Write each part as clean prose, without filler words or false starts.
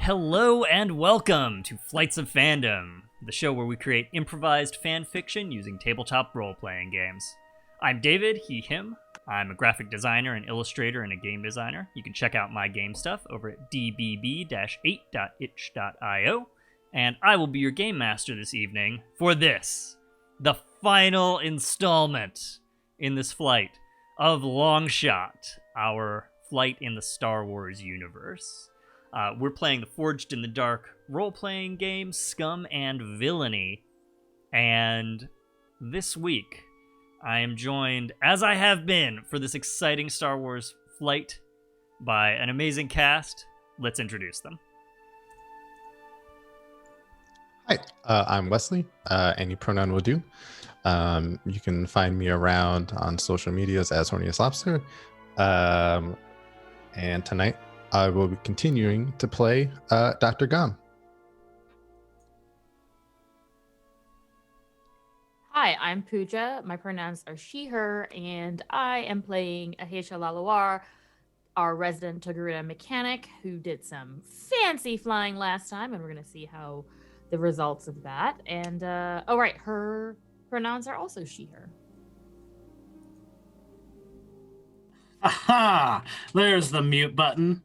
Hello and welcome to Flights of Fandom, the show where we create improvised fan fiction using tabletop role-playing games. I'm David, he, him. I'm a graphic designer, an illustrator, and a game designer. You can check out my game stuff over at dbb-8.itch.io, and I will be your game master this evening for this, the final installment in this flight of Longshot, our flight in the Star Wars universe. We're playing the Forged in the Dark role-playing game, Scum and Villainy, and this week I am joined, as I have been for this exciting Star Wars flight, by an amazing cast. Let's introduce them. Hi, I'm Wesley. Any pronoun will do. You can find me around on social medias as Horniest Lobster. And tonight I will be continuing to play Dr. Gom. Hi, I'm Puja. My pronouns are she, her, and I am playing Ahesha Laluar, our resident Togruta mechanic who did some fancy flying last time, and we're going to see how the results of that. And, her pronouns are also she, her. Aha! There's the mute button.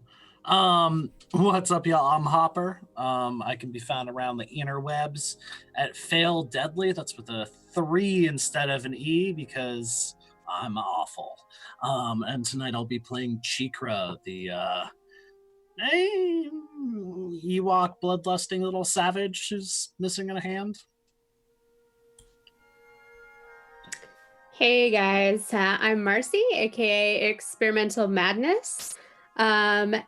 What's up, y'all? I'm Hopper. I can be found around the interwebs at Fail Deadly. That's with a 3 instead of an E because I'm awful. And tonight I'll be playing Cheekra, the Ewok bloodlusting little savage who's missing a hand. Hey guys, I'm Marcy, aka Experimental Madness. Tonight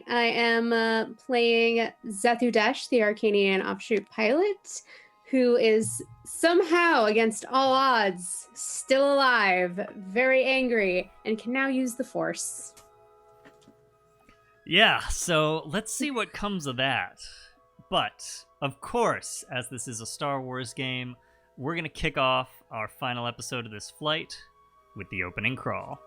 I am playing Zethu Desh, the Arcanian offshoot pilot, who is somehow, against all odds, still alive, very angry, and can now use the Force. Yeah, so let's see what comes of that. But, of course, as this is a Star Wars game, we're going to kick off our final episode of this flight with the opening crawl.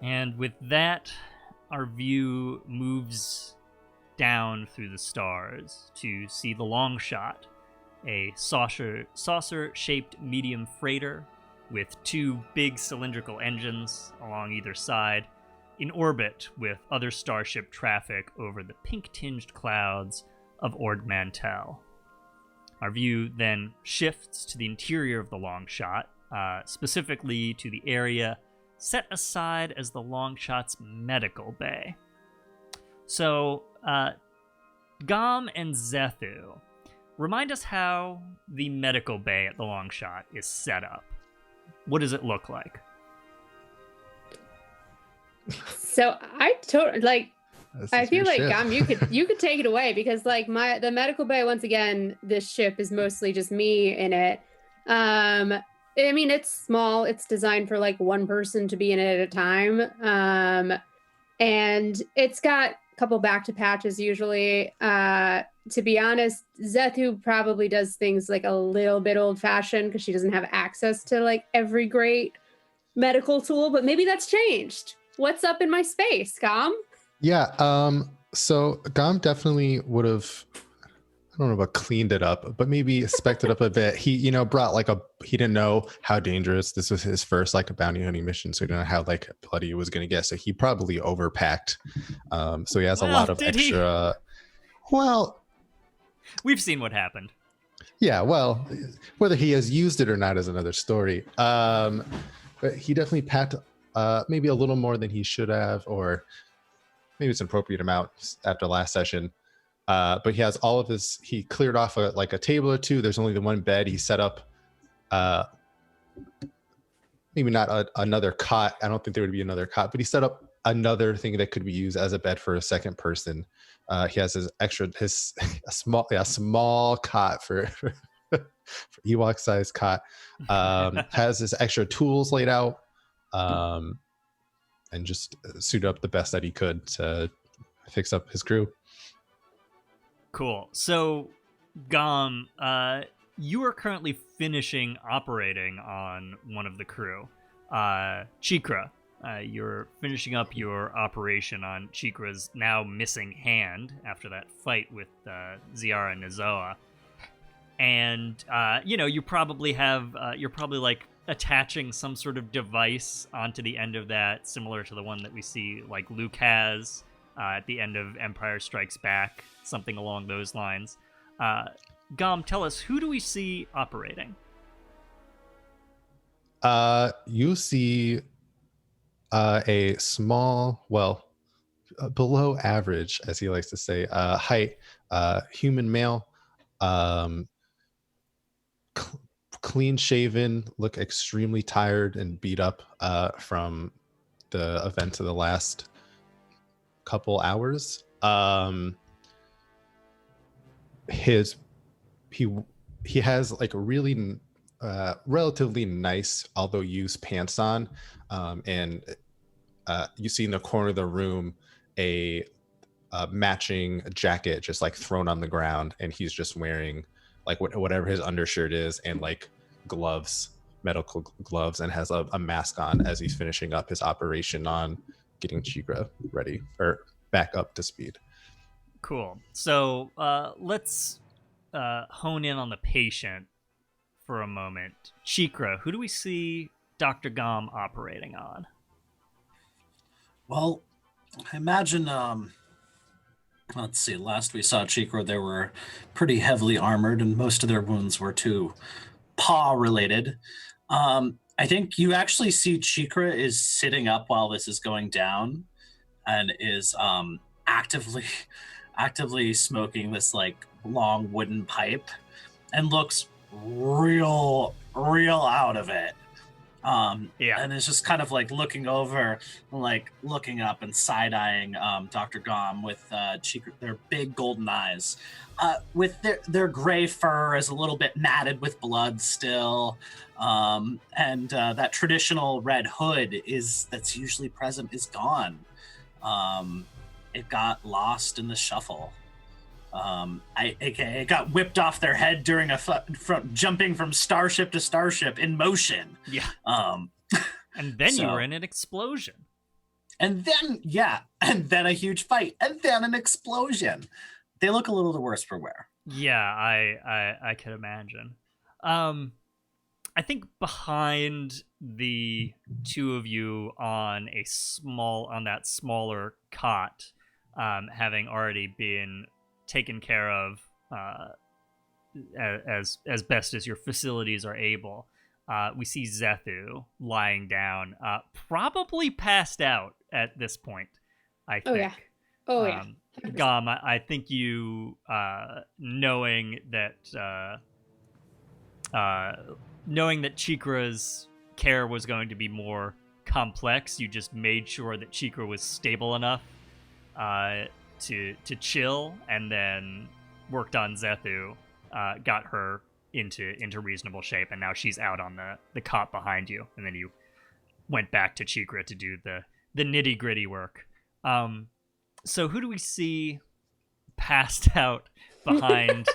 And with that, our view moves down through the stars to see the Longshot, a saucer-shaped medium freighter with 2 big cylindrical engines along either side, in orbit with other starship traffic over the pink-tinged clouds of Ord Mantell. Our view then shifts to the interior of the Longshot, specifically to the area set aside as the Longshot's medical bay. So, Gom and Zethu, remind us how the medical bay at the Longshot is set up. What does it look like? So I totally I feel like ship. Gom, you could take it away because the medical bay, once again, this ship is mostly just me in it. I mean, it's small. It's designed for one person to be in it at a time. And it's got a couple back to patches usually. To be honest, Zethu probably does things a little bit old fashioned because she doesn't have access to every great medical tool, but maybe that's changed. What's up in my space, Gom? Yeah, so Gom definitely would have I don't know about cleaned it up, but maybe specced it up a bit. He, brought he didn't know how dangerous this was, his first like a bounty hunting mission, so he didn't know how like bloody it was going to get. So he probably overpacked. So he has a lot of did he? extra. Well, We've seen what happened. yeah. Well, whether he has used it or not is another story. But he definitely packed maybe a little more than he should have, or maybe it's an appropriate amount after last session. But he has all of his, he cleared off a table or two. There's only the one bed. He set up, maybe not another cot. I don't think there would be another cot, but he set up another thing that could be used as a bed for a second person. He has a small cot for Ewok sized cot. Has his extra tools laid out, and just suit up the best that he could to fix up his crew. Cool. So, Gom, you are currently finishing operating on one of the crew. Cheekra, you're finishing up your operation on Cheekra's now missing hand after that fight with Ziara and Nazoa. And, you probably have, you're probably like attaching some sort of device onto the end of that, similar to the one that we see like Luke has at the end of Empire Strikes Back, something along those lines. Gom, tell us, who do we see operating? You see a small, below average, as he likes to say, height, human male, clean shaven, look extremely tired and beat up from the events of the last couple hours. He has like a really relatively nice, although used pants on, and you see in the corner of the room a matching jacket just like thrown on the ground, and he's just wearing like whatever his undershirt is and like gloves, medical gloves, and has a mask on as he's finishing up his operation on getting Cheekra ready or back up to speed. Cool. So let's hone in on the patient for a moment. Cheekra, who do we see Dr. Gom operating on? Well, I imagine, let's see, last we saw Cheekra, they were pretty heavily armored, and most of their wounds were to paw related. I think you actually see Cheekra is sitting up while this is going down and is actively smoking this like long wooden pipe and looks real out of it. And is just kind of like looking over, like looking up and side-eyeing Dr. Gom with Cheekra, their big golden eyes. With their gray fur is a little bit matted with blood still. And that traditional red hood that's usually present is gone. It got lost in the shuffle. It got whipped off their head during from jumping from starship to starship in motion. Yeah. And then you were in an explosion. And then a huge fight, and then an explosion. They look a little the worse for wear. Yeah, I can imagine. I think behind the two of you on that smaller cot, having already been taken care of as best as your facilities are able, we see Zethu lying down, probably passed out at this point, I think. Oh yeah. Gom, I think you, knowing that Cheekra's care was going to be more complex, you just made sure that Cheekra was stable enough to chill, and then worked on Zethu, got her into reasonable shape, and now she's out on the cot behind you, and then you went back to Cheekra to do the nitty-gritty work. So who do we see passed out behind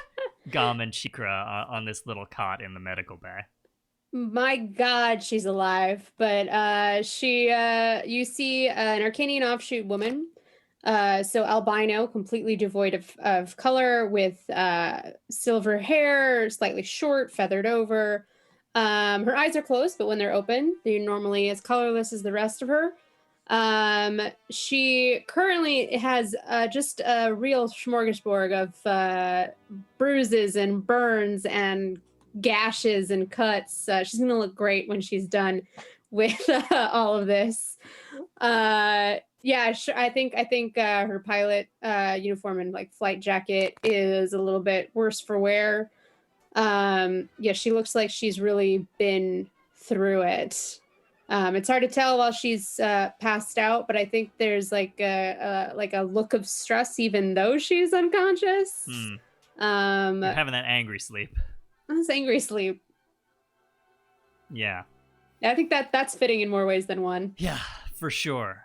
Gom and Cheekra on this little cot in the medical bay? My God, she's alive. But you see an Arcanian offshoot woman So albino, completely devoid of color, with silver hair, slightly short, feathered over. Her eyes are closed, but when they're open, they're normally as colorless as the rest of her. She currently has just a real smorgasbord of bruises and burns and gashes and cuts. She's gonna look great when she's done with all of this. Yeah, sure. I think her pilot uniform and like flight jacket is a little bit worse for wear. Yeah, she looks like she's really been through it. It's hard to tell while she's passed out, but I think there's like a look of stress even though she's unconscious. You're having that angry sleep. That's angry sleep. Yeah. I think that's fitting in more ways than one. Yeah, for sure.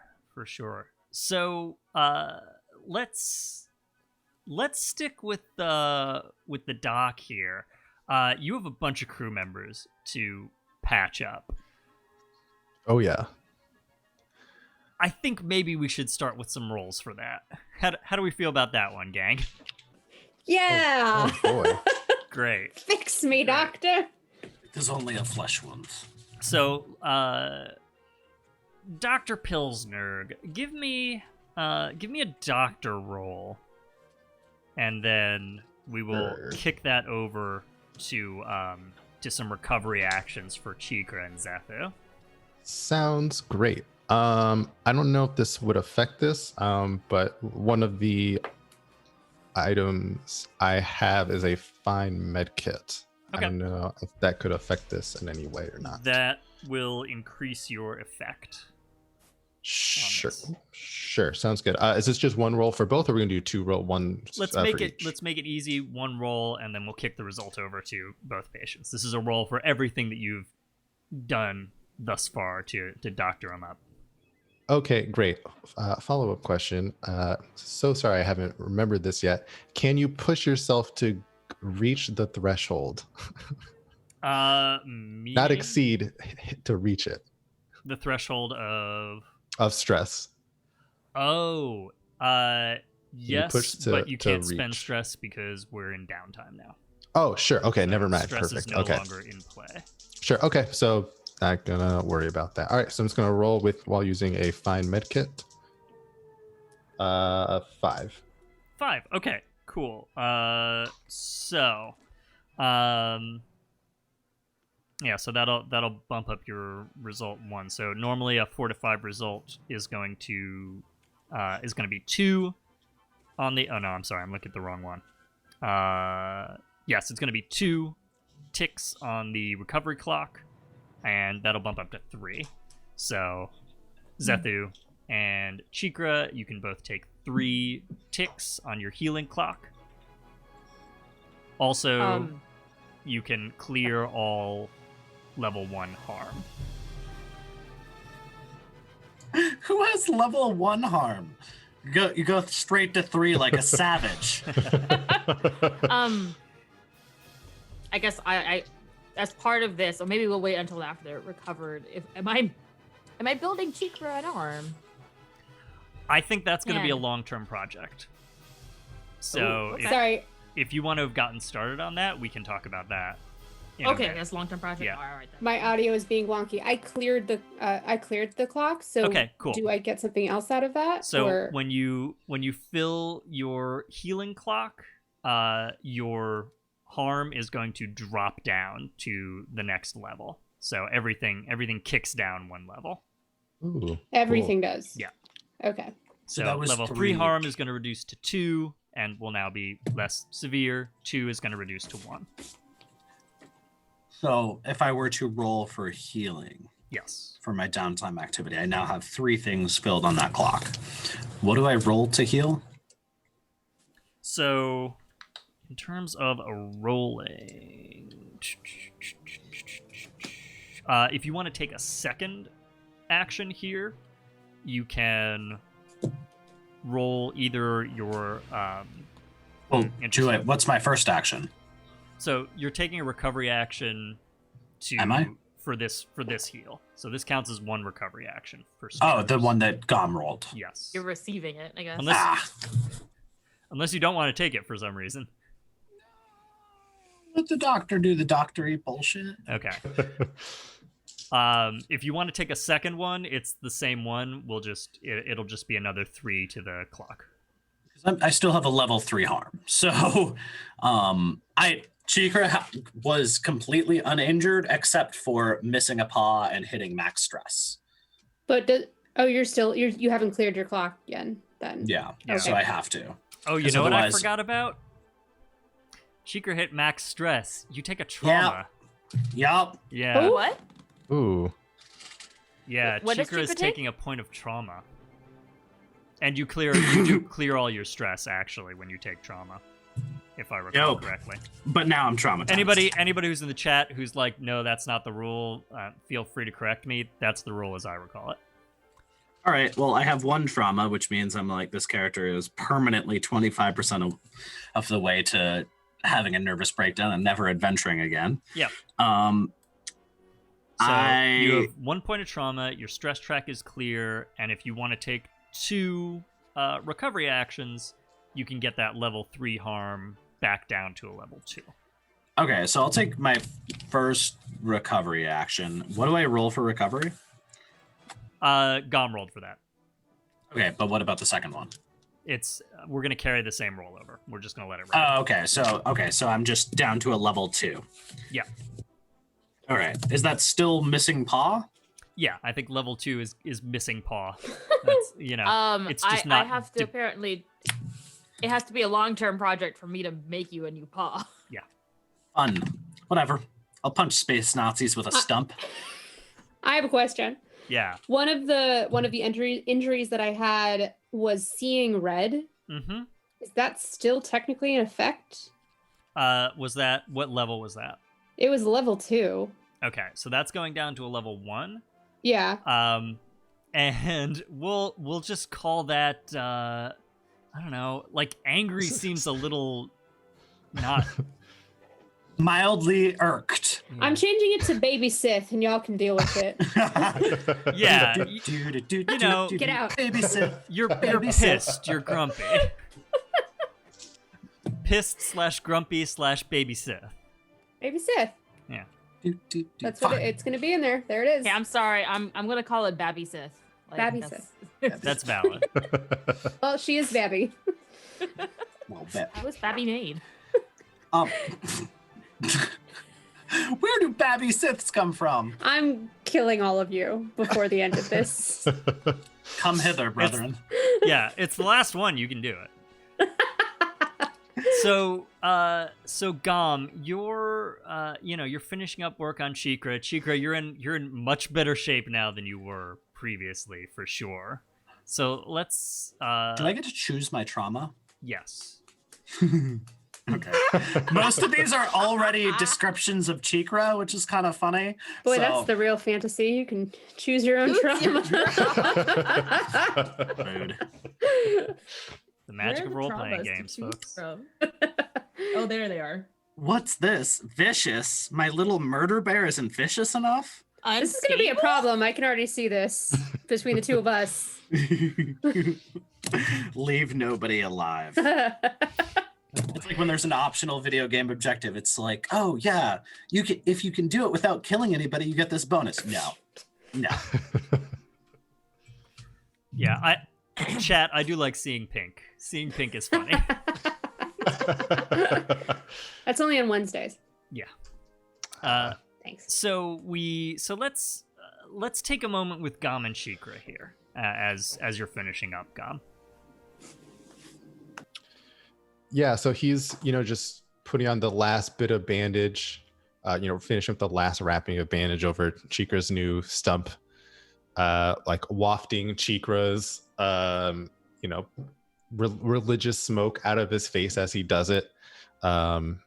So let's stick with the dock here. You have a bunch of crew members to patch up. Oh yeah. I think maybe we should start with some rolls for that. How do we feel about that one, gang? Yeah. Oh boy. Great. Fix me, doctor. There's only a flesh wound. So, Dr. Pilsnerg, give me a doctor roll, and then we will kick that over to some recovery actions for Cheekra and Zethu. Sounds great. I don't know if this would affect this, but one of the items I have is a fine med kit. Okay. I don't know if that could affect this in any way or not. That will increase your effect. Sure. Sounds good. Is this just one roll for both, or are we gonna do two roll one? Let's make it easy. One roll, and then we'll kick the result over to both patients. This is a roll for everything that you've done thus far to doctor them up. Okay, great. Follow-up question. So sorry I haven't remembered this yet. Can you push yourself to reach the threshold? Not exceed, to reach it. The threshold of stress. Oh, yes, but you can't spend stress because we're in downtime now. Oh, sure. Okay, never mind. Stress Perfect. is no Okay. longer in play. Sure. Okay, so not gonna worry about that. All right, so I'm just gonna roll while using a fine med kit. 5. 5. Okay, cool. So that'll bump up your result 1. So normally a 4 to 5 result is going to be 2 on the. Oh no, I'm sorry, I'm looking at the wrong one. Yes, it's going to be 2 ticks on the recovery clock, and that'll bump up to 3. So Zethu and Cheekra, you can both take 3 ticks on your healing clock. Also, you can clear all level 1 harm. Who has level 1 harm? You go straight to 3 like a savage. I guess I as part of this, or maybe we'll wait until after they're recovered. Am I building Cheekra an arm? I think that's going to be a long-term project. So if you want to have gotten started on that, we can talk about that. Okay, that's a long-term project. Yeah. All right. Then. My audio is being wonky. I cleared the clock. So okay, cool. Do I get something else out of that? So when you fill your healing clock, your harm is going to drop down to the next level. So everything kicks down 1 level. Ooh, everything cool. does. Yeah. Okay. So level 3 harm is going to reduce to 2 and will now be less severe. 2 is going to reduce to 1. So if I were to roll for healing, yes, for my downtime activity, I now have 3 things filled on that clock. What do I roll to heal? So in terms of a rolling, if you want to take a second action here, you can roll either your what's my first action? So you're taking a recovery action to Am I? for this heal. So this counts as one recovery action for Oh, starters. the one that Gom rolled. Yes. You're receiving it, I guess. Unless you don't want to take it for some reason. Let the doctor do the doctory bullshit. Okay. If you want to take a second one, it's the same one. It'll just be another 3 to the clock. I still have a level 3 harm. So Cheekra was completely uninjured except for missing a paw and hitting max stress. But you haven't cleared your clock yet then. Yeah. Okay. So I have to. Oh, you know what I forgot about? Cheekra hit max stress. You take a trauma. Yup. Yeah. Oh, what? Ooh. Yeah, What does Cheekra is Cheekra take? taking a point of trauma. And you do clear all your stress actually when you take trauma, if I recall correctly. But now I'm traumatized. Anybody who's in the chat who's like, no, that's not the rule, feel free to correct me. That's the rule as I recall it. All right, well, I have 1 trauma, which means I'm like, this character is permanently 25% of the way to having a nervous breakdown and never adventuring again. Yeah. So you have 1 point of trauma, your stress track is clear, and if you want to take 2 recovery actions, you can get that level 3 harm back down to a level 2. Okay, so I'll take my first recovery action. What do I roll for recovery? Gom rolled for that. Okay, but what about the second one? We're gonna carry the same rollover. We're just gonna let it ride. Okay, so I'm just down to a level 2. Yeah. All right, is that still missing paw? Yeah, I think level 2 is missing paw. That's, it's just not. I have to apparently. It has to be a long-term project for me to make you a new paw. Yeah. Fun. Whatever. I'll punch space Nazis with a stump. I have a question. Yeah. One of the injuries that I had was seeing red. Mm-hmm. Is that still technically in effect? What level was that? It was level 2. Okay, so that's going down to a level 1. Yeah. And we'll just call that I don't know, like angry seems a little not mildly irked. Yeah. I'm changing it to Baby Sith, and y'all can deal with it. Yeah, Get out. Baby Sith. You're pissed. You're grumpy. Pissed/grumpy/Baby Sith. Baby Sith. Yeah. That's what it's going to be in there. There it is. Okay, I'm sorry. I'm gonna call it Babby Sith. Babby Sith. That's valid. Well, she is Babby. Well, How was Babby made? Where do Babby Siths come from? I'm killing all of you before the end of this. Come hither, brethren. Yeah, it's the last one. You can do it. So Gom, you're finishing up work on Cheekra. Cheekra, you're in much better shape now than you were previously, for sure. So let's. Do I get to choose my trauma? Yes. Okay. Most of these are already descriptions of Cheekra, which is kind of funny. Boy, that's the real fantasy. You can choose your own trauma. Rude. The magic of role-playing games, folks. Oh, there they are. What's this? Vicious? My little murder bear isn't vicious enough? This is going to be a problem. I can already see this between the two of us. Leave nobody alive. It's like when there's an optional video game objective. It's like, oh yeah, if you can do it without killing anybody, you get this bonus. No. Yeah, chat, I do like seeing pink. Seeing pink is funny. That's only on Wednesdays. Yeah. Thanks. So let's take a moment with Gom and Cheekra here as you're finishing up, Gom. Yeah, so he's just putting on the last bit of bandage, finishing up the last wrapping of bandage over Cheekra's new stump, like wafting Cheekra's religious smoke out of his face as he does it, and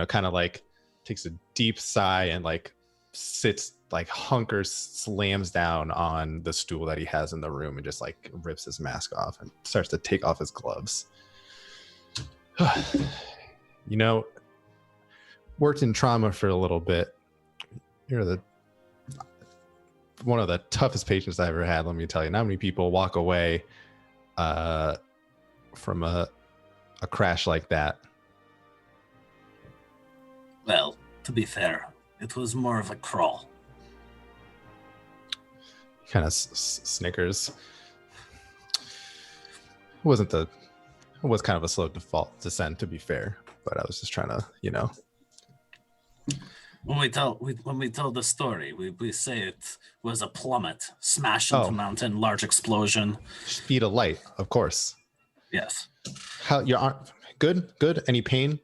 kind of like takes a deep sigh and like sits, like hunkers, slams down on the stool that he has in the room and just like rips his mask off and starts to take off his gloves. Worked in trauma for a little bit. You're the one of the toughest patients I ever had. Let me tell you. Not many people walk away from a crash like that. Well, to be fair, it was more of a crawl. Kind of snickers. It was kind of a slow default descent, to be fair, but I was just trying to, When we tell the story, we say it was a plummet, smash into mountain, large explosion. Speed of light, of course. Yes. How your arm? Good. Any pain?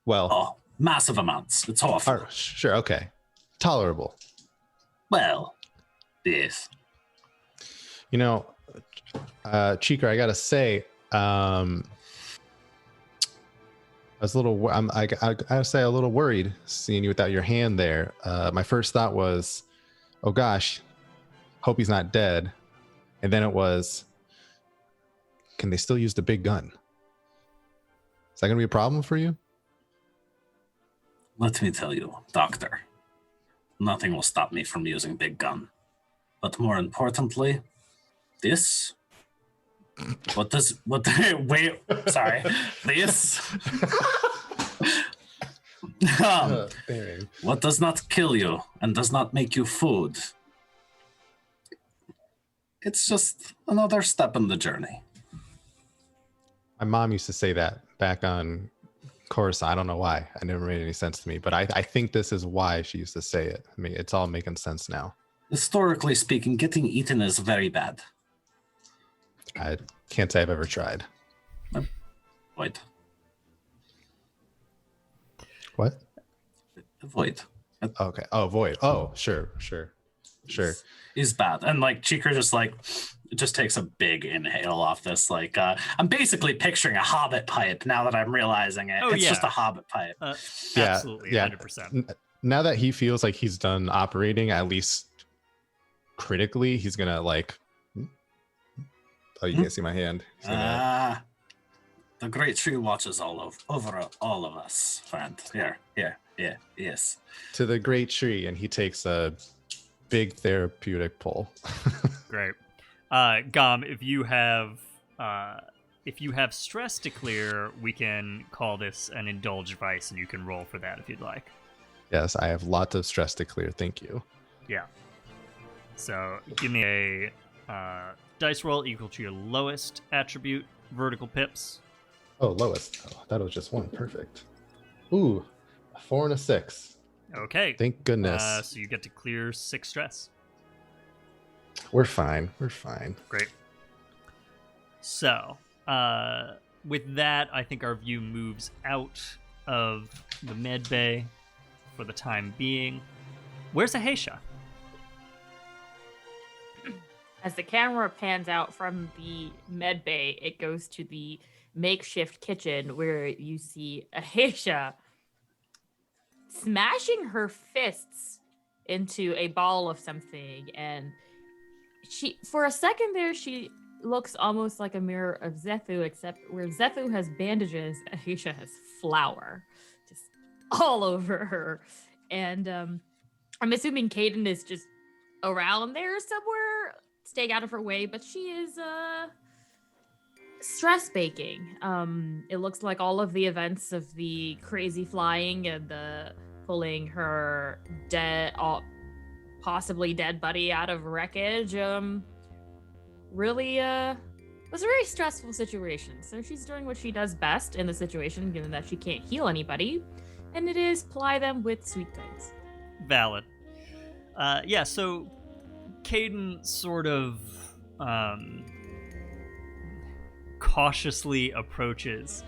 Well, Oh, massive amounts. It's awful. Sure. Okay. Tolerable. Well, yes. Cheekra, I gotta say, I was a little. I would say a little worried seeing you without your hand there. My first thought was, "Oh gosh, hope he's not dead," and then it was, "Can they still use the big gun? Is that gonna be a problem for you?" Let me tell you, Doctor, nothing will stop me from using big gun. But more importantly, this. Wait, sorry. This. What does not kill you and does not make you food? It's just another step in the journey. My mom used to say that back on Coruscant. I don't know why. It never made any sense to me, but I think this is why she used to say it. I mean, it's all making sense now. Historically speaking, getting eaten is very bad. I can't say I've ever tried. Void. What? Void. Okay. Oh, void. Oh, sure. Is bad. And like Cheekra just takes a big inhale off this. I'm basically picturing a hobbit pipe now that I'm realizing it. It's just a hobbit pipe. Absolutely, 100%. Now that he feels like he's done operating, at least critically, he's gonna oh, you can't see my hand. The great tree watches over all of us, friend. Here, yes. To the great tree, and he takes a big therapeutic pull. Great. Gom, if you have stress to clear, we can call this an indulge vice, and you can roll for that if you'd like. Yes, I have lots of stress to clear. Thank you. Yeah. So give me a dice roll equal to your lowest attribute, vertical pips. Oh, lowest. Oh, that was just one. Perfect. Ooh, a 4 and a 6. Okay. Thank goodness. So you get to clear 6 stress. We're fine. Great. So, with that, I think our view moves out of the med bay for the time being. Where's Ahesha? As the camera pans out from the med bay, it goes to the makeshift kitchen where you see Ahesha smashing her fists into a ball of something, and she, for a second there, she looks almost like a mirror of Zethu, except where Zethu has bandages, Ahesha has flour just all over her. And I'm assuming Caden is just around there somewhere, staying out of her way, but she is stress baking. It looks like all of the events of the crazy flying and the pulling her possibly dead buddy out of wreckage really was a very stressful situation. So she's doing what she does best in the situation, given that she can't heal anybody, and it is ply them with sweet things. Valid. Yeah, so Caden sort of cautiously approaches.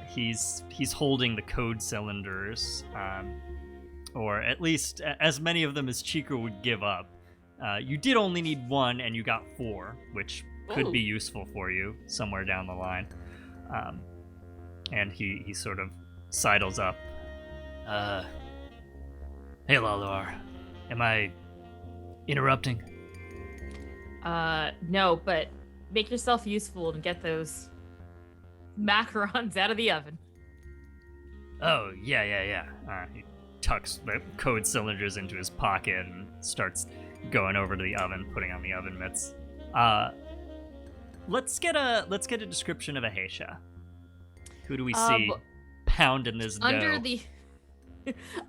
He's holding the code cylinders, or at least as many of them as Cheekra would give up. You did only need 1, and you got 4, which could be useful for you somewhere down the line. And he sort of sidles up. Hey, Laluar. Am I interrupting? No, but make yourself useful and get those macarons out of the oven. Oh, yeah. He tucks the code cylinders into his pocket and starts going over to the oven, putting on the oven mitts. Let's get a description of Ahesha. Who do we see pounding this dough?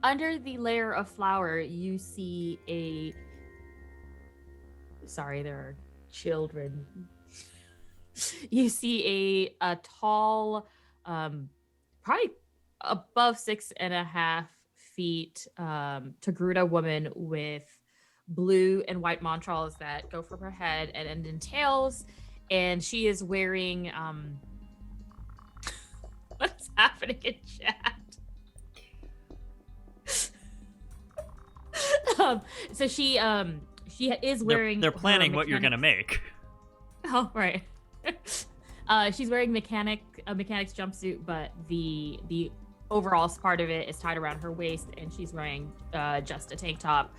Under the layer of flour, you see a. Sorry, there are children. You see a tall, probably above 6.5 feet, Togruta woman with blue and white montrals that go from her head and end in tails, and she is wearing what's happening in chat? So she is wearing. They're planning what you're gonna make. Oh right. She's wearing a mechanic's jumpsuit, but the overall part of it is tied around her waist, and she's wearing just a tank top.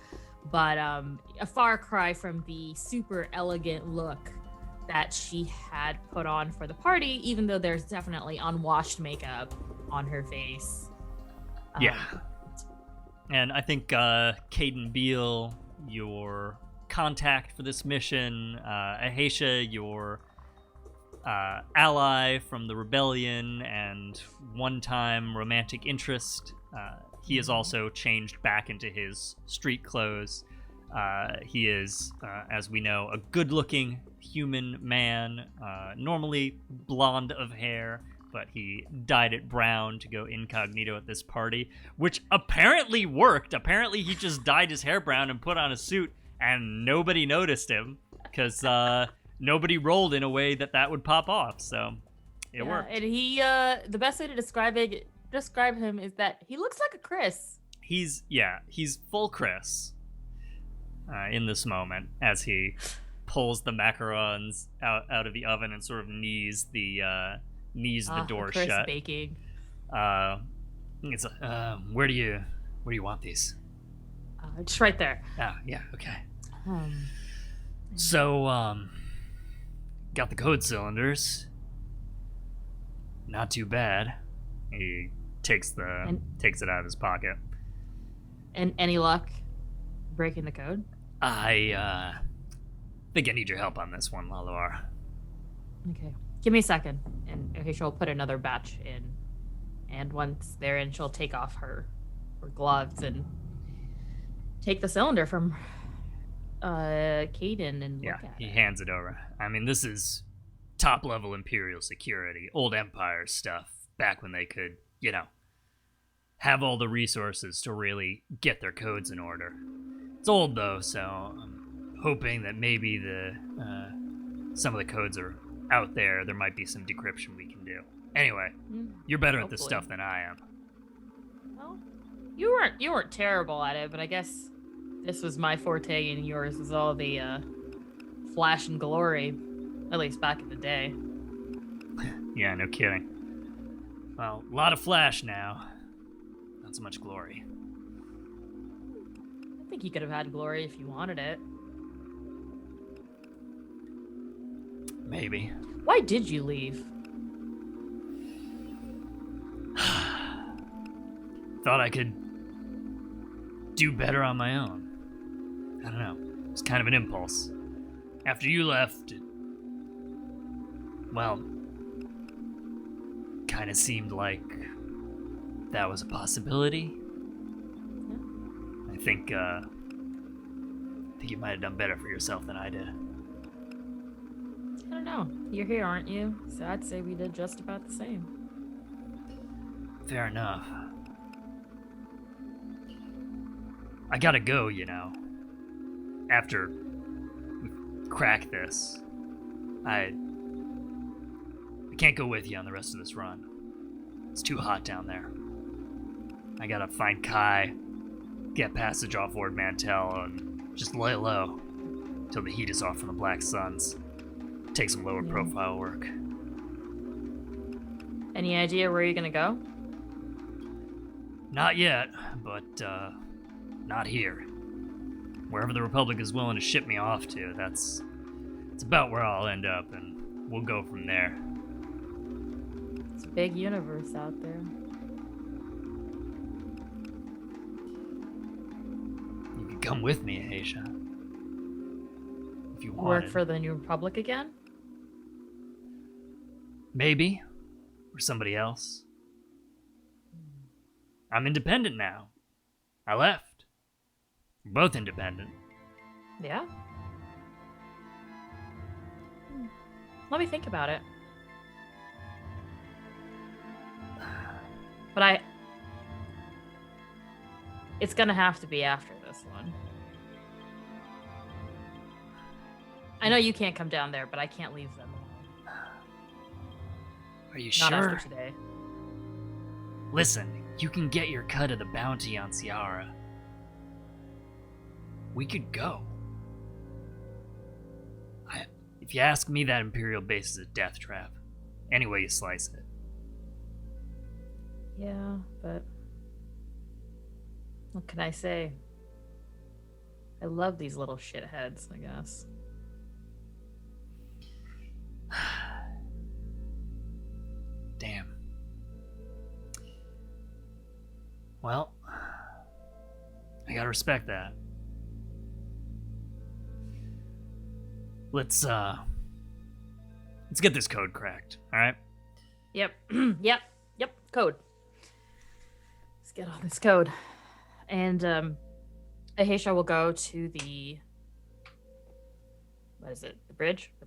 But a far cry from the super elegant look that she had put on for the party, even though there's definitely unwashed makeup on her face. Yeah. And I think Caden Beale, your contact for this mission, Ahesha, your ally from the rebellion and one-time romantic interest. He has also changed back into his street clothes. He is, as we know, a good-looking human man, normally blonde of hair, but he dyed it brown to go incognito at this party, which apparently worked. Apparently he just dyed his hair brown and put on a suit, and nobody noticed him, because nobody rolled in a way that would pop off, so it worked. And he, the best way to describe him is that he looks like a Chris. He's full Chris in this moment, as he pulls the macarons out of the oven and sort of knees the door Chris shut. Baking. It's where do you want these? Just right there. Oh, yeah, okay. So, got the code cylinders. Not too bad. He takes it out of his pocket. And any luck breaking the code? I think I need your help on this one, Laluar. Okay. Give me a second, and she'll put another batch in. And once they're in, she'll take off her gloves and take the cylinder from Caden and look at it. He hands it over. I mean, this is top-level Imperial security, old Empire stuff, back when they could, have all the resources to really get their codes in order. It's old, though, so I'm hoping that maybe some of the codes are out there. There might be some decryption we can do. Anyway, you're better at this stuff than I am. Well, you weren't terrible at it, but I guess this was my forte and yours was all the flash and glory, at least back in the day. Yeah, no kidding. Well, a lot of flash now. Not so much glory. I think you could have had glory if you wanted it. Maybe. Why did you leave? Thought I could do better on my own. I don't know. It was kind of an impulse. After you left, kind of seemed like that was a possibility. Yeah. I think you might have done better for yourself than I did. I don't know. You're here, aren't you? So I'd say we did just about the same. Fair enough. I gotta go, After we crack this, I can't go with you on the rest of this run. It's too hot down there. I gotta find Kai, get passage off Ord Mantell, and just lay low till the heat is off from the Black Suns. Take some lower profile work. Any idea where you're gonna go? Not yet, but not here. Wherever the Republic is willing to ship me off to, it's about where I'll end up, and we'll go from there. It's a big universe out there. You can come with me, Ahesha. if you Work wanted. for the New Republic again? Maybe. Or somebody else. I'm independent now. I left. We're both independent. Yeah. Let me think about it. But it's gonna have to be after this one. I know you can't come down there, but I can't leave them. Are you Not sure? after today. Listen, you can get your cut of the bounty on Ciara. We could go. If you ask me, that Imperial base is a death trap. Any way you slice it. Yeah, but what can I say? I love these little shitheads, I guess. Damn. Well, I gotta respect that. Let's get this code cracked, alright? Yep. Yep. Code. Let's get on this code. And Ahesha will go to the what is it? The bridge? The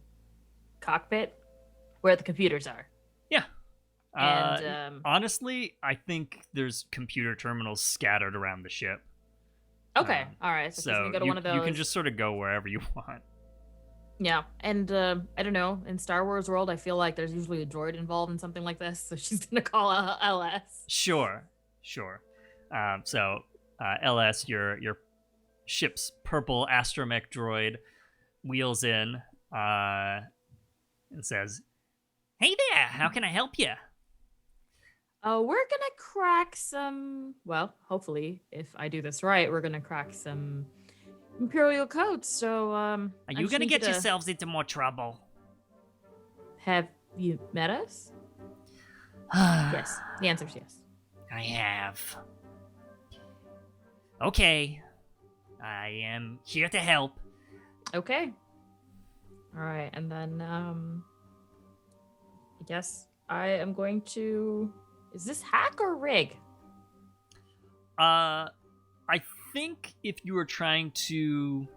cockpit? Where the computers are. Yeah. And honestly, I think there's computer terminals scattered around the ship. okay. Alright. So, she's gonna go to one of those. You can just sort of go wherever you want. Yeah, and I don't know. In Star Wars world, I feel like there's usually a droid involved in something like this, so she's gonna call LS. Sure. LS, your ship's purple astromech droid, wheels in and says, "Hey there, how can I help you?" We're gonna crack some. Well, hopefully, if I do this right, we're gonna crack some Imperial codes. So, Are you gonna get yourselves into more trouble? Have you met us? Yes. The answer is yes. I have. Okay. I am here to help. Okay. All right, and then I guess I am going to. Is this hack or rig? I think if you're trying to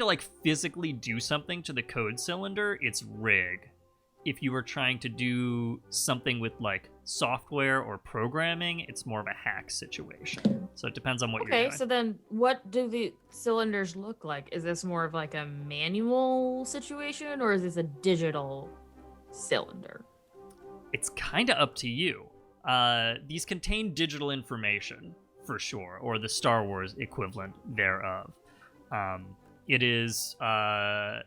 like physically do something to the code cylinder, it's rig. If you were trying to do something with like software or programming, it's more of a hack situation. So it depends on what you're doing. Okay, so then what do the cylinders look like? Is this more of like a manual situation or is this a digital cylinder? It's kind of up to you. These contain digital information for sure, or the Star Wars equivalent thereof. It is, about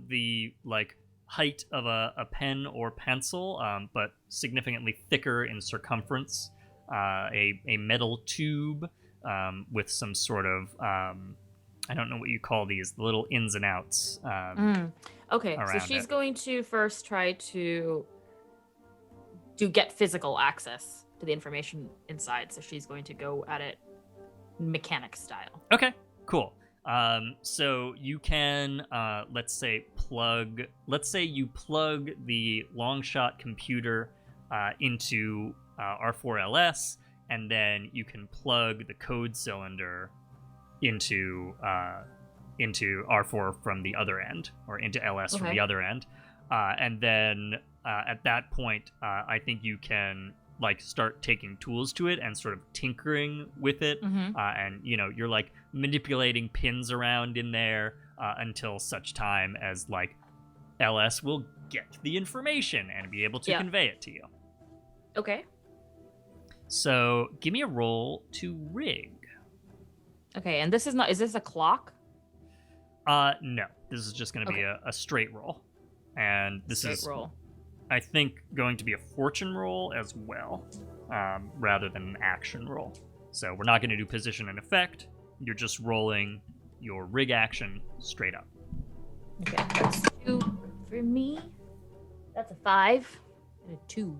the like height of a pen or pencil, but significantly thicker in circumference. A metal tube with some sort of I don't know what you call these, the little ins and outs. Okay, so she's going to first try to get physical access to the information inside. So she's going to go at it mechanic style. Okay, cool. So you can, let's say you plug the Longshot computer into R4LS, and then you can plug the code cylinder into R4 from the other end, or into LS from the other end. And then at that point, I think you can like start taking tools to it and sort of tinkering with it. And you're like manipulating pins around in there until such time as like LS will get the information and be able to convey it to you. Okay. So give me a roll to rig. Okay, and is this a clock? No. This is just going to be a straight roll. And this is, roll. I think, going to be a fortune roll as well, rather than an action roll. So we're not going to do position and effect. You're just rolling your rig action straight up. Okay, that's 2 for me. That's a 5 and a 2.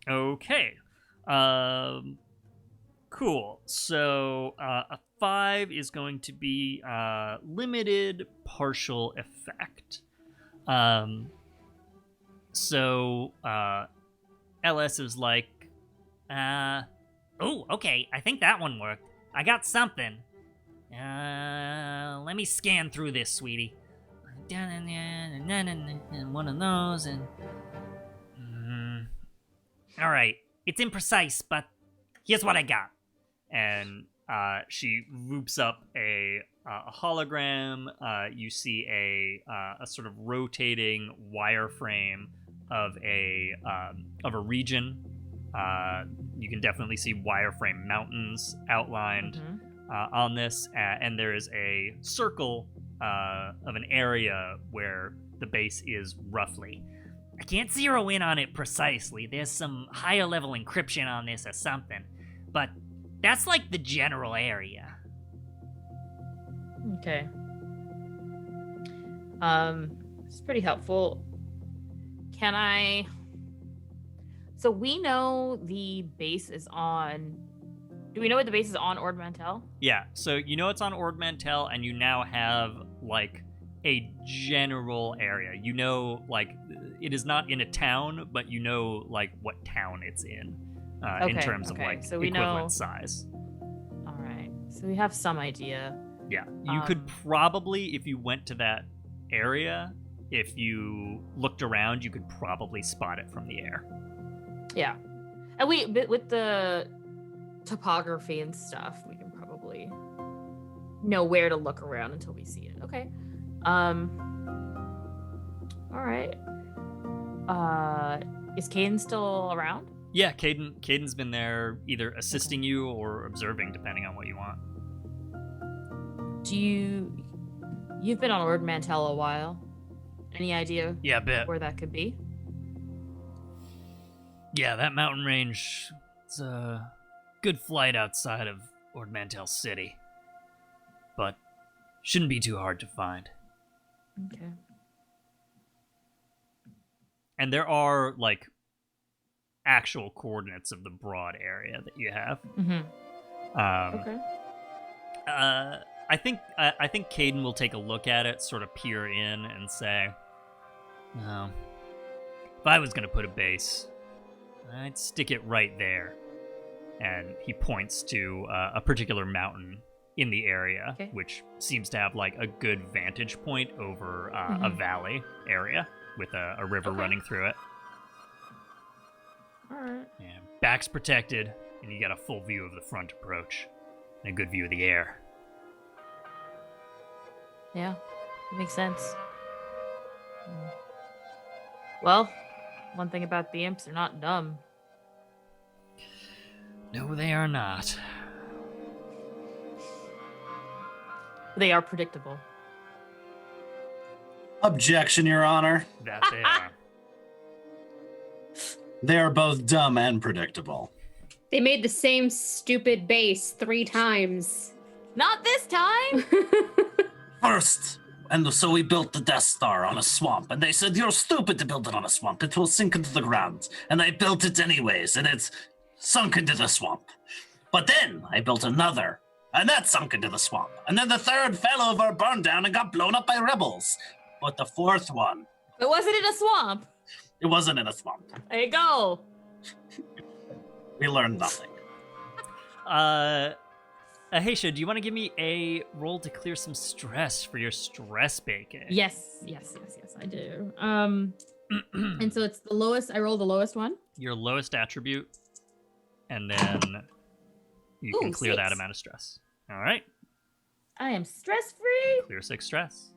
Okay. Cool. So a 5 is going to be limited partial effect. So LS is like, oh, okay, I think that one worked. I got something. Let me scan through this, sweetie. One of those, and all right, it's imprecise, but here's what I got. And she whoops up a hologram. You see a sort of rotating wireframe of a region. You can definitely see wireframe mountains outlined on this, and there is a circle of an area where the base is roughly. I can't zero in on it precisely. There's some higher level encryption on this or something, but that's like the general area. Okay. It's pretty helpful. Can I... So we know the base is on... Do we know what the base is on Ord Mantell? Yeah, so you know it's on Ord Mantell, and you now have, like, a general area. You know, like, it is not in a town, but you know, like, what town it's in terms of, like, so we equivalent know... size. All right, so we have some idea. Yeah, you could probably, if you went to that area, if you looked around, you could probably spot it from the air. Yeah, and with the topography and stuff, we can probably know where to look around until we see it. Okay. All right. Is Caden still around? Yeah, Caden's been there either assisting you or observing, depending on what you want. You've been on Ord Mantell a while. Any idea Yeah, bet. where that could be? Yeah, that mountain range, it's a good flight outside of Ord Mantell City. But shouldn't be too hard to find. Okay. And there are, like, actual coordinates of the broad area that you have. Okay. I think Caden will take a look at it, sort of peer in, and say, "No, if I was gonna put a base, I'd stick it right there." And he points to a particular mountain in the area, Okay. which seems to have, like, a good vantage point over a valley area with a river running through it. All right. Yeah, back's protected, and you got a full view of the front approach, and a good view of the air. Yeah, makes sense. Well, one thing about the imps, they're not dumb. No, they are not. They are predictable. Objection, Your Honor. That they are. They are both dumb and predictable. They made the same stupid base 3 times. Not this time! First, and so we built the Death Star on a swamp, and they said, "You're stupid to build it on a swamp. It will sink into the ground." And I built it anyways, and it's sunk into the swamp. But then I built another, and that sunk into the swamp. And then the third fell over, burned down, and got blown up by rebels. But the fourth one... But was it in a swamp? It wasn't in a swamp. There you go. We learned nothing. Ahesha, do you want to give me a roll to clear some stress for your stress baking? Yes, I do. And so it's the lowest. I roll the lowest one. Your lowest attribute, and then you can clear 6. that amount of stress. All right. I am stress free. Clear 6 stress.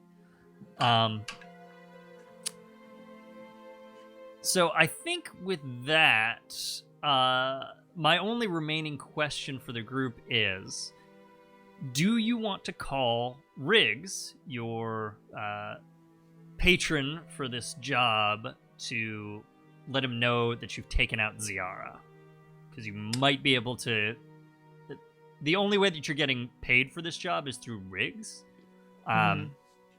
So I think with that, my only remaining question for the group is, do you want to call Riggs, your patron for this job, to let him know that you've taken out Ziara? Because you might be able to... The only way that you're getting paid for this job is through Riggs.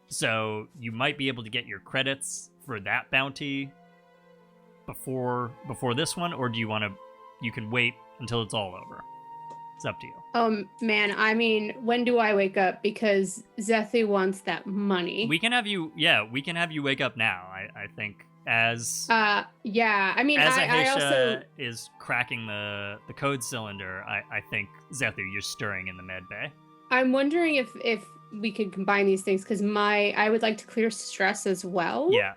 So you might be able to get your credits for that bounty before this one, or do you want to... You can wait until it's all over. It's up to you. Man, I mean, when do I wake up? Because Zethu wants that money. We can have you wake up now. I think as yeah. I mean, as I Ahesha also is cracking the code cylinder, I think Zethu, you're stirring in the med bay. I'm wondering if we could combine these things because I would like to clear stress as well. Yeah.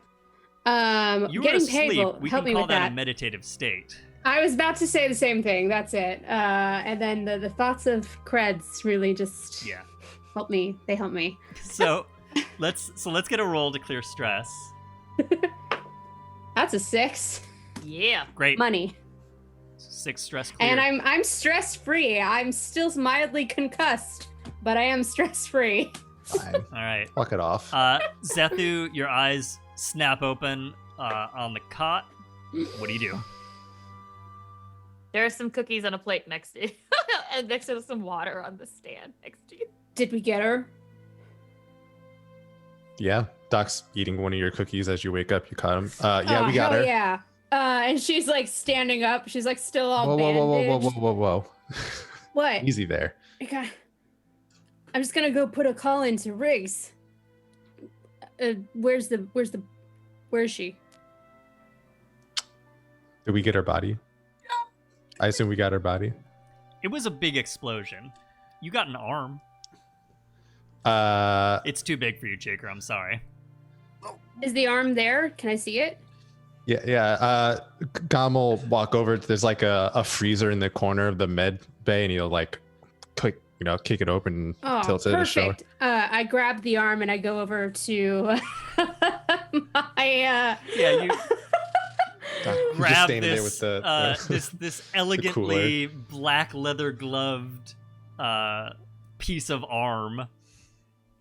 You were Getting paid asleep. will We help can me call with that that. a meditative state. I was about to say the same thing. That's it. And then the thoughts of creds really just help me. They help me. So let's get a roll to clear stress. That's a 6. Yeah. Great. Money. 6 stress clear. And I'm stress free. I'm still mildly concussed, but I am stress free. Fine. All right. Walk it off. Zethu, your eyes snap open on the cot. What do you do? There are some cookies on a plate next to you, and next to some water on the stand next to you. Did we get her? Yeah. Doc's eating one of your cookies as you wake up. You caught him. Yeah, we got hell her. Yeah. And she's like standing up. She's like still all Whoa, bandaged. whoa. What? Easy there. Okay. I'm just gonna go put a call into Riggs. Where is she? Did we get her body? I assume we got her body. It was a big explosion. You got an arm. It's too big for you, Cheekra. I'm sorry. Is the arm there? Can I see it? Yeah. Gom will walk over. There's like a freezer in the corner of the med bay, and he'll like kick it open, Oh, tilt it, and show her. perfect. I grab the arm and I go over to my. Yeah, you Just grab standing there this with the this elegantly black leather gloved piece of arm.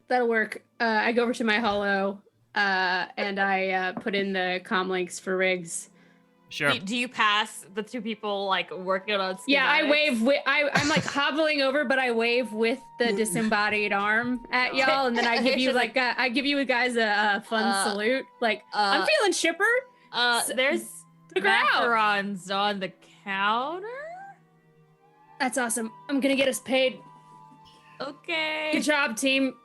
That'll work. I go over to my hollow and I put in the comm links for Riggs. Sure. Do you pass the two people like working on? Yeah, I schematics? wave. I'm like hobbling over, but I wave with the disembodied arm at y'all, and then I give you like I give you guys a fun salute. Like I'm feeling chipper. There's Figure out. macarons on the counter. That's awesome. I'm gonna get us paid. Okay. Good job, team.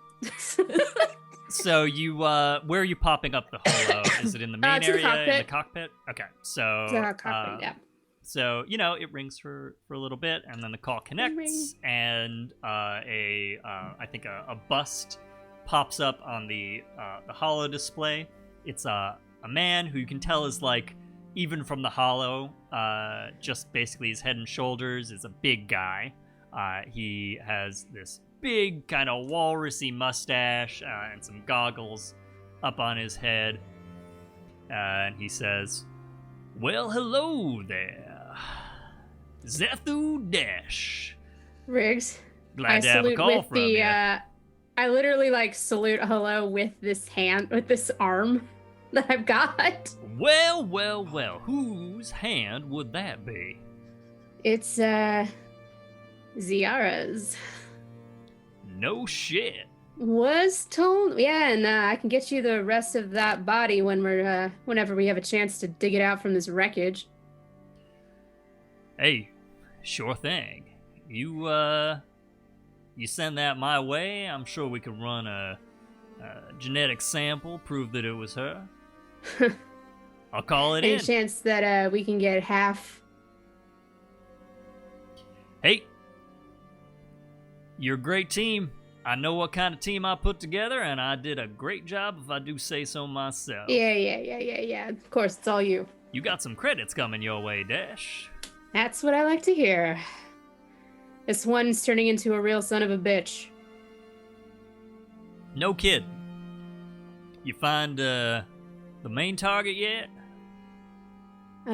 So you where are you popping up the holo? Is it in the main To the area in the cockpit. cockpit? Okay. So Yeah. So, it rings for a little bit, and then the call connects, and I think a bust pops up on the holo display. It's a man who you can tell is like, even from the holo, just basically his head and shoulders is a big guy. He has this big kind of walrusy mustache and some goggles up on his head. And he says, "Well, hello there. Zethu Desh. Riggs. Glad I to have a salute call with from the. you." I literally like salute hello with this hand, with this arm that I've got. Well, whose hand would that be? It's Ziara's. No shit. Was told, yeah, and I can get you the rest of that body whenever we have a chance to dig it out from this wreckage. Hey, sure thing. You send that my way, I'm sure we can run a genetic sample, prove that it was her. I'll call it Any in. chance that we can get half? Hey, you're a great team. I know what kind of team I put together, and I did a great job if I do say so myself. Yeah. Of course, it's all you. You got some credits coming your way, Desh. That's what I like to hear. This one's turning into a real son of a bitch. No kidding. You find the main target yet?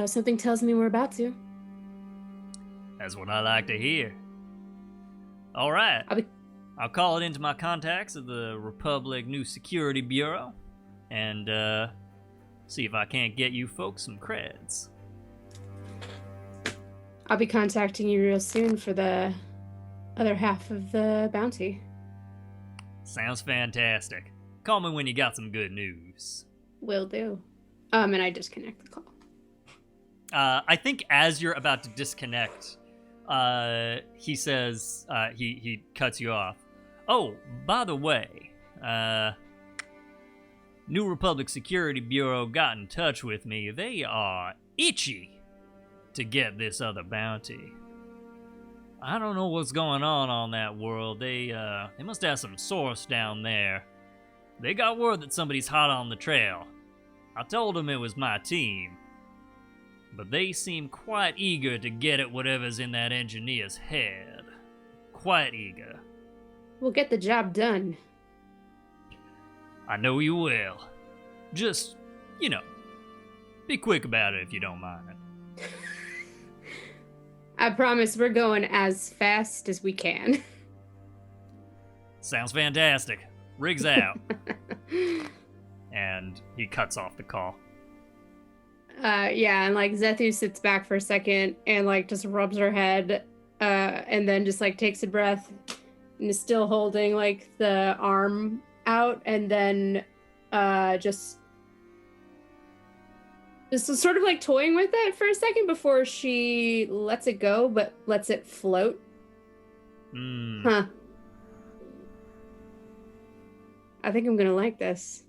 Something tells me we're about to. That's what I like to hear. All right. I'll call it into my contacts at the Republic New Security Bureau and see if I can't get you folks some creds. I'll be contacting you real soon for the other half of the bounty. Sounds fantastic. Call me when you got some good news. Will do. And I disconnect the call. I think as you're about to disconnect, he says, he cuts you off. Oh, by the way, New Republic Security Bureau got in touch with me. They are itchy to get this other bounty. I don't know what's going on that world. They must have some source down there. They got word that somebody's hot on the trail. I told them it was my team. But they seem quite eager to get at whatever's in that engineer's head. Quite eager. We'll get the job done. I know you will. Just, be quick about it if you don't mind. I promise we're going as fast as we can. Sounds fantastic. Rig's out. And he cuts off the call. Yeah, and Zethu sits back for a second and just rubs her head, and then just takes a breath and is still holding the arm out, and then just sort of toying with it for a second before she lets it go, but lets it float. Huh. I think I'm gonna like this.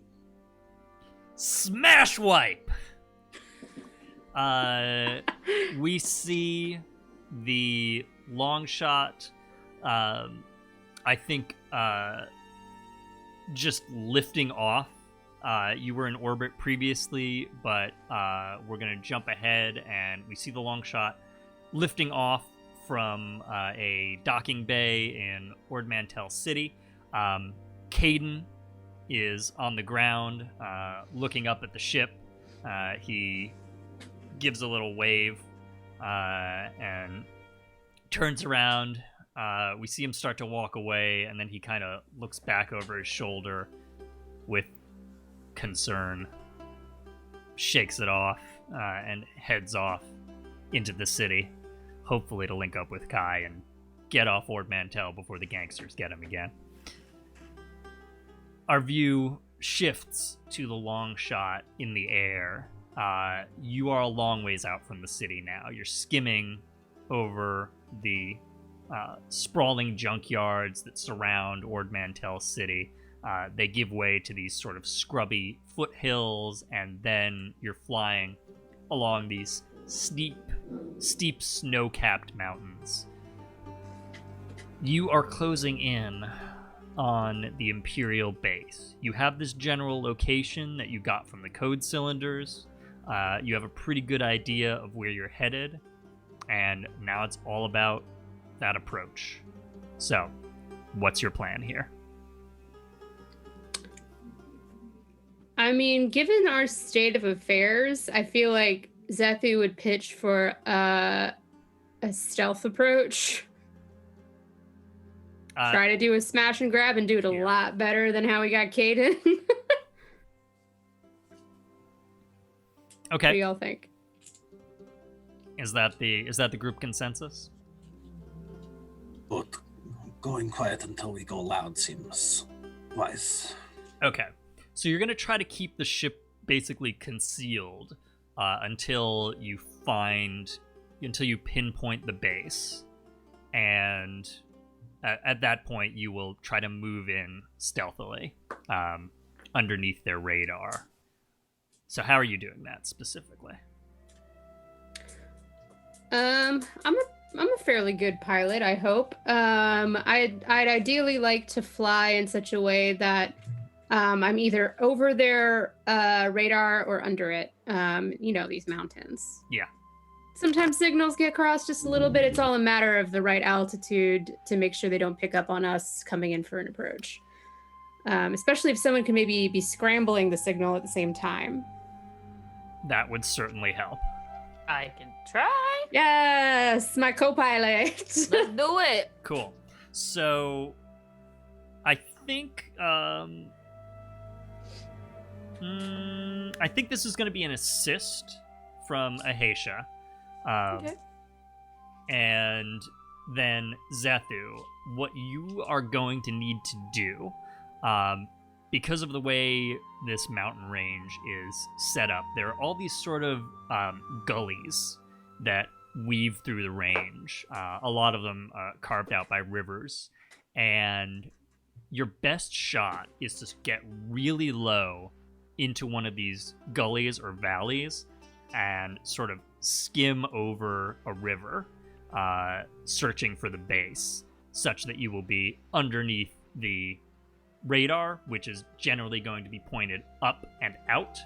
Smash wipe! We see the Longshot, I think, just lifting off. You were in orbit previously, but we're going to jump ahead, and we see the Longshot lifting off from a docking bay in Ord Mantell City. Caden is on the ground, looking up at the ship. He gives a little wave and turns around. We see him start to walk away, and then he kind of looks back over his shoulder with concern, shakes it off, and heads off into the city, hopefully to link up with Kai and get off Ord Mantell before the gangsters get him again. Our view shifts to the Longshot in the air. You are a long ways out from the city now. You're skimming over the sprawling junkyards that surround Ord Mantell City. They give way to these sort of scrubby foothills, and then you're flying along these steep snow-capped mountains. You are closing in on the Imperial base. You have this general location that you got from the code cylinders. You have a pretty good idea of where you're headed, and now it's all about that approach. So, what's your plan here? I mean, given our state of affairs, I feel like Zethu would pitch for a stealth approach. Try to do a smash and grab and do it a lot better than how we got Caden. Okay. What do y'all think? Is that the group consensus? But going quiet until we go loud seems wise. Okay. So you're going to try to keep the ship basically concealed until you pinpoint the base. And at that point, you will try to move in stealthily underneath their radar. So how are you doing that specifically? I'm a fairly good pilot, I hope. I'd ideally like to fly in such a way that I'm either over their radar or under it. These mountains. Yeah. Sometimes signals get crossed just a little bit. It's all a matter of the right altitude to make sure they don't pick up on us coming in for an approach. Especially if someone can maybe be scrambling the signal at the same time. That would certainly help. I can try. Yes, my co-pilot. Let's do it. Cool. So, I think this is going to be an assist from Ahesha. Okay. And then Zethu, what you are going to need to do, because of the way this mountain range is set up, there are all these sort of gullies that weave through the range. A lot of them carved out by rivers, and your best shot is to get really low into one of these gullies or valleys and sort of skim over a river, searching for the base, such that you will be underneath the radar, which is generally going to be pointed up and out.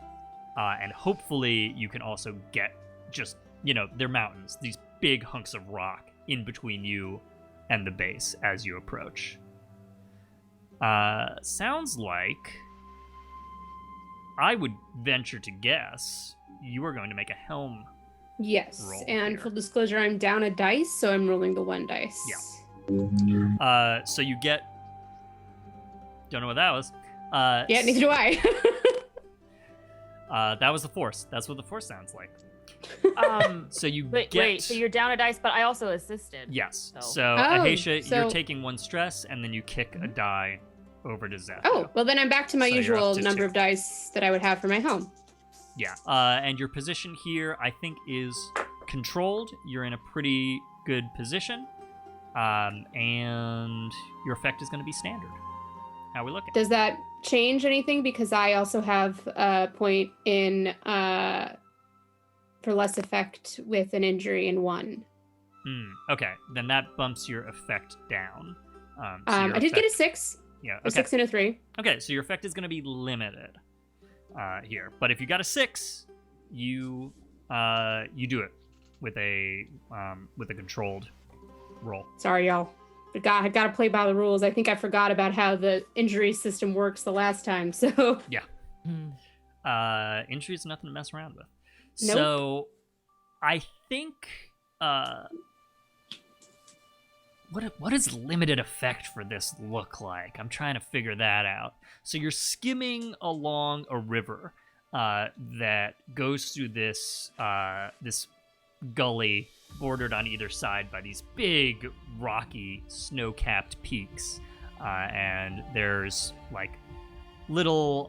And hopefully you can also get just, they're mountains, these big hunks of rock in between you and the base as you approach. Sounds like, I would venture to guess, you are going to make a helm. Yes, Roll and here. full disclosure, I'm down a dice, so I'm rolling the 1 dice. Yeah. So you get, don't know what that was. Yeah, neither do I. That was the force. That's what the force sounds like. So you wait, so you're down a dice, but I also assisted. Yes. So- So Oh, Ahesha, so- you're taking 1 stress, and then you kick a die over to Zethu. Oh, well then I'm back to my So you're usual up to number 2. of dice that I would have for my helm. Yeah. And your position here, I think, is controlled. You're in a pretty good position. And your effect is going to be standard. How are we looking? Does that change anything? Because I also have a point in for less effect with an injury in 1. Okay. Then that bumps your effect down. So your I did get a effect- 6. Yeah. A Okay. 6 and a 3. Okay, so your effect is going to be limited here, but if you got a 6, you do it with a controlled roll. Sorry, y'all. I got to play by the rules. I think I forgot about how the injury system works the last time. So Injury is nothing to mess around with. Nope. So I think what does limited effect for this look like? I'm trying to figure that out. So you're skimming along a river that goes through this gully bordered on either side by these big, rocky, snow-capped peaks, and there's like little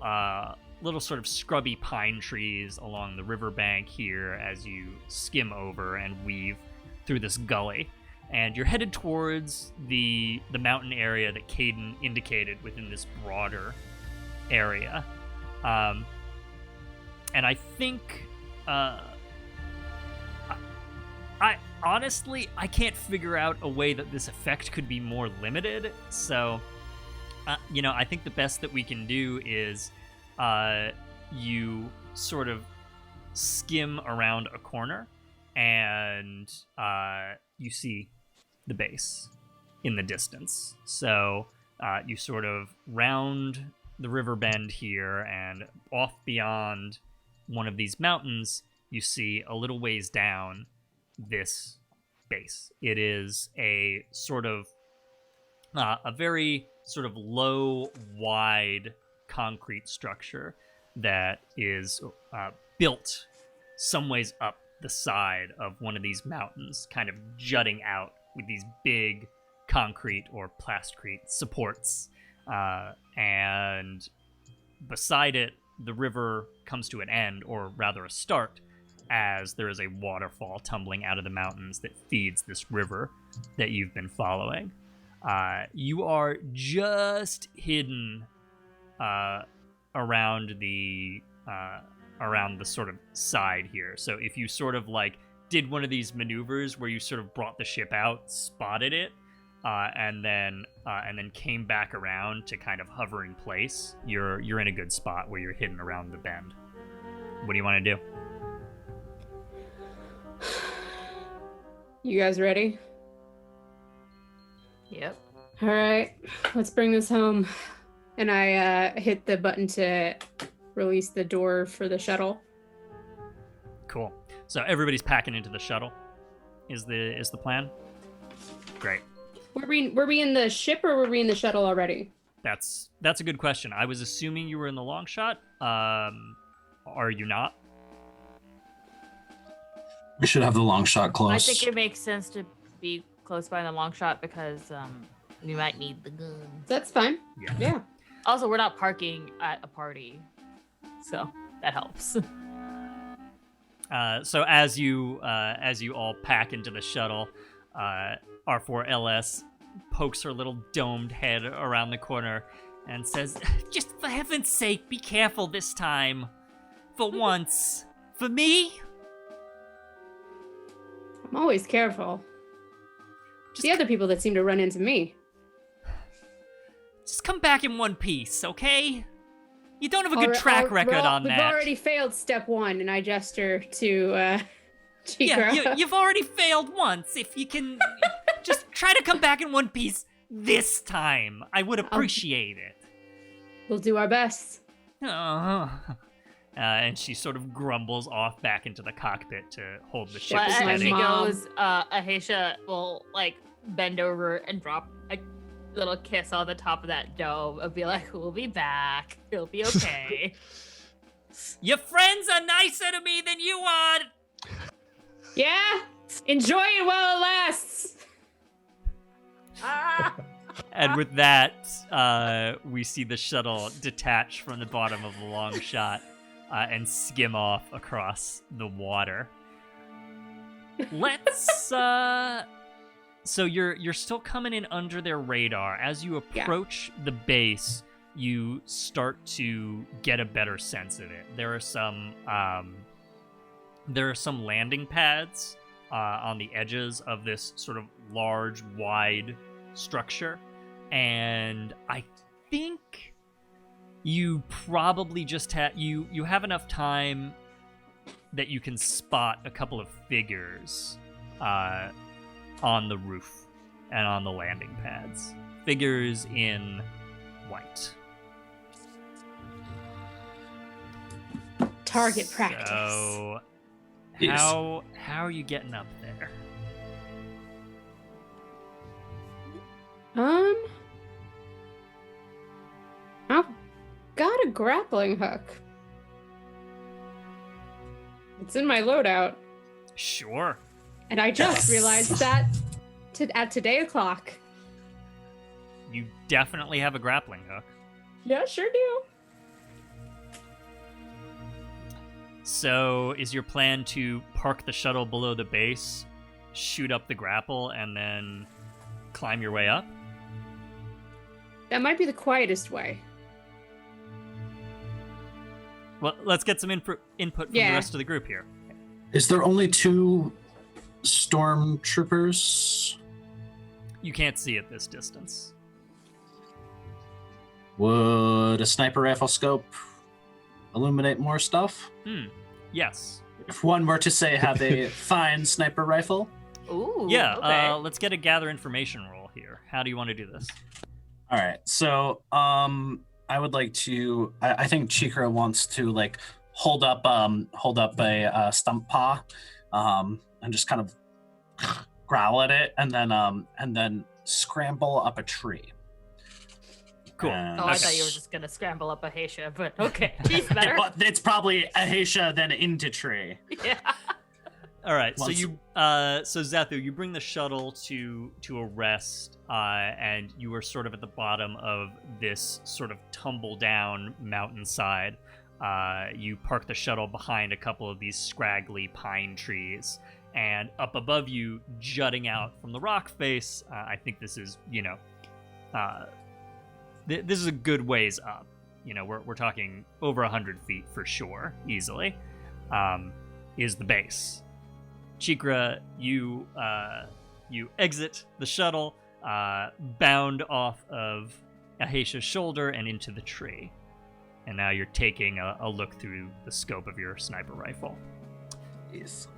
sort of scrubby pine trees along the riverbank here as you skim over and weave through this gully. And you're headed towards the mountain area that Caden indicated within this broader area. And I think, I honestly, I can't figure out a way that this effect could be more limited. So, I think the best that we can do is you sort of skim around a corner and you see the base in the distance. So you sort of round the river bend here, and off beyond one of these mountains, you see a little ways down this base. It is a sort of a very sort of low, wide concrete structure that is built some ways up the side of one of these mountains, kind of jutting out with these big concrete or plasticrete supports. And beside it, the river comes to an end, or rather a start, as there is a waterfall tumbling out of the mountains that feeds this river that you've been following. You are just hidden around the sort of side here. So if you sort of like did one of these maneuvers where you sort of brought the ship out, spotted it, and then came back around to kind of hover in place, you're in a good spot where you're hidden around the bend. What do you want to do? You guys ready? Yep. All right, let's bring this home. And I hit the button to release the door for the shuttle. Cool. So everybody's packing into the shuttle. Is the plan? Great. Were we in the ship or were we in the shuttle already? That's a good question. I was assuming you were in the Longshot. Are you not? We should have the long shot close. I think it makes sense to be close by the long shot because we might need the guns. That's fine. Yeah. Also, we're not parking at a party, so that helps. So as you all pack into the shuttle, R4LS pokes her little domed head around the corner and says, "Just for heaven's sake, be careful this time. For once. For me?" I'm always careful. It's the other people that seem to run into me. Just come back in one piece, okay? You don't have a good track record on that. We've already failed step 1, and I gesture to Cheekra. Yeah, you've already failed once. If you can just try to come back in one piece this time, I would appreciate it. We'll do our best. And she sort of grumbles off back into the cockpit to hold the ship Well, as steady. she goes, Ahesha will bend over and drop a little kiss on the top of that dome and be like, "We'll be back. It'll be okay." Your friends are nicer to me than you are. Yeah? Enjoy it while it lasts. And with that, we see the shuttle detach from the bottom of the Longshot and skim off across the water. Let's. So you're still coming in under their radar. As you approach the base, you start to get a better sense of it. There are some landing pads on the edges of this sort of large, wide structure, and I think you probably just you have enough time that you can spot a couple of figures on the roof and on the landing pads. Figures in white. Target practice. So Yes. how are you getting up there? I've got a grappling hook. It's in my loadout. Sure. And I just realized that at today o'clock. You definitely have a grappling hook. Yeah, sure do. So is your plan to park the shuttle below the base, shoot up the grapple, and then climb your way up? That might be the quietest way. Well, let's get some input from the rest of the group here. Is there only 2 stormtroopers? You can't see at this distance. Would a sniper rifle scope illuminate more stuff? Yes. If one were to say have a fine sniper rifle? Ooh. Yeah, Okay. let's get a gather information roll here. How do you want to do this? All right, so I would like to. I think Cheekra wants to hold up a stump paw, and just kind of growl at it, and then scramble up a tree. Cool. I thought you were just gonna scramble up Ahesha, but okay, he's better. It's probably Ahesha then into tree. Yeah. All right, so Once- so Zethu, you bring the shuttle to a rest, and you are sort of at the bottom of this sort of tumble down mountainside. You park the shuttle behind a couple of these scraggly pine trees, and up above you, jutting out from the rock face, I think this is this is a good ways up. We're talking over 100 feet for sure, easily. Is the base. Cheekra, you exit the shuttle, bound off of Ahesha's shoulder and into the tree. And now you're taking a look through the scope of your sniper rifle. Yes.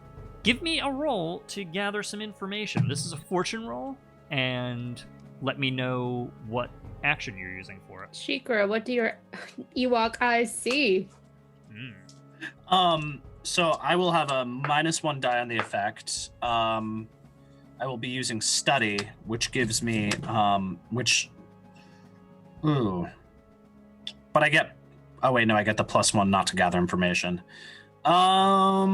Give me a roll to gather some information. This is a fortune roll, and let me know what action you're using for it. Cheekra, what do your Ewok eyes see? So I will have a -1 die on the effect. I will be using study, which gives me but I get. Oh wait, no, I get the +1 not to gather information. All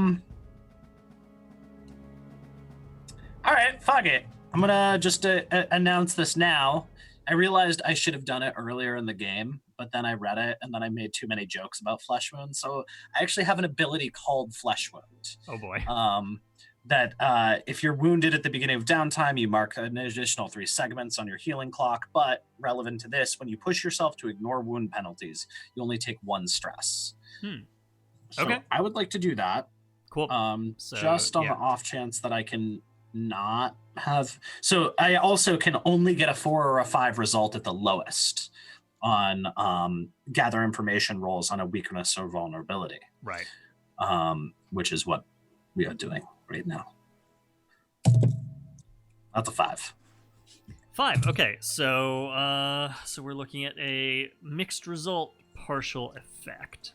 right, fuck it. I'm gonna just announce this now, I realized I should have done it earlier in the game, but then I read it and then I made too many jokes about flesh wound. So I actually have an ability called flesh wound. Oh boy. That if you're wounded at the beginning of downtime, you mark an additional 3 segments on your healing clock. But relevant to this, when you push yourself to ignore wound penalties, you only take 1 stress. So Okay. I would like to do that. Cool. Just on the off chance that I can not have. So I also can only get a 4 or a 5 result at the lowest on gather information rolls on a weakness or vulnerability. Right. Which is what we are doing right now. That's a 5. 5. Okay. So we're looking at a mixed result partial effect.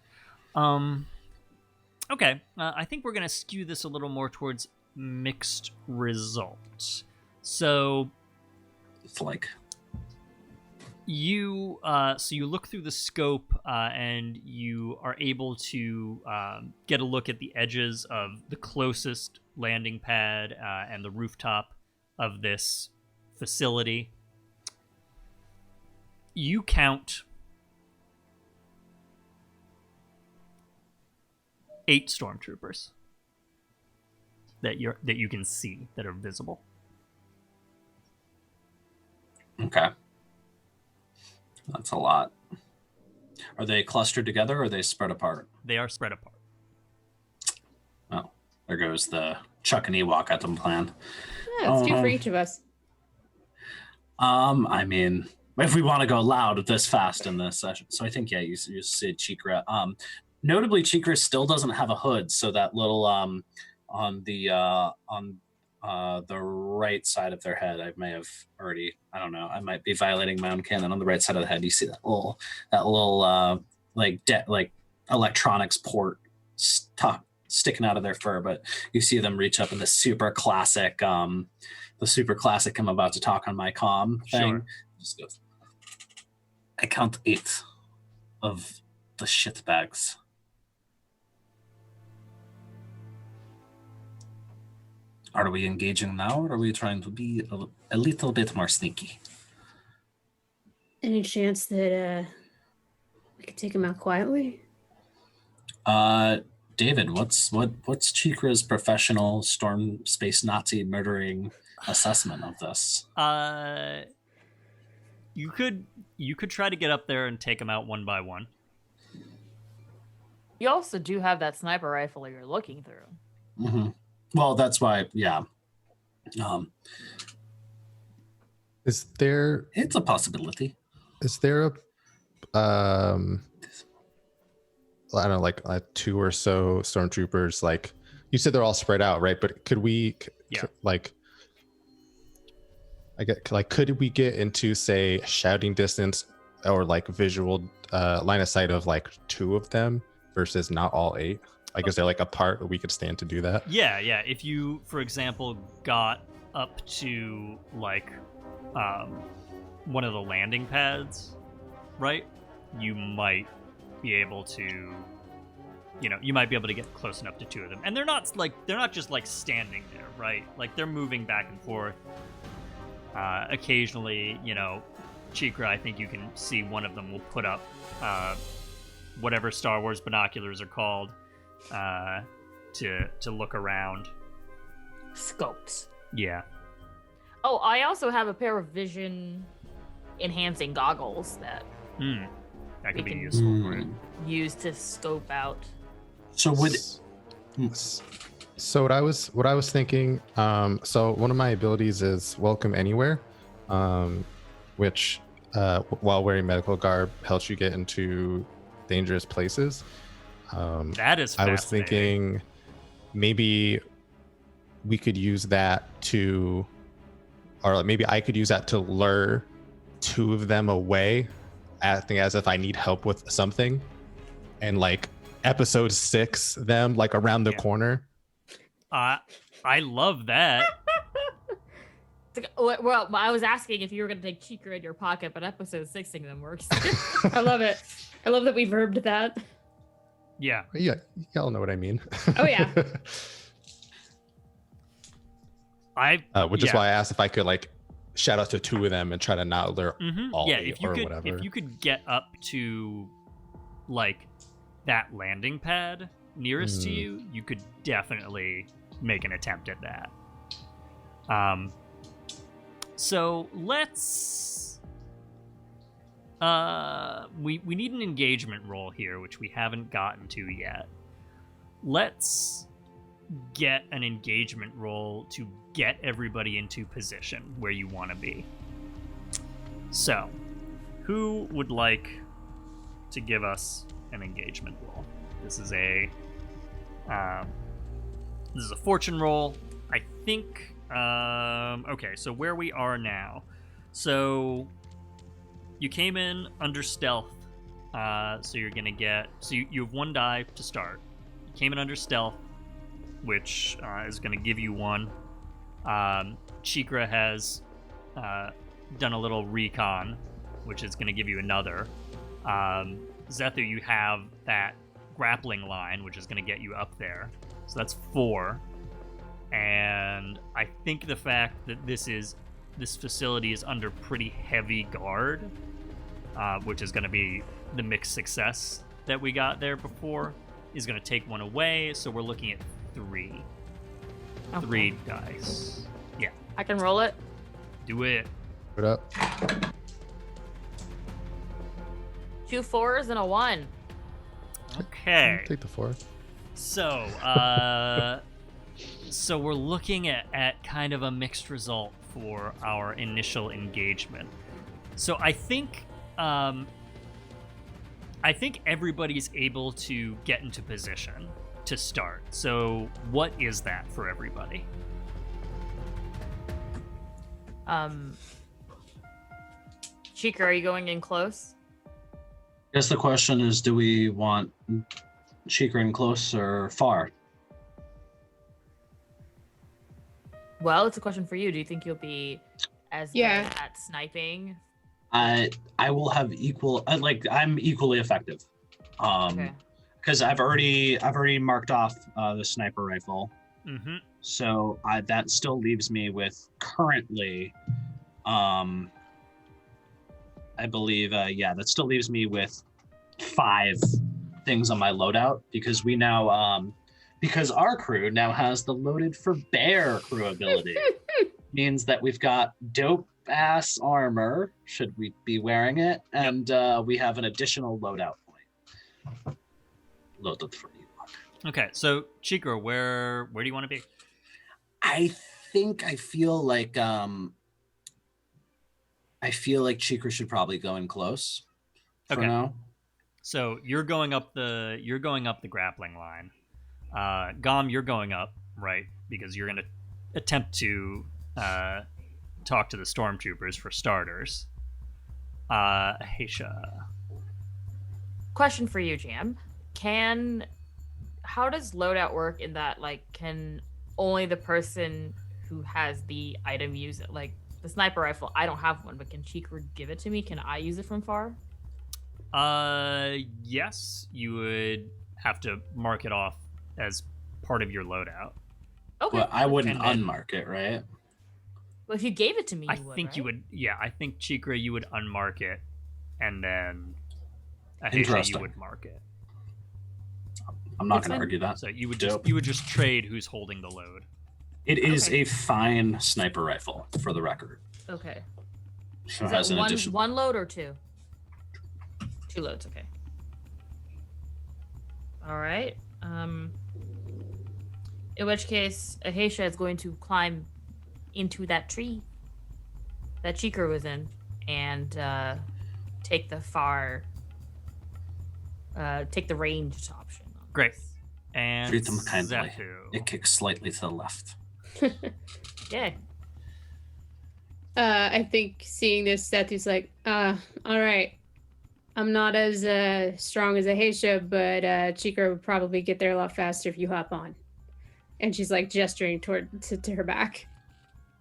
Okay. I think we're going to skew this a little more towards mixed results. So It's like you look through the scope and you are able to get a look at the edges of the closest landing pad and the rooftop of this facility. You count 8 stormtroopers that you can see that are visible. Okay. That's a lot. Are they clustered together or are they spread apart? They are spread apart. Oh, there goes the Chuck and Ewok at them plan. Yeah, it's 2 for each of us. I mean, if we want to go loud this fast in this session. So I think, yeah, you said Cheekra. Notably, Cheekra still doesn't have a hood, so that little on the right side of their head, I may have already, I don't know, I might be violating my own canon. On the right side of the head, you see that little like electronics port sticking out of their fur, but you see them reach up in the super classic I'm about to talk on my comm thing. Sure. Just goes, I count 8 of the shit bags. Are we engaging now, or are we trying to be a little bit more sneaky? Any chance that we could take him out quietly? David, what's Cheekra's professional storm space Nazi murdering assessment of this? You could try to get up there and take them out one by one. You also do have that sniper rifle you're looking through. Mm-hmm. Well, that's why, yeah. Is there? It's a possibility. Is there a? I don't know, like 2 or so stormtroopers. Like you said, they're all spread out, right? But could we, could we get into, say, shouting distance or like visual line of sight of like 2 of them versus not all 8? Like, is there like a part where we could stand to do that? Yeah. If you, for example, got up to like one of the landing pads, right? You might be able to, get close enough to 2 of them. And they're not just like standing there, right? Like they're moving back and forth. Occasionally, Cheekra, I think you can see one of them will put up whatever Star Wars binoculars are called. To look around. Scopes. Yeah. Oh, I also have a pair of vision enhancing goggles that could be useful for it. Use to scope out. So what I was thinking, so one of my abilities is Welcome Anywhere, which while wearing medical garb helps you get into dangerous places. That is fascinating. I was thinking maybe we could use that to, or maybe I could use that to lure 2 of them away, acting as if I need help with something, and like episode 6 them like around the corner. I love that. Well, I was asking if you were going to take Cheekra in your pocket, but episode 6 them works. I love it. I love that we verbed that. Yeah, y'all know what I mean. Oh yeah. Which is why I asked if I could like shout out to two of them and try to not alert all Yeah, if you or could, whatever. if you could get up to like that landing pad nearest to you, you could definitely make an attempt at that. So let's we need an engagement roll here, which we haven't gotten to yet. Let's get an engagement roll to get everybody into position where you want to be. So, who would like to give us an engagement roll? This is a fortune roll. I think. Okay, so where we are now. So you came in under stealth. So you're gonna get. So you have 1 die to start. You came in under stealth, which is gonna give you 1. Cheekra has done a little recon, which is gonna give you another. Zethu, you have that grappling line, which is going to get you up there. So that's 4. And I think the fact that this facility is under pretty heavy guard, which is going to be the mixed success that we got there before, is going to take 1 away. So we're looking at 3. Okay. 3 dice. Yeah. I can roll it. Do it. Put up. 2 4s and a 1. Okay. Take the 4. So, so we're looking at kind of a mixed result for our initial engagement. So I think everybody's able to get into position to start. So what is that for everybody? Cheekra, are you going in close? I guess the question is, do we want Cheekra in close or far? Well, it's a question for you. Do you think you'll be as good at sniping? I will have equal. I'm equally effective. Okay. Because I've already marked off the sniper rifle. Mm-hmm. So that still leaves me with currently, I believe, that still leaves me with 5 things on my loadout, because we now, because our crew now has the loaded for bear crew ability. Means that we've got dope ass armor, should we be wearing it, and we have an additional loadout point. Loaded for you. Okay, so Cheekra, where do you want to be? I feel like Cheekra should probably go in close for now. So you're going up the grappling line. Gom, you're going up, right? Because you're gonna attempt to talk to the stormtroopers for starters. Ahesha. Question for you, Jam. How does loadout work in that, can only the person who has the item use it? Like, the sniper rifle, I don't have one, but can Cheekra give it to me? Can I use it from far? Yes, you would have to mark it off as part of your loadout. Okay. Well, I wouldn't unmark it, right? Well, if you gave it to me, I think you would. Yeah, I think Cheekra, you would unmark it, and then Ahesha, you would mark it. I'm not going to argue that. So you would just trade who's holding the load. It is a fine sniper rifle, for the record. Okay. So Is it has that an addition. one load or 2? 2 loads, okay. All right. In which case, Ahesha is going to climb into that tree that Cheekra was in and take the ranged option. Great. And Treat them kindly. Zethu. It kicks slightly to the left. Yeah. I think seeing this, Zethu's like, all right. I'm not as strong as Ahesha, but Cheekra would probably get there a lot faster if you hop on. And she's like gesturing to her back.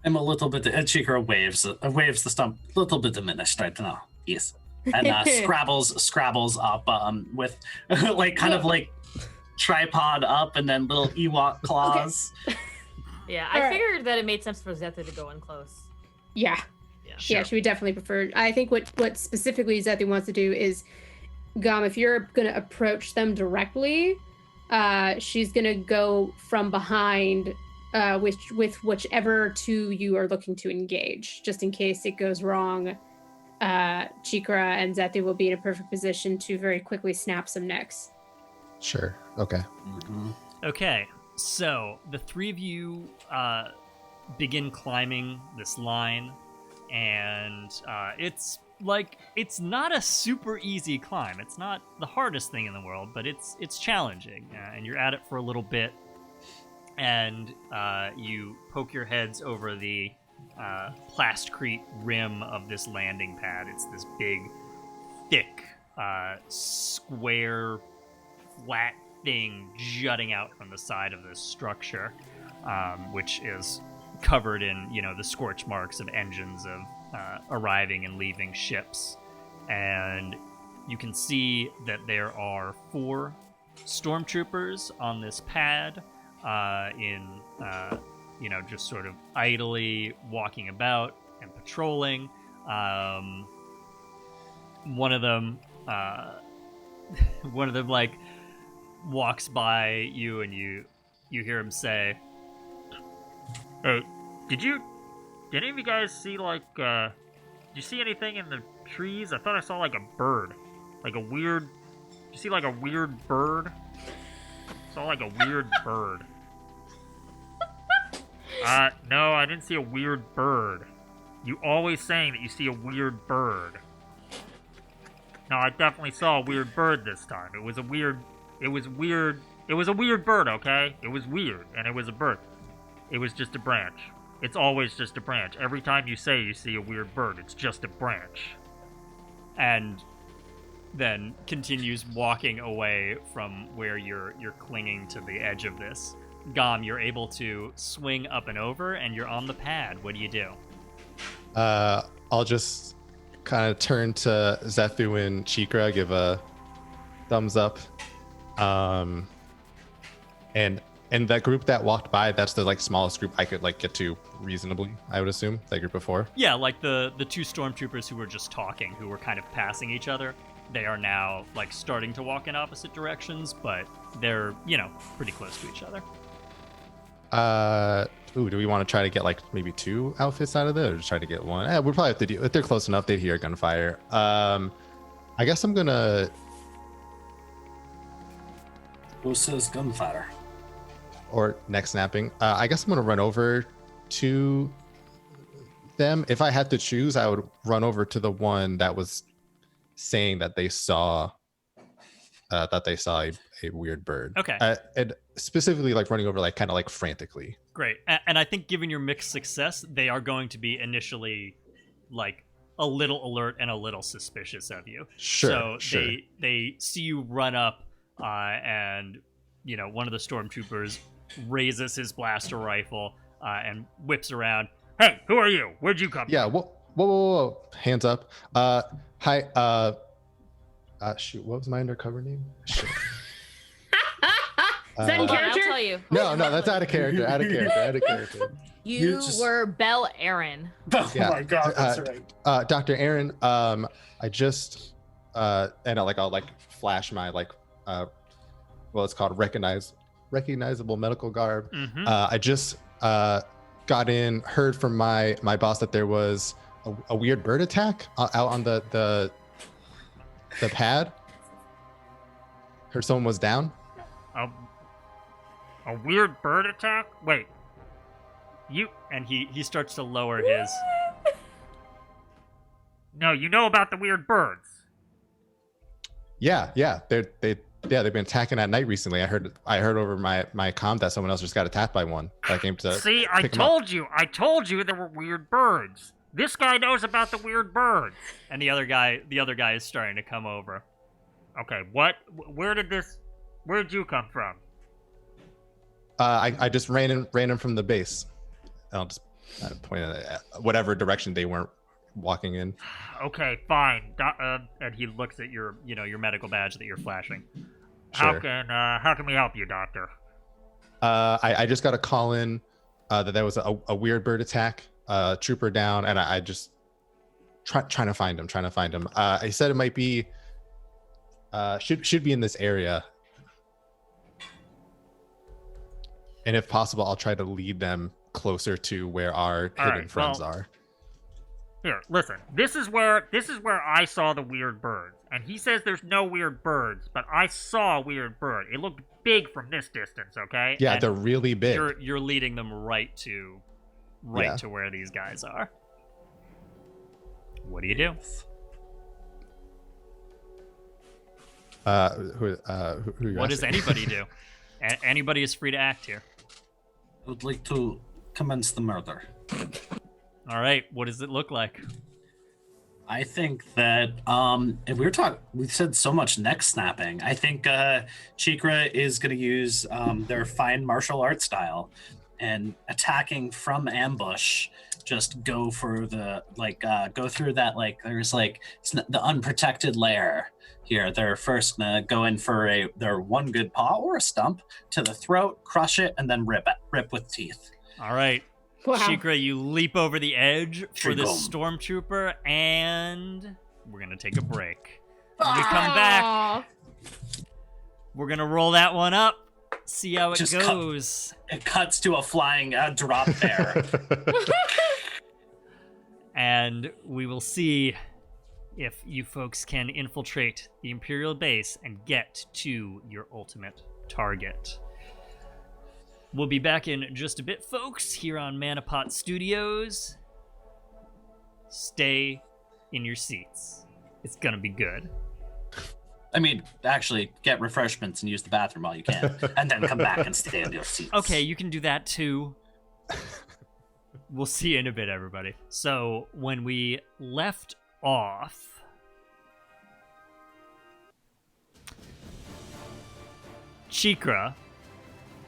I'm a little bit. Cheekra waves the stump, a little bit diminished right now. Yes, and scrabbles up with like tripod up and then little Ewok claws. Okay. Yeah, I figured that it made sense for Zethu to go in close. Yeah. Yeah, she would definitely prefer. I think what specifically Zethu wants to do is, Gom, if you're going to approach them directly, she's going to go from behind with whichever two you are looking to engage, just in case it goes wrong. Cheekra and Zethu will be in a perfect position to very quickly snap some necks. Sure. Okay. Okay, so the three of you begin climbing this line, and it's not a super easy climb. It's not the hardest thing in the world, but it's challenging, and you're at it for a little bit, and you poke your heads over the plastcrete rim of this landing pad. It's this big, thick, square, flat thing jutting out from the side of this structure, which is covered in, the scorch marks of engines of arriving and leaving ships. And you can see that there are 4 stormtroopers on this pad just sort of idly walking about and patrolling. One of them like walks by you, and you hear him say, "Hey, did any of you guys see did you see anything in the trees? I thought I saw like a bird, did you see like a weird bird? Saw like a weird bird." No, I didn't see a weird bird. You always saying that you see a weird bird. No, I definitely saw a weird bird this time. It was a weird bird, okay? It was weird, and it was a bird. It was just a branch. It's always just a branch. Every time you say you see a weird bird, it's just a branch. And then continues walking away from where you're clinging to the edge of this. Gom, you're able to swing up and over, and you're on the pad. What do you do? I'll just kind of turn to Zethu and Cheekra, give a thumbs up. And that group that walked by, that's the smallest group I could get to reasonably, I would assume, that group before. Yeah, the 2 stormtroopers who were just talking, who were kind of passing each other. They are now starting to walk in opposite directions, but they're, pretty close to each other. Do we want to try to get maybe 2 outfits out of it, or just try to get 1? We'll probably have to do, if they're close enough, they'd hear gunfire. I guess I'm gonna. Who says gunfire? Or neck snapping. I guess I'm gonna run over to them. If I had to choose, I would run over to the one that was saying that they saw a weird bird. Okay. And specifically running over kind of frantically. Great. And I think given your mixed success, they are going to be initially a little alert and a little suspicious of you. Sure. So they see you run up, and one of the stormtroopers raises his blaster rifle and whips around. "Hey, who are you? Where'd you come Yeah, from?" Whoa. Hands up. Hi, shoot, what was my undercover name? Shit. Is that in character? I'll tell you. No, that's out of character. Out of character. You were Bel Aaron. Oh Yeah. my god, that's right. Dr. Aaron, I just and I'll flash my it's called recognizable medical garb. Mm-hmm. I just got heard from my boss that there was a weird bird attack out on the pad. Heard someone was down. A weird bird attack? Wait. And he starts to lower his. No, you know about the weird birds. Yeah. They've been attacking at night recently. I heard over my comm that someone else just got attacked by one. I came to See, I told you there were weird birds. This guy knows about the weird birds. And the other guy is starting to come over. Okay, what? Where'd you come from? I just ran in from the base. I'll just point at whatever direction they weren't walking in. Okay, fine. And he looks at your medical badge that you're flashing. Sure. How can we help you, Doctor? I just got a call in that there was a weird bird attack, trooper down, and I just trying to find him. I said it might be should be in this area. And if possible, I'll try to lead them closer to where our hidden friends are. Here, listen. This is where I saw the weird birds. And he says there's no weird birds, but I saw a weird bird. It looked big from this distance, okay? Yeah, and they're really big. You're leading them right to where these guys are. What do you do? Who What does anybody do? Anybody is free to act here. I would like to commence the murder. All right, what does it look like? I think that if we've said so much neck snapping. I think Cheekra is going to use their fine martial art style and attacking from ambush. Just go for the go through that there's the unprotected lair here. They're first gonna go in for their one good paw or a stump to the throat, crush it, and then rip with teeth. All right. Wow. Cheekra, you leap over the edge for this Chigum. stormtrooper, and we're going to take a break. When we come back, Aw. we're going to roll that one up, see how it Just goes. It cuts to a flying drop bear. And we will see if you folks can infiltrate the Imperial base and get to your ultimate target. We'll be back in just a bit, folks, here on Manapot Studios. Stay in your seats. It's gonna be good. I mean, actually, get refreshments and use the bathroom while you can, and then come back and stay in your seats. Okay, you can do that too. We'll see you in a bit, everybody. So, when we left off, Cheekra,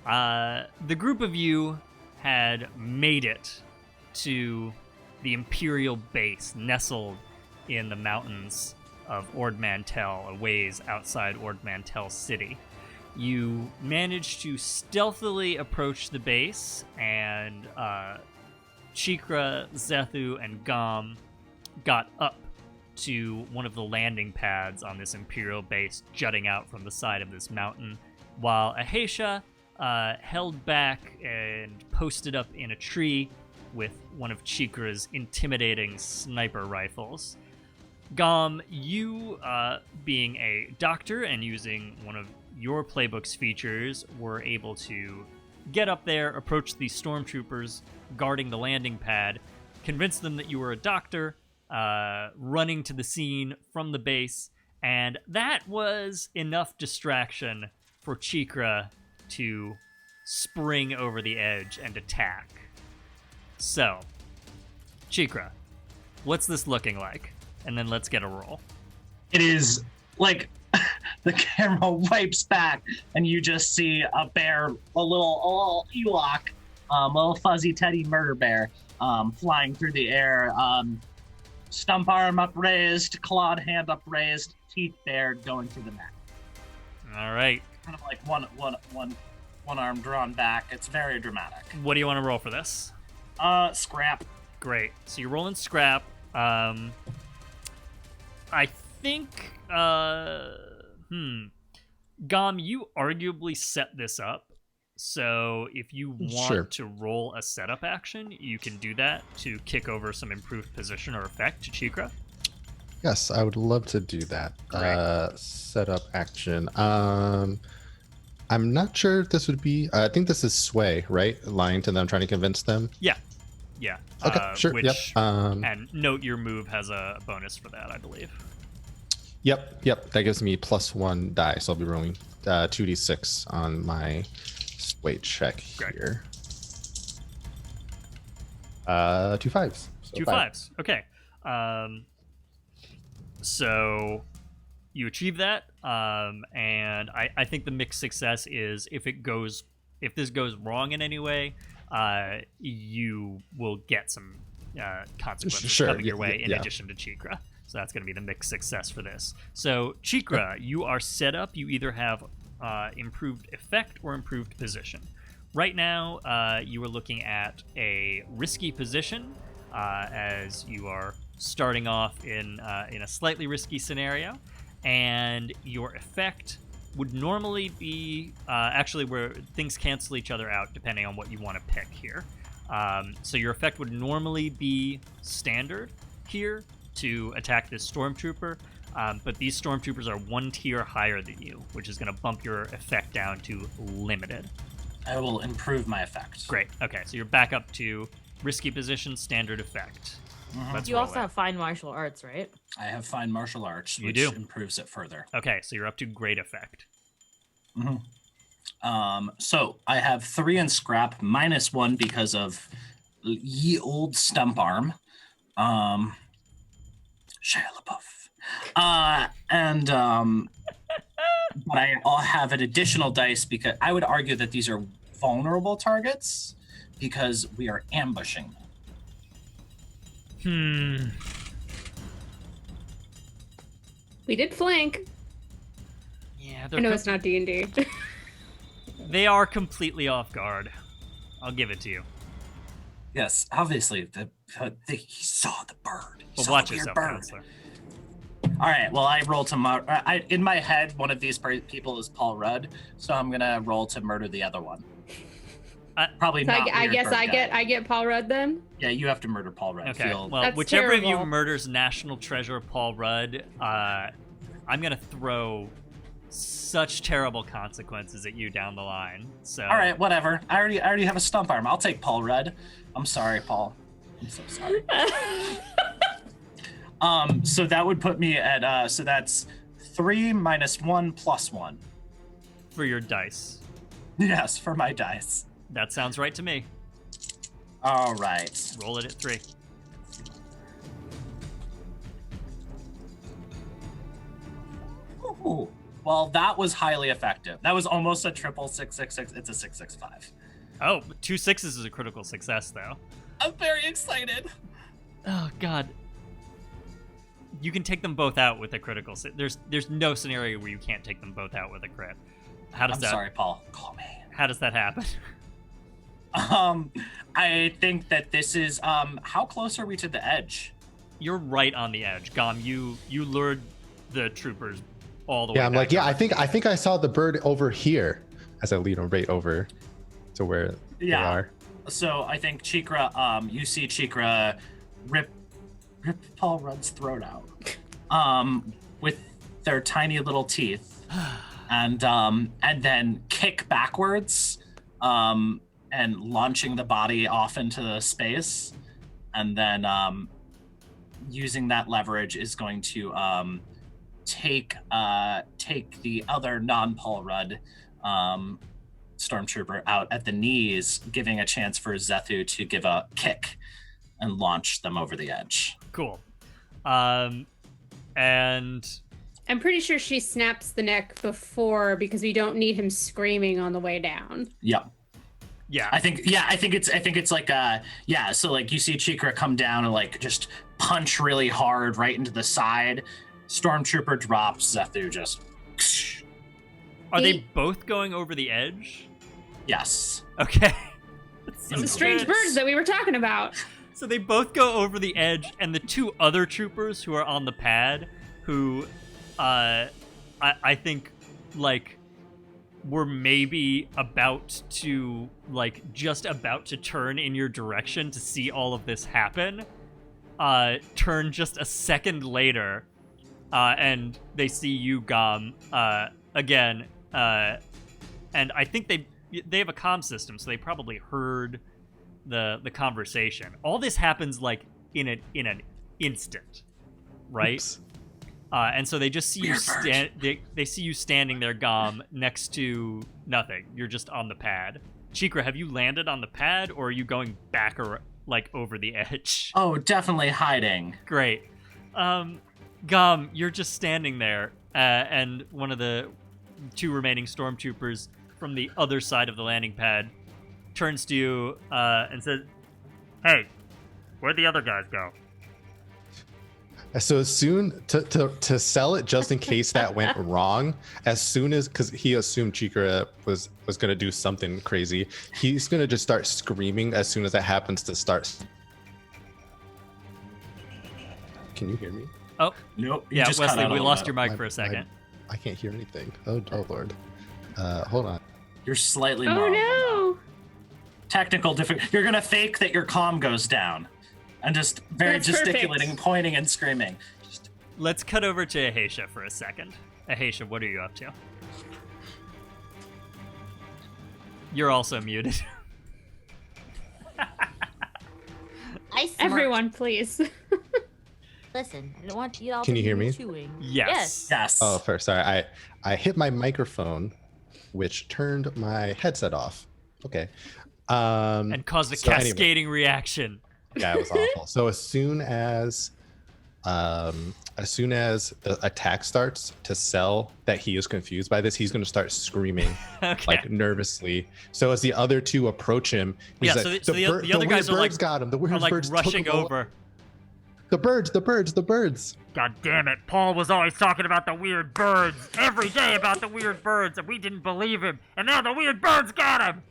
the group of you had made it to the Imperial base nestled in the mountains of Ord Mantell, a ways outside Ord Mantell city. You managed to stealthily approach the base, and Cheekra, Zethu, and Gom got up to one of the landing pads on this Imperial base jutting out from the side of this mountain, while Ahesha held back and posted up in a tree with one of Cheekra's intimidating sniper rifles. Gom, you, being a doctor and using one of your playbook's features, were able to get up there, approach the stormtroopers guarding the landing pad, convince them that you were a doctor, running to the scene from the base, and that was enough distraction for Cheekra to spring over the edge and attack. So, Cheekra, what's this looking like? And then let's get a roll. It is like the camera wipes back, and you just see a bear, a little Ewok, little fuzzy teddy murder bear, flying through the air, stump arm upraised, clawed hand upraised, teeth bared, going through the neck. All right. Kind of like one arm drawn back. It's very dramatic. What do you want to roll for this? Scrap. Great. So you're rolling scrap. I think, Gom, you arguably set this up. So if you want Sure. to roll a setup action, you can do that to kick over some improved position or effect to Cheekra. Yes, I would love to do that. Great. Setup action. I'm not sure if this would be. I think this is sway, right? Lying to them, trying to convince them. Yeah. Okay, sure. Which, Yep. and note your move has a bonus for that, I believe. Yep. That gives me +1 die, so I'll be rolling 2d6 on my sway check Great. here. 2 5s. So 2 5. 5s. Okay. So you achieve that, and I think the mixed success is if this goes wrong in any way, you will get some consequences Sure, coming your way in yeah. addition to Cheekra. So that's going to be the mixed success for this. So Cheekra, you are set up. You either have improved effect or improved position. Right now, you are looking at a risky position as you are starting off in a slightly risky scenario, and your effect would normally be actually where things cancel each other out depending on what you want to pick here. So your effect would normally be standard here to attack this stormtrooper, but these stormtroopers are one tier higher than you, which is going to bump your effect down to limited. I will improve my effect. Great. Okay, so you're back up to risky position, standard effect. Let's You roll also it. have fine martial arts, right? I have fine martial arts, You which do. improves it further. Okay, so you're up to great effect. So I have 3 in scrap, -1 because of ye old stump arm. Shia LaBeouf. But I'll have an additional dice because I would argue that these are vulnerable targets because we are ambushing them. We did flank. Yeah, I know it's not D&D. they are completely off guard. I'll give it to you. Yes, obviously, he saw the bird. Well, Saw watch the weird yourself, bird. counselor. All right. Well, I roll to in my head, one of these people is Paul Rudd, so I'm gonna roll to murder the other one. Probably So not. I Weird guess Bird guy. I get Paul Rudd then. Yeah, you have to murder Paul Rudd. Okay, well, That's whichever of you terrible. murders National Treasure Paul Rudd, I'm gonna throw such terrible consequences at you down the line. So All right, whatever. I already have a stump arm. I'll take Paul Rudd. I'm sorry, Paul. I'm so sorry. So that would put me at so that's 3 - 1 + 1. for your dice. Yes, for my dice. That sounds right to me. All right. Roll it at 3. Ooh. Well, that was highly effective. That was almost a triple 666. It's a 665. Oh, 2 6s is a critical success, though. I'm very excited. Oh God. You can take them both out with a critical. There's no scenario where you can't take them both out with a crit. How does I'm that? sorry, Paul. Call me. How does that happen? I think that this is how close are we to the edge? You're right on the edge, Gom. You lured the troopers all the way. Yeah, I'm back like, yeah, over. I think I saw the bird over here as I lead them right over to where they are. So I think Cheekra, you see Cheekra rip Paul Rudd's throat out with their tiny little teeth, and then kick backwards, and launching the body off into space, and then using that leverage is going to take the other non-Paul Rudd stormtrooper out at the knees, giving a chance for Zethu to give a kick and launch them over the edge. Cool. And I'm pretty sure she snaps the neck before because we don't need him screaming on the way down. Yep. yeah, I think it's like so like you see Cheekra come down and like just punch really hard right into the side. Stormtrooper drops, Zethu just are they both going over the edge? yes. Okay. It's the strange birds that we were talking about. So they both go over the edge, and the 2 other troopers who are on the pad, who, I think, like, were maybe about to, like, just about to turn in your direction to see all of this happen, turn just a second later, and they see you, Gom, again, and I think they have a comm system, so they probably heard the conversation. All this happens like in an instant, right? Oops. And so they just see you they see you standing there, Gom, next to nothing. You're just on the pad. Cheekra, have you landed on the pad, or are you going back or like over the edge? Oh, definitely hiding. Great. Gom, you're just standing there, and one of the 2 remaining stormtroopers from the other side of the landing pad turns to you and says, Hey, where'd the other guys go? So as soon to sell it, just in case that went wrong, as soon as, because he assumed Cheekra was going to do something crazy, he's going to just start screaming as soon as that happens to start. Can you hear me? Oh, Nope. You yeah, just cut Wesley, out we all lost that. your mic for a second. I can't hear anything. Oh Lord. Hold on. You're slightly Oh muffled. no! Technical difficulty. You're gonna fake that your comm goes down, and just very That's gesticulating, perfect. pointing, and screaming. Just, Let's cut over to Ahesha for a second. Ahesha, what are you up to? You're also muted. I smirked. Everyone, please. Listen, I don't want you all Can to you hear be me? chewing. Yes. yes. Oh, first, sorry. I hit my microphone, which turned my headset off. Okay. And caused a so anyway. cascading reaction. Yeah, it was awful. So as soon as the attack starts to sell that he is confused by this, he's going to start screaming Okay. like nervously. So as the other two approach him, he's Yeah, like, so the other guys weird are like- birds got him. The weird Are like birds took rushing him away. over. The birds. God damn it, Paul was always talking about the weird birds. Every day about the weird birds, and we didn't believe him. And now the weird birds got him!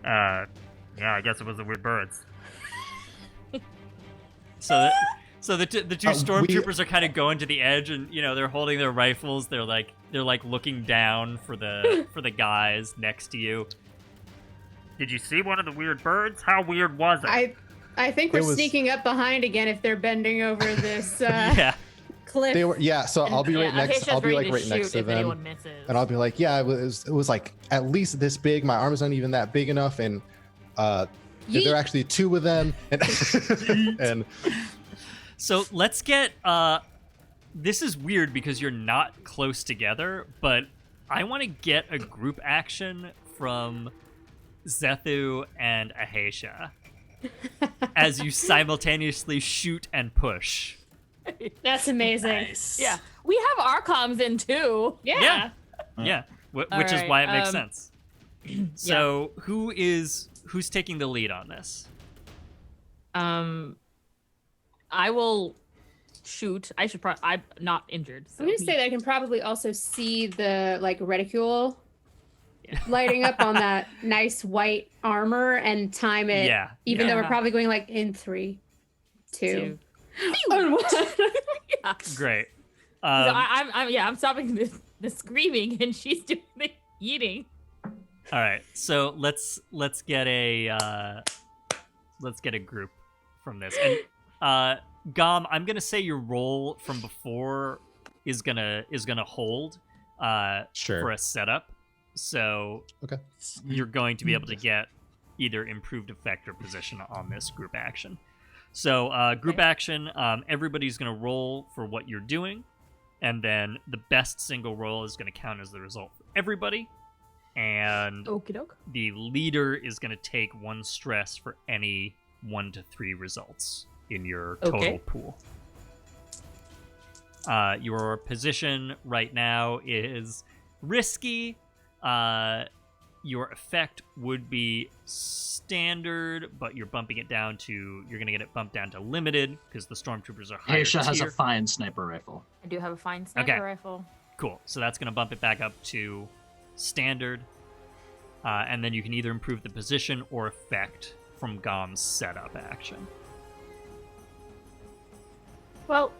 Yeah, I guess it was the weird birds. So the two stormtroopers we- are kind of going to the edge, and they're holding their rifles. They're like looking down for the guys next to you. Did you see one of the weird birds? How weird was it? I think we're It was- sneaking up behind again if they're bending over this Yeah. cliff. They were so I'll be right next. Ahesha's I'll be ready like to right next shoot to if them. anyone misses. And I'll be like, yeah, it was like at least this big. My arms aren't even that big enough, and there Yeet. are actually two of them. And, and So let's get. This is weird because you're not close together, but I want to get a group action from Zethu and Ahesha as you simultaneously shoot and push. That's amazing. Nice. Yeah, we have our comms in too. Yeah. Yeah, which All is right, why it makes sense. So who's taking the lead on this? I will shoot. I should probably. I'm not injured. So I'm gonna say that I can probably also see the reticule lighting up on that nice white armor and time it. Yeah. Even though we're Yeah. probably going in 3, 2, Two. and 1. Yeah. Great. So I'm stopping the screaming, and she's doing the eating. All right, so let's get a group from this. And Gom, I'm gonna say your roll from before is gonna hold Sure. for a setup. So Okay. you're going to be able to get either improved effect or position on this group action. So group action, everybody's gonna roll for what you're doing, and then the best single roll is gonna count as the result for everybody. And Okie doke. the leader is going to take 1 stress for any 1 to 3 results in your total Okay. pool. Your position right now is risky. Your effect would be standard, but you're bumping it down to. You're going to get it bumped down to limited because the stormtroopers are higher Ahesha has a tier. fine sniper rifle. I do have a fine sniper Okay. rifle. Cool. So that's going to bump it back up to standard. And then you can either improve the position or effect from Gom's setup action. Well,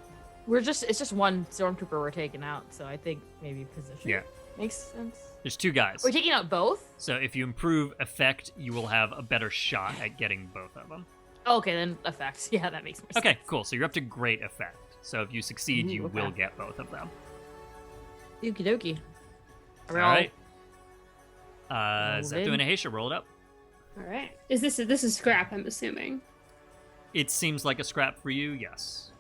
it's just one stormtrooper we're taking out, so I think maybe position. Yeah. Makes sense. There's 2 guys. We're taking out both? So if you improve effect, you will have a better shot at getting both of them. Okay, then effects. Yeah, that makes more sense. Okay, cool. So you're up to great effect. So if you succeed, Ooh, you okay. will get both of them. Okie dokie. All right. Rolled Zethu in. and Ahesha, roll it up. All right. This is scrap, I'm assuming. It seems like a scrap for you, yes.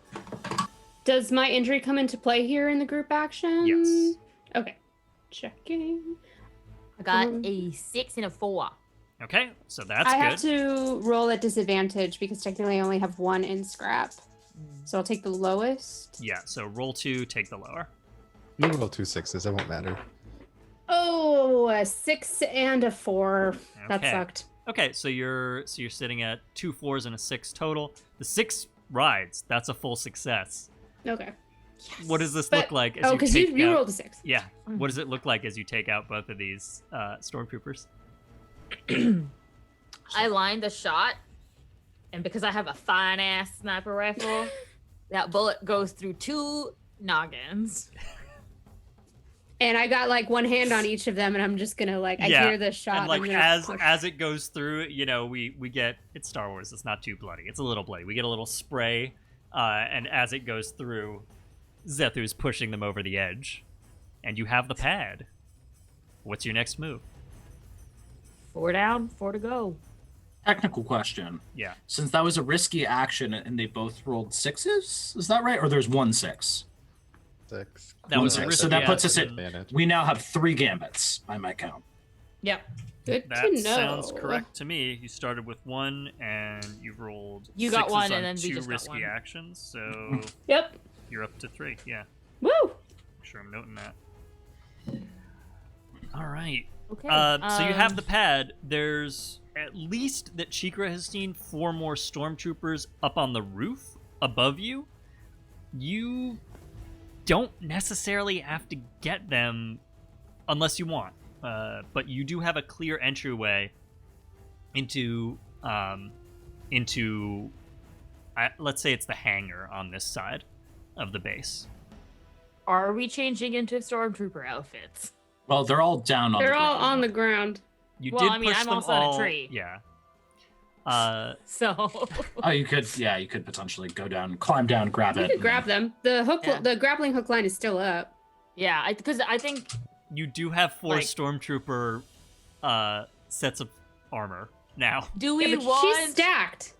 Does my injury come into play here in the group action? Yes. Okay. Checking. I got a 6 and a 4. Okay, so that's I good. have to roll at disadvantage because technically I only have 1 in scrap. So I'll take the lowest. Yeah, so roll 2, take the lower. You roll 2 6s. It won't matter. Oh, a 6 and a 4. That Okay. sucked. Okay, so you're sitting at 2 4s and a 6 total. The 6 rides. That's a full success. Okay. What does this But- look like as Oh, you because take you out? rolled a 6. Yeah. What does it look like as you take out both of these stormtroopers? I lined the shot And because I have a fine ass sniper rifle, that bullet goes through 2 noggins. And I got like one hand on each of them, and I'm just gonna I hear the shot. And like I'm gonna push. as it goes through, we get, it's Star Wars. It's not too bloody. It's a little bloody. We get a little spray, and as it goes through, Zethu's pushing them over the edge, and you have the pad. What's your next move? 4 down, 4 to go. Technical question. Yeah. Since that was a risky action and they both rolled 6s, is that right? Or there's 1 6? 6. That was a So risky that puts us at. advantage. We now have 3 gambits by my count. Yep. Good That to know. sounds correct to me. You started with 1, and you rolled. You got 6s 1, on and then we 2 just got risky 1. actions. So Yep. you're up to 3. Yeah. Woo! Make sure I'm noting that. All right. Okay. So you have the pad. There's at least that Cheekra has seen 4 more stormtroopers up on the roof above you. You don't necessarily have to get them unless you want, but you do have a clear entryway into let's say it's the hangar on this side of the base. Are we changing into stormtrooper outfits? Well, they're all down on They're the all ground. on the ground. You Well, did I mean, push I'm them also on a all. tree. Yeah. So Oh, you could potentially go down, climb down, grab You it. could grab them. The hook, Yeah. the grappling hook line is still up. yeah, because I think You do have 4 Like- stormtrooper sets of armor now. do we Yeah, but want? she's stacked.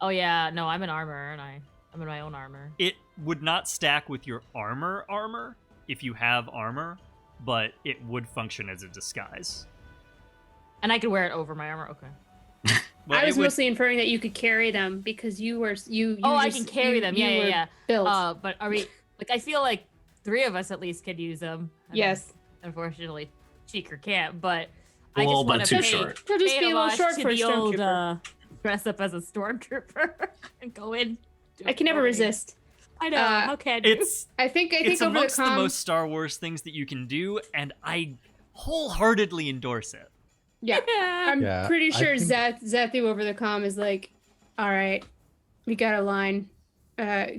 Oh yeah, no, I'm in armor, and I'm in my own armor. It would not stack with your armor if you have armor, but it would function as a disguise. And I could wear it over my armor. Okay. But I was it would, mostly inferring that you could carry them because you were you. Oh, I just- can carry you- them. you Yeah, were yeah, built. yeah. But are we? Like, I feel like 3 of us at least could use them. And Yes. Unfortunately, Cheekra can't. But A I little just want bit to too pay, short. He'll just pay be a little homage short to for a the old stormtrooper. dress up as a stormtrooper and go in. do I can never it. resist. I know. Uh, How can you? it's I think it's over amongst the the comms. most Star Wars things that you can do, and I wholeheartedly endorse it. Yeah. Yeah. I'm Yeah, pretty I sure think- Zethu over the comm is like, all right, we got a line.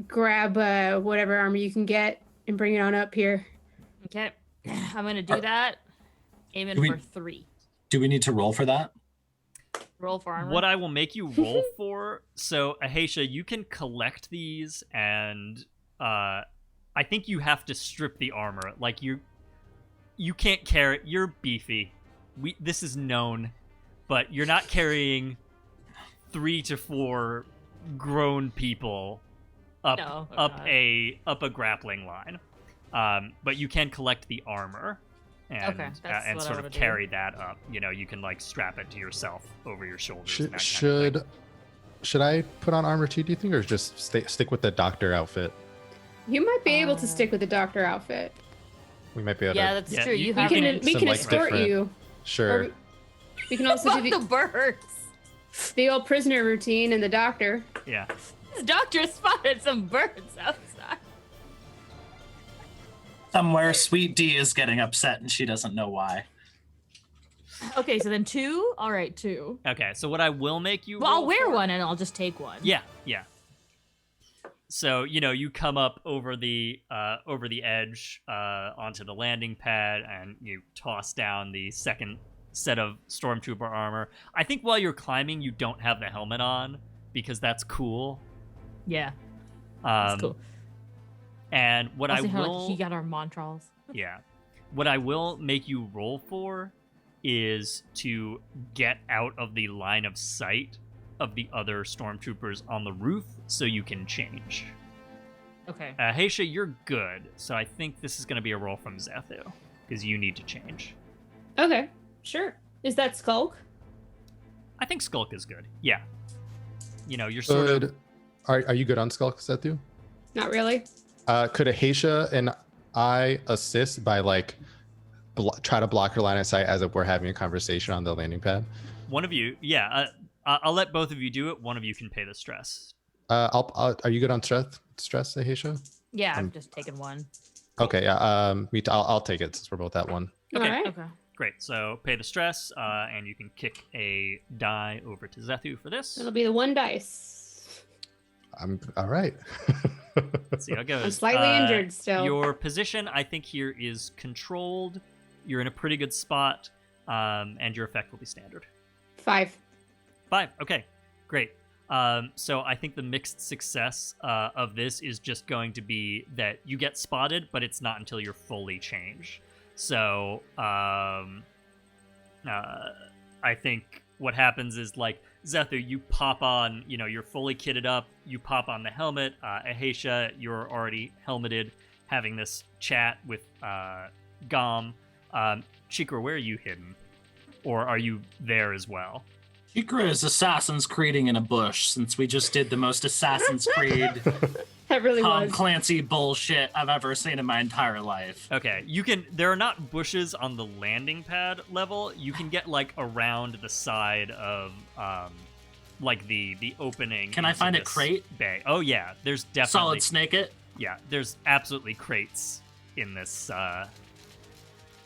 Grab whatever armor you can get and bring it on up here. Okay. I'm gonna do that. Aiming Do we- for 3. Do we need to roll for that? Roll for armor. What I will make you roll for, so Ahesha, you can collect these, and I think you have to strip the armor. Like you can't carry. You're beefy. This is known, but you're not carrying 3 to 4 grown people up No, I'm up not. a grappling line. But you can collect the armor. And, Okay, that's and what I sort of wanna do. carry that up. You can like strap it to yourself over your shoulders. and that Should kind of thing. should I put on armor too? Do you think, or just stick with the doctor outfit? You might be able to stick with the doctor outfit. We might be able Yeah, to. that's Yeah, true. you You We have can an- we some, can like, escort different- you. Sure. Or we can also Fuck do the birds. the old prisoner routine and the doctor. Yeah. This doctor spotted some birds outside. Somewhere, Sweet D is getting upset and she doesn't know why. Okay, so then 2. All right, 2. Okay, so what I will make you Well, I'll roll wear for- one and I'll just take one. Yeah. So you come up over the edge onto the landing pad, and you toss down the second set of stormtrooper armor. I think while you're climbing, you don't have the helmet on because that's cool. Yeah. That's Um, cool. And what I Also, how, will, like, he got our Montrals. yeah, what I will make you roll for is to get out of the line of sight of the other stormtroopers on the roof, so you can change. Okay. Heisha, you're good, so I think this is going to be a roll from Zethu, because you need to change. Okay, sure. Is that Skulk? I think Skulk is good. Yeah. You're sort of... Could, are you good on Skulk, Zethu? Not really. Could Ahesha and I assist by try to block her line of sight as if we're having a conversation on the landing pad? One of you, yeah, I'll let both of you do it. One of you can pay the stress. Are you good on stress, Ahesha? Yeah, I'm just taking one. Okay, yeah. I'll take it since we're both at 1. Okay. All right. Okay. Great. So pay the stress, and you can kick a die over to Zethu for this. It'll be the 1 dice. I'm all right. Let's see how it goes. I'm slightly injured still. Your position, I think, here is controlled. You're in a pretty good spot, and your effect will be standard. 5. 5. Okay, great. So I think the mixed success of this is just going to be that you get spotted, but it's not until you're fully changed. So I think what happens is, like, Zethu, you pop on, you're fully kitted up, you pop on the helmet. Ahesha, you're already helmeted, having this chat with Gom. Cheekra, where are you hidden? Or are you there as well? Cheekra is Assassin's Creeding in a bush, since we just did the most Assassin's Creed That really Tom was. Clancy bullshit I've ever seen in my entire life. Okay, there are not bushes on the landing pad level. You can get, like, around the side of, like, the opening. Can I into find a this crate? Bay. Oh, yeah, there's definitely... Solid snake it? Yeah, there's absolutely crates in this,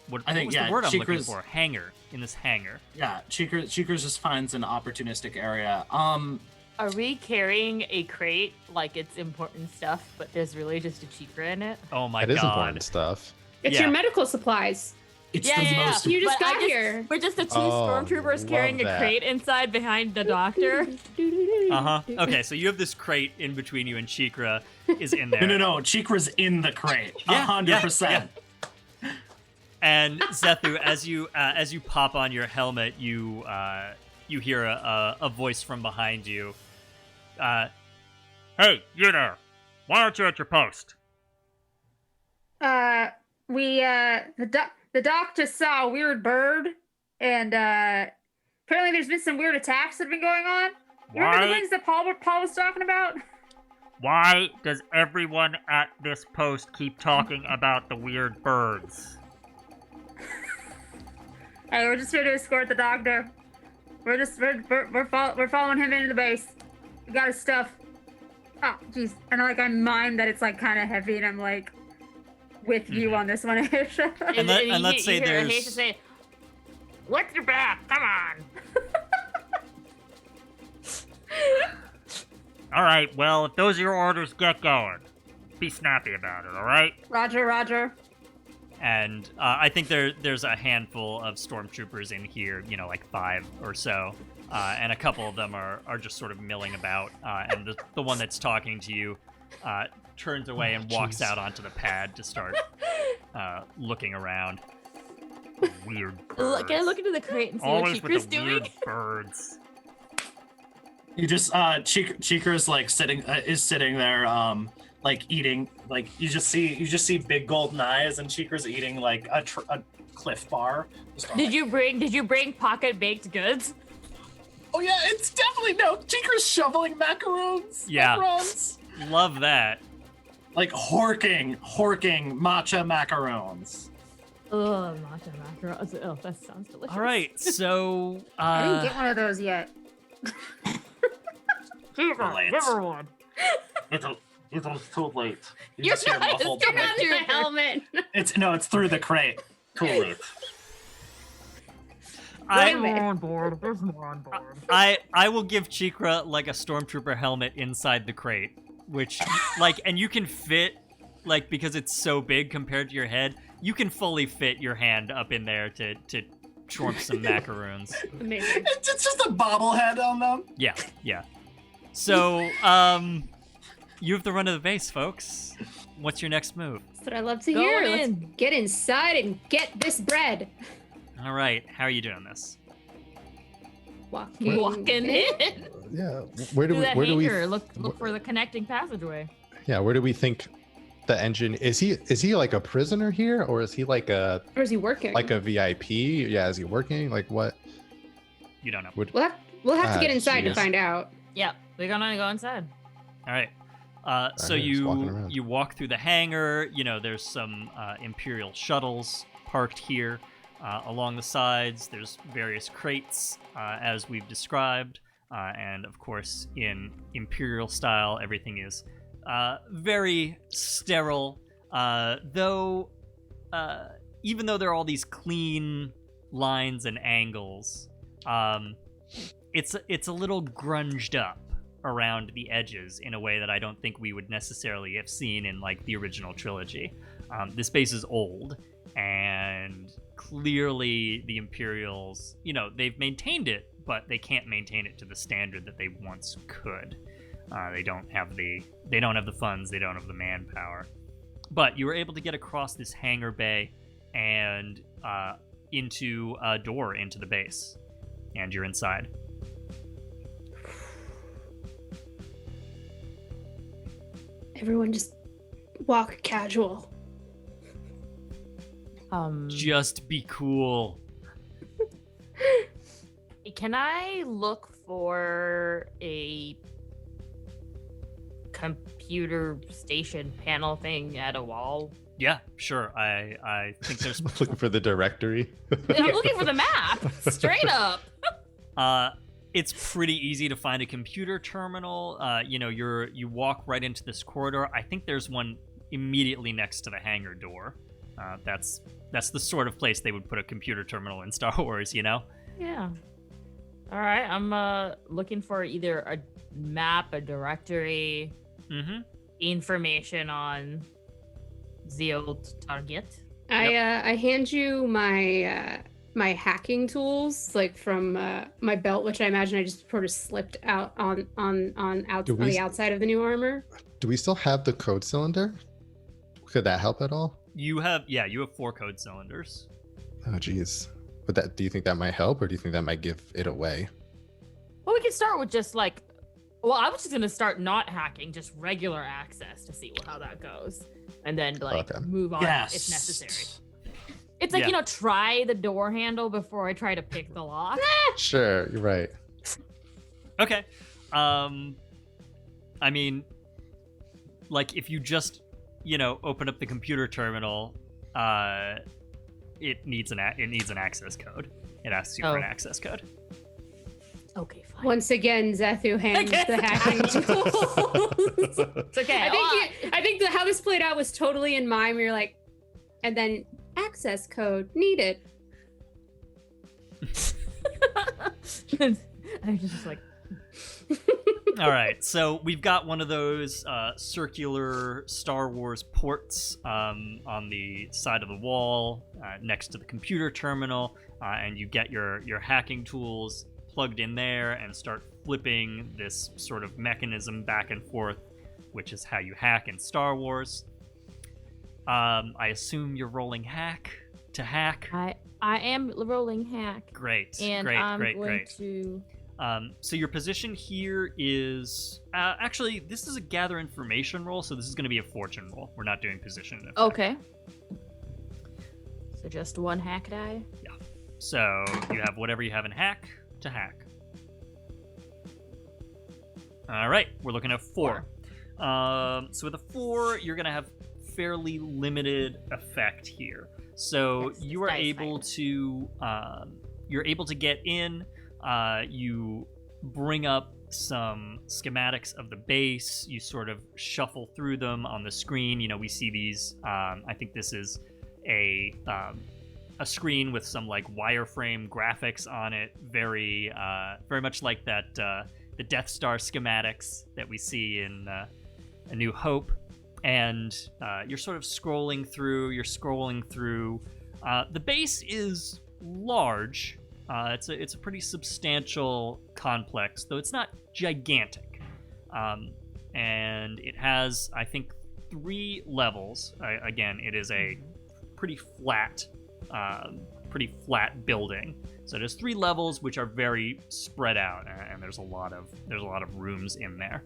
what I think, was yeah, the word I'm looking Cheekra's- for? Hangar. In this hangar. Yeah, Cheekra just finds an opportunistic area. Are we carrying a crate like it's important stuff, but there's really just a Cheekra in it? Oh my It is god. important stuff. It's Yeah. your medical supplies. It's Yeah, the yeah, most. You just But got here. We're just the 2 Oh, stormtroopers carrying love a that. crate inside behind the doctor. Uh-huh. Okay, so you have this crate in between you, and Cheekra is in there. No. Cheekra's in the crate. Yeah, 100%. And Zethu, as you pop on your helmet, you hear a voice from behind you. Hey, you there. Why aren't you at your post? The doctor saw a weird bird, and apparently there's been some weird attacks that have been going on. You remember the Why? things that Paul was talking about? Why does everyone at this post keep talking about the weird birds? Hey, we're just here to escort the doctor. We're following him into the base. We got his stuff. Oh, jeez. And I mime that it's like kind of heavy, and I'm like with you on this one, Ahesha. And let's say you hear there's- Ahesha say, What's your back? Come on. All right, well, if those are your orders, get going. Be snappy about it, all right? Roger. And I think there's a handful of stormtroopers in here, like 5 or so, and a couple of them are just sort of milling about. And the one that's talking to you turns away and walks jeez. out onto the pad to start looking around. Weird birds. can I look into the crate and see Always what with Cheekra's the doing? weird birds. You just Cheekra's like sitting there like eating, like you just see big golden eyes, and Cheekra's eating like a Cliff Bar. Did you bring pocket baked goods? Oh yeah, it's definitely no. Cheekra's shoveling macaroons. Yeah. Macarons. Love that. Like horking matcha macarons. Oh, matcha macarons. Oh, that sounds delicious. All right, so I didn't get one of those yet. Late. Never one. It's too late. You You're just hear not- muffled. you're Get not- out of my helmet. It's through the crate. Too late. Damn it. on board. There's more on board. I will give Cheekra like a stormtrooper helmet inside the crate, which and you can fit, because it's so big compared to your head, you can fully fit your hand up in there to chomp some macaroons. Amazing. It's just a bobblehead on them. Yeah. So, you have the run of the base, folks. What's your next move? That's what I love to Going hear. Let's in. get inside and get this bread. All right, how are you doing this? Walking in. Yeah. Where do Through that we hangar. Look for the connecting passageway. where do we think the engine is? He like a prisoner here, or is he like a Or is he working? VIP? Yeah, is he working? Like what? You don't know. We'll have to get inside to jeez. find out. Yep, we're gonna go inside. All right. So Alright, just walking you around. you walk through the hangar. There's some Imperial shuttles parked here along the sides. There's various crates, as we've described, and of course, in Imperial style, everything is very sterile. Though, even though there are all these clean lines and angles. It's a little grunged up around the edges in a way that I don't think we would necessarily have seen in like the original trilogy. This space is old, and clearly the Imperials, they've maintained it, but they can't maintain it to the standard that they once could. They don't have the funds, they don't have the manpower. But you were able to get across this hangar bay and into a door into the base, and you're inside. Everyone just walk casual. Just be cool. Can I look for a computer station panel thing at a wall? Yeah, sure. I think there's Looking for the directory. I'm looking for the map, straight up. It's pretty easy to find a computer terminal. You walk right into this corridor. I think there's one immediately next to the hangar door. That's the sort of place they would put a computer terminal in Star Wars, Yeah. All right, I'm looking for either a map, a directory, information on the old target. I hand you my my hacking tools, like from my belt, which I imagine I just sort of slipped out on the outside of the new armor. Do we still have the code cylinder? Could that help at all? You have 4 code cylinders. Oh, geez. But do you think that might help, or do you think that might give it away? Well, we can start with just I was just gonna start not hacking, just regular access to see how that goes, and then move on if necessary. It's like, try the door handle before I try to pick the lock. Sure, you're right. Okay. I mean, like, if you just, open up the computer terminal, it needs an access code. It asks you for an access code. Okay, fine. Once again, Zethu hands the hacking tools. It's okay. I think how this played out was totally in mime. You're like, and then access code needed. I'm just like. All right, so we've got one of those circular Star Wars ports on the side of the wall next to the computer terminal, and you get your hacking tools plugged in there and start flipping this sort of mechanism back and forth, which is how you hack in Star Wars. I assume you're rolling hack to hack. I am rolling hack. Great, and great, I'm great, going great. to. So your position here is actually, this is a gather information roll, so this is going to be a fortune roll. We're not doing position effect. Okay. So just one hack die. Yeah. So you have whatever you have in hack to hack. All right, we're looking at 4. So with a 4, you're going to have fairly limited effect here. So you are able to get in. You bring up some schematics of the base. You sort of shuffle through them on the screen. We see these. I think this is a screen with some like wireframe graphics on it. Very much like that the Death Star schematics that we see in A New Hope. And you're sort of scrolling through. The base is large. It's a pretty substantial complex, though it's not gigantic. And it has, I think, 3 levels. Again, it is a pretty flat building. So there's 3 levels, which are very spread out, and there's a lot of rooms in there.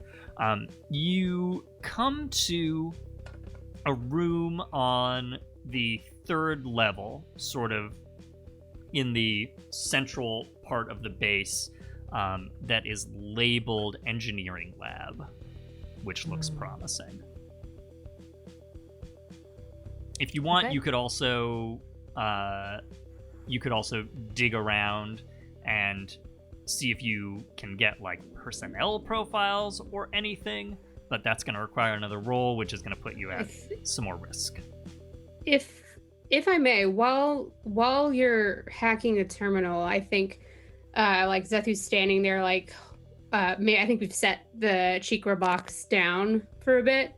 You come to a room on the 3rd level, sort of in the central part of the base, that is labeled Engineering Lab, which looks promising. If you want, you could also dig around and see if you can get like personnel profiles or anything, but that's going to require another roll, which is going to put you at some more risk. If if I may, while you're hacking the terminal, I think like Zethu's standing there like I think we've set the Cheekra box down for a bit.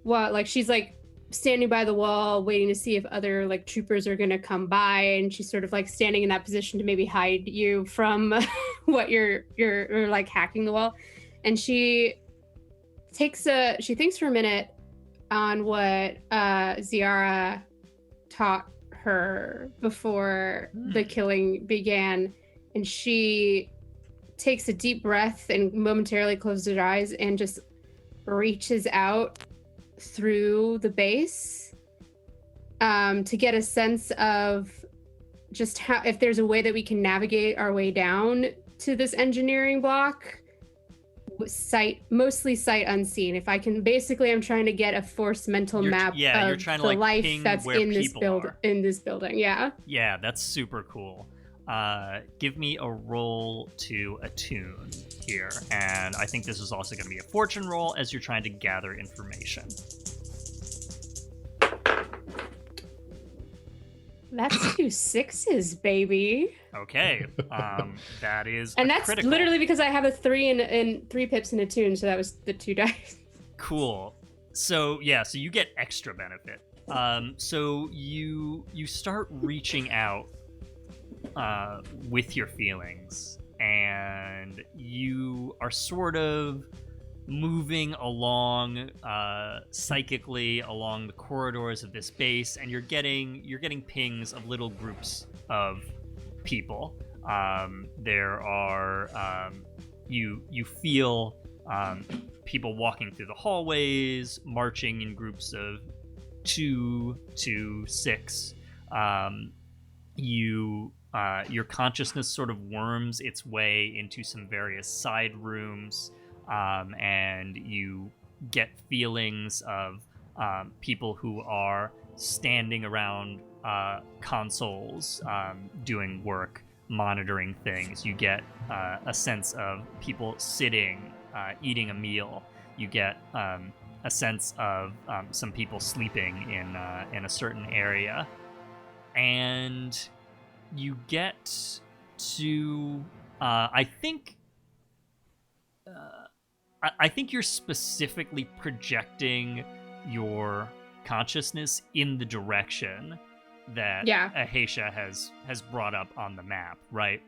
Like she's like standing by the wall waiting to see if other like troopers are gonna come by, and she's sort of like standing in that position to maybe hide you from what you're like hacking the wall. And she thinks for a minute on what Ziara taught her before the killing began, and she takes a deep breath and momentarily closes her eyes and just reaches out through the base to get a sense of just how, if there's a way that we can navigate our way down to this engineering block, mostly sight unseen. If I can, basically I'm trying to get a force mental map of you're trying to, the like, life ping that's where in this people are. in this building. Yeah That's super cool. Give me a roll to attune here, and I think this is also going to be a fortune roll as you're trying to gather information. That's 2 6s, baby. Okay, that is And a that's critical. literally because I have a 3 and 3 pips in attune, so that was the 2 dice. Cool. So you get extra benefit. So you start reaching out with your feelings, and you are sort of moving along psychically along the corridors of this base, and you're getting pings of little groups of people. There are you feel people walking through the hallways, marching in groups of 2 to 6. Your consciousness sort of worms its way into some various side rooms, and you get feelings of people who are standing around consoles, doing work, monitoring things. You get a sense of people sitting, eating a meal. You get a sense of some people sleeping in a certain area, and you get to I think you're specifically projecting your consciousness in the direction that Ahesha has brought up on the map, right?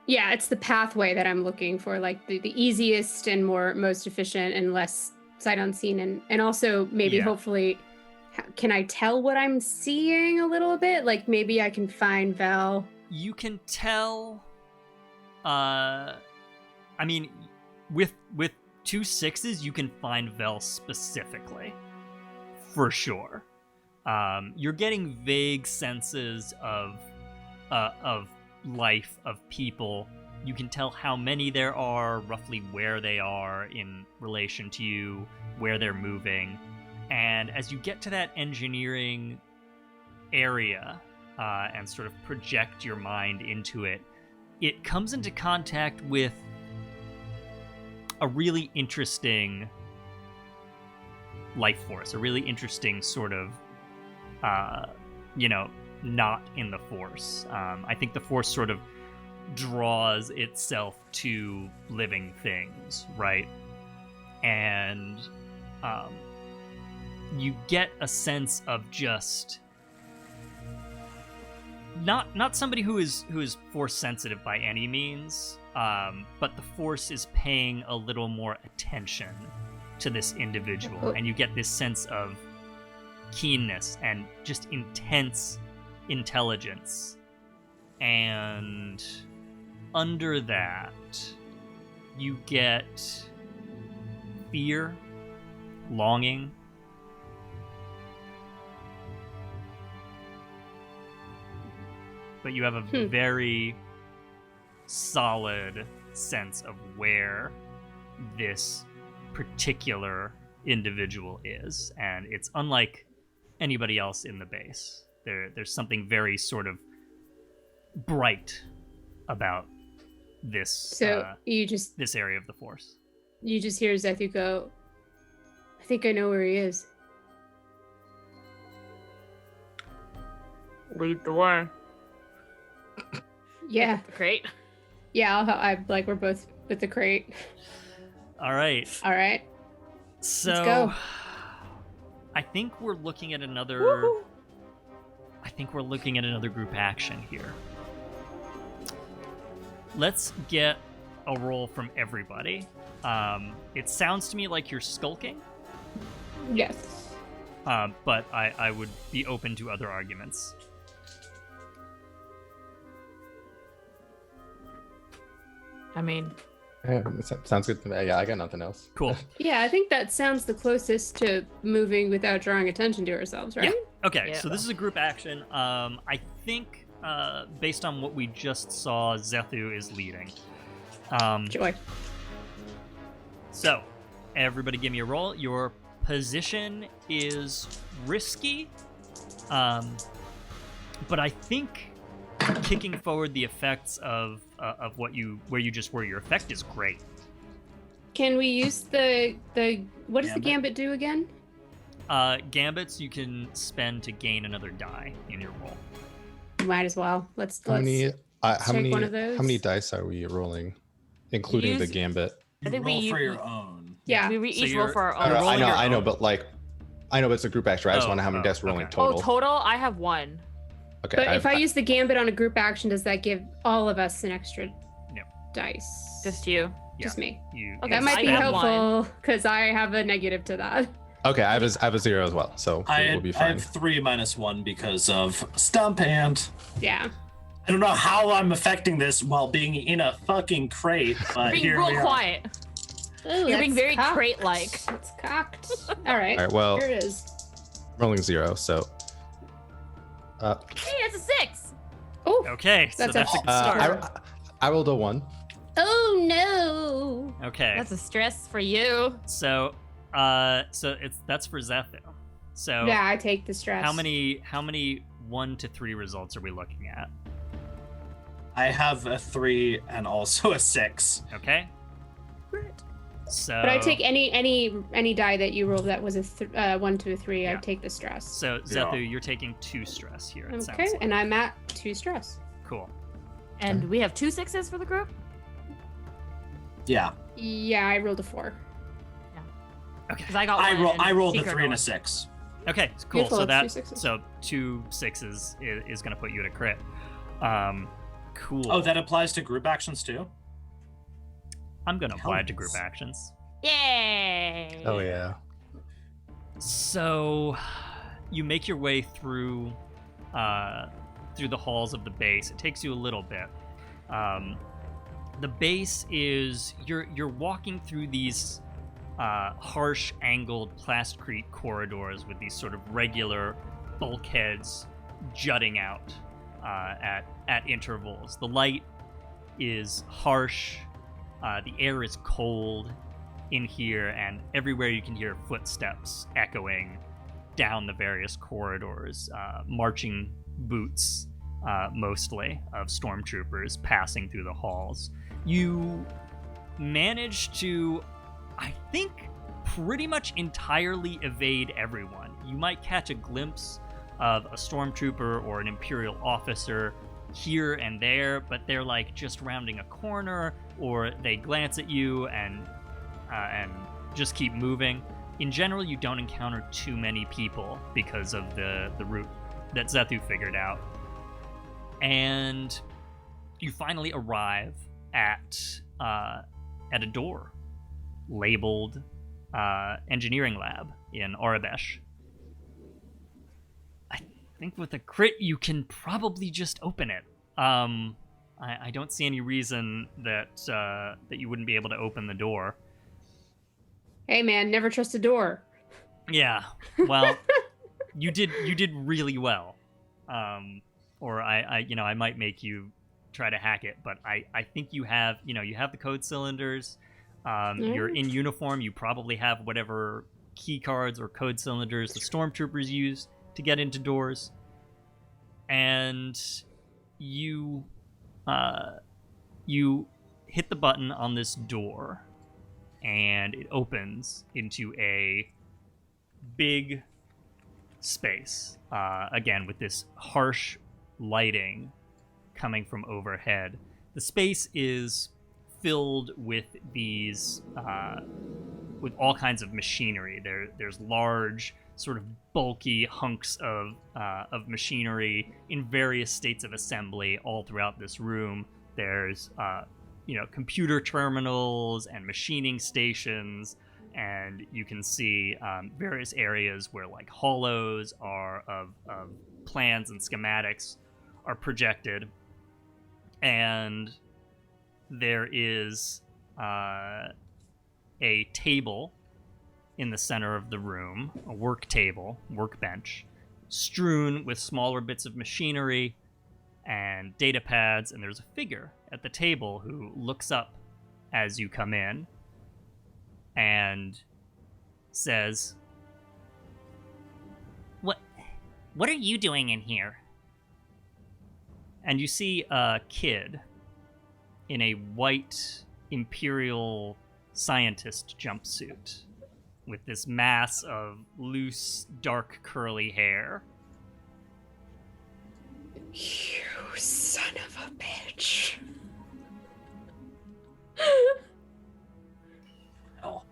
Yeah, it's the pathway that I'm looking for, like the easiest and most efficient and less sight unseen, and also maybe hopefully can I tell what I'm seeing a little bit? Like maybe I can find Vel. You can tell. I mean, with 2 6s, you can find Vel specifically, for sure. You're getting vague senses of life, of people. You can tell how many there are, roughly where they are in relation to you, where they're moving. And as you get to that engineering area and sort of project your mind into it, it comes into contact with a really interesting life force, a really interesting sort of, not in the Force. I think the Force sort of draws itself to living things, right? And you get a sense of just not somebody who is Force sensitive by any means, but the Force is paying a little more attention to this individual, and you get this sense of keenness and just intense intelligence. And under that, you get fear, longing, but you have a very solid sense of where this particular individual is, and it's unlike anybody else in the base. There's something very sort of bright about this this area of the Force. You just hear Zethu go, I think I know where he is. lead the way. Yeah. Great. Yeah, I'm like, we're both with the crate. All right. All right. So go. I think we're looking at another. Woohoo. I think we're looking at another group action here. Let's get a roll from everybody. It sounds to me like you're skulking, Yes. but I would be open to other arguments. I mean, Yeah, sounds good to me. Yeah, I got nothing else. Cool. Yeah, I think that sounds the closest to moving without drawing attention to ourselves, right? Yeah. Okay, Yeah. so this is a group action. I think, based on what we just saw, Zethu is leading. Joy. So, everybody give me a roll. Your position is risky, but I think kicking forward the effects of where you just were, your effect is great. Can we use the what does the Gambit? gambit do again? Gambits you can spend to gain another die in your roll. Might as well. Let's How many? How take many? one of those. How many dice are we rolling, including the Use- gambit? I think roll we- for your own. Yeah. we So each roll you're- for our I, own. know, I rolling know, your I know, own. but like, I know it's a group action. I just Oh, want to know how many oh, dice we're rolling okay. total. Oh, total? I have one. Okay. But if I use the gambit on a group action, does that give all of us an extra No. dice? Just you. Just me. You, Okay, That you might be I have helpful because I have a negative to that. okay, I have a 0 as well, so we'll be I fine. have 3 minus 1 because of stump hand. Yeah. I don't know how I'm affecting this while being in a fucking crate, but Being here real we are. quiet. Ooh, You're being that's very cocked. crate-like. It's cocked. All right. All right, well, Here it is. rolling 0, so. Hey, that's a 6. Oh. Okay, so That's that's a a start. I rolled a 1. Oh no. okay. That's a stress for you. So that's for Zethu. So Yeah, I take the stress. how many 1 to 3 results are we looking at? I have a 3 and also a 6. Okay. So But I take any die that you roll that was a 1 to a 3. Yeah. I take the stress. So Zethu, you're taking 2 stress here. It sounds Okay, like. and I'm at 2 stress. Cool. And we have 2 6s for the group? Yeah, Yeah, I rolled a 4. Okay. Because I got I one. and rolled a Cheekra 3 and got a 6. Okay. Cool. Beautiful, So it's that 2 sixes. so 2 6s is going to put you at a crit. Cool. Oh, that applies to group actions too? I'm going to apply it to Helps. group actions. one. Yay! Oh yeah. So you make your way through the halls of the base. It takes you a little bit. The base is you're walking through these harsh angled plasticrete corridors with these sort of regular bulkheads jutting out at intervals. The light is harsh. The air is cold in here, and everywhere you can hear footsteps echoing down the various corridors, marching boots, mostly, of stormtroopers passing through the halls. You manage to, I think, pretty much entirely evade everyone. You might catch a glimpse of a stormtrooper or an Imperial officer here and there, but they're like just rounding a corner, or they glance at you and just keep moving. In general, you don't encounter too many people because of the route that Zethu figured out. And you finally arrive at a door labeled engineering lab in Arabesh. I think with a crit you can probably just open it. I don't see any reason that you wouldn't be able to open the door. Hey man, never trust a door. Yeah, well, you did really well. Or I might make you try to hack it, but I think you have the code cylinders. You're in uniform. You probably have whatever key cards or code cylinders the stormtroopers use to get into doors. And you hit the button on this door, and it opens into a big space, again with this harsh lighting coming from overhead. The space is filled with these, with all kinds of machinery. There's large, sort of bulky hunks of machinery in various states of assembly all throughout this room. There's, computer terminals and machining stations, and you can see various areas where like hollows are of plans and schematics are projected. And there is a table in the center of the room, a workbench, strewn with smaller bits of machinery and data pads, and there's a figure at the table who looks up as you come in and says, What are you doing in here? And you see a kid in a white Imperial scientist jumpsuit with this mass of loose, dark, curly hair. You son of a bitch. Oh.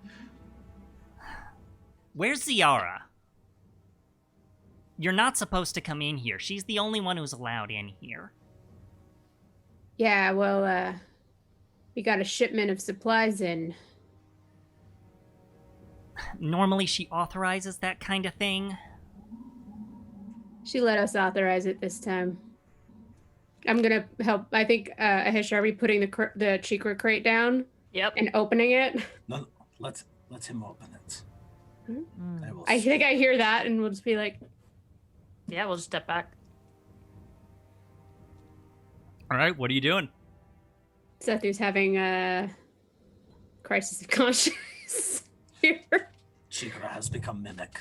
Where's Ziara? You're not supposed to come in here. She's the only one who's allowed in here. Yeah, well, we got a shipment of supplies in. Normally she authorizes that kind of thing. She let us authorize it this time. I'm gonna help. I think, Ahesha, are we putting the Cheekra crate down? Yep. And opening it? No, let him open it. I think I hear that, and we'll just be like, Yeah, we'll just step back. All right, what are you doing? Zethu's having a crisis of conscience here. Cheekra has become mimic.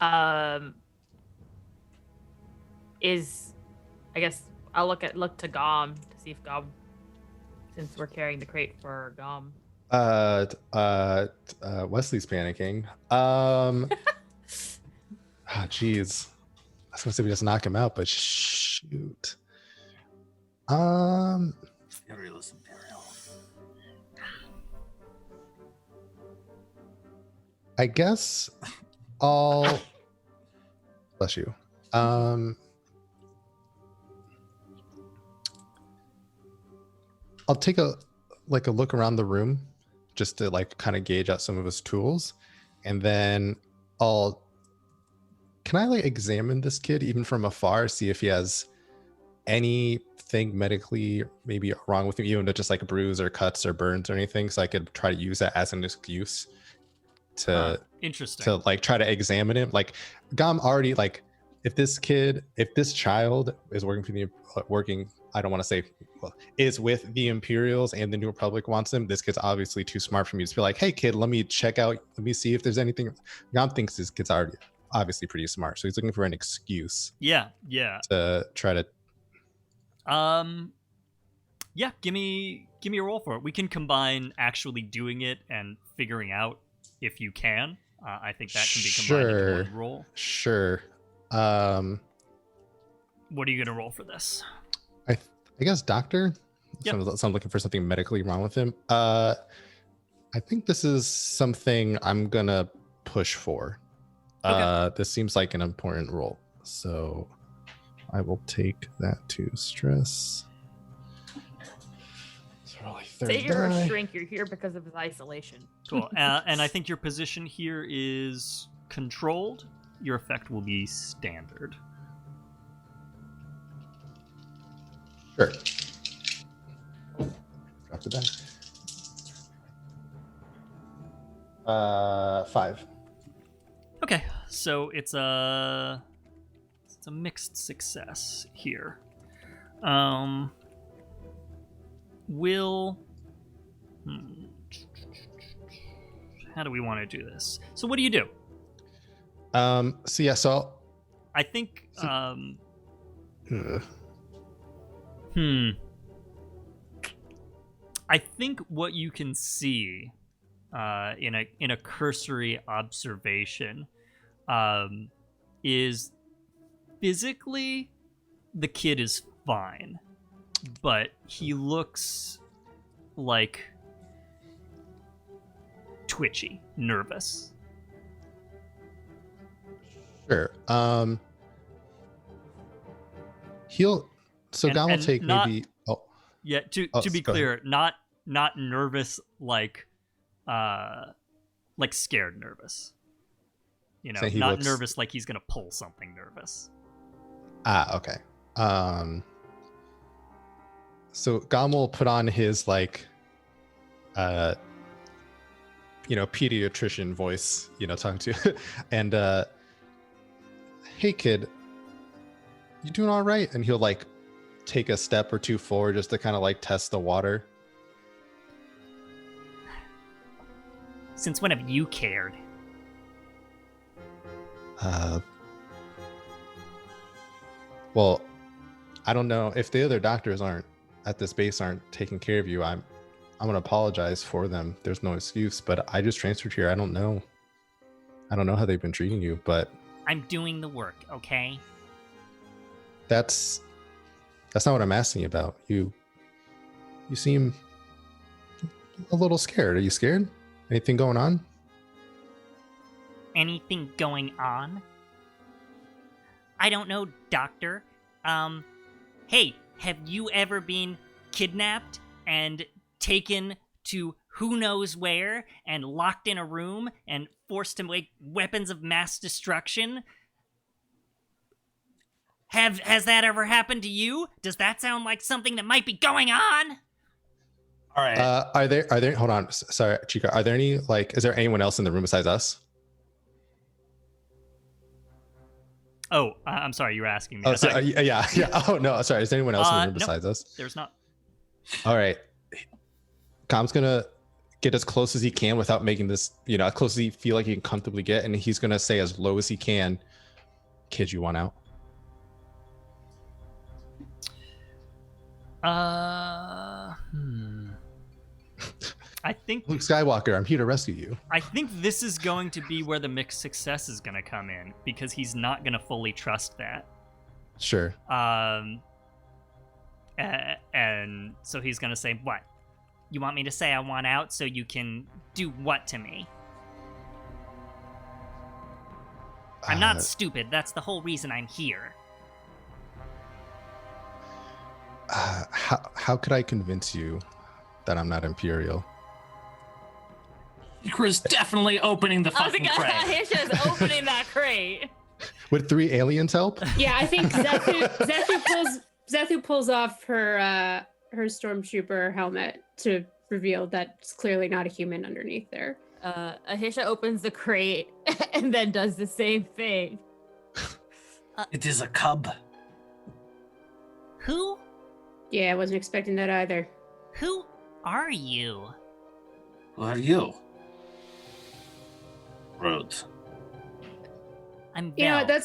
I guess I'll look to Gom to see if Gom, since we're carrying the crate for Gom. Wesley's panicking. Jeez. I was gonna say we just knock him out, but shoot. Imperial's Imperial. I guess I'll bless you. I'll take a look around the room just to kind of gauge out some of his tools, and then can I examine this kid even from afar, see if he has anything medically maybe wrong with him, even just like bruise or cuts or burns or anything, so I could try to use that as an excuse to Interesting. to try to examine him. Gom already if this child is I don't want to say is with the Imperials and the New Republic wants him, this kid's obviously too smart for me to be like, hey kid, let me see if there's anything. Gom thinks this kid's already obviously pretty smart, so he's looking for an excuse. Yeah. To try to. Yeah. Give me a roll for it. We can combine actually doing it and figuring out if you can. I think that can be combined into one roll. Sure. What are you gonna roll for this? I guess doctor. Yep. So I'm looking for something medically wrong with him. I think this is something I'm gonna push for. Okay. This seems like an important role, so I will take that to stress. Say you're a shrink, you're here because of his isolation. Cool. And I think your position here is controlled. Your effect will be standard. Sure. Drop the die. 5. Okay, so it's a mixed success here. How do we want to do this? So what do you do? So I think I think what you can see in a cursory observation is physically, the kid is fine, but he looks like twitchy, nervous. Sure. He'll. So And- Gom will and take not- maybe. Oh, Yeah, to be go clear, not nervous like scared nervous. You know, So he not looks- nervous like he's gonna pull something nervous. okay. So Gom will put on his pediatrician voice, talking to, and hey kid, you doing all right? And he'll take a step or two forward just to kind of test the water. Since when have you cared? Well, I don't know if the other doctors at this base aren't taking care of you. I'm gonna apologize for them. There's no excuse, but I just transferred here. I don't know how they've been treating you, but I'm doing the work, okay? that's not what I'm asking about. You seem a little scared. Are you scared? Anything going on? Anything going on? I don't know, Doctor. Hey, have you ever been kidnapped and taken to who knows where and locked in a room and forced to make weapons of mass destruction? Has that ever happened to you? Does that sound like something that might be going on? All right. Are there? Hold on. Sorry, Cheekra. Are there any is there anyone else in the room besides us? Oh, I'm sorry, you were asking me. Oh, I thought- yeah. Oh no, sorry. Is there anyone else in the room no. besides us? There's not. All right. Com's gonna get as close as he can without making this, as close as he feel like he can comfortably get, and he's gonna say as low as he can, "Kid, you want out?" I think Luke Skywalker, I'm here to rescue you. I think this is going to be where the mixed success is going to come in, because he's not going to fully trust that. Sure. And so he's going to say, "What? You want me to say I want out so you can do what to me? I'm not stupid. That's the whole reason I'm here." How could I convince you that I'm not Imperial? Cheekra's definitely opening the I was fucking like, crate. Ahesha is opening that crate. Would 3 aliens help? Yeah, I think Zethu pulls off her stormtrooper helmet to reveal that it's clearly not a human underneath there. Ahesha opens the crate and then does the same thing. It is a cub. Who Yeah, I wasn't expecting that either. are you? Who are you? Rhodes. I'm You know what? Vel.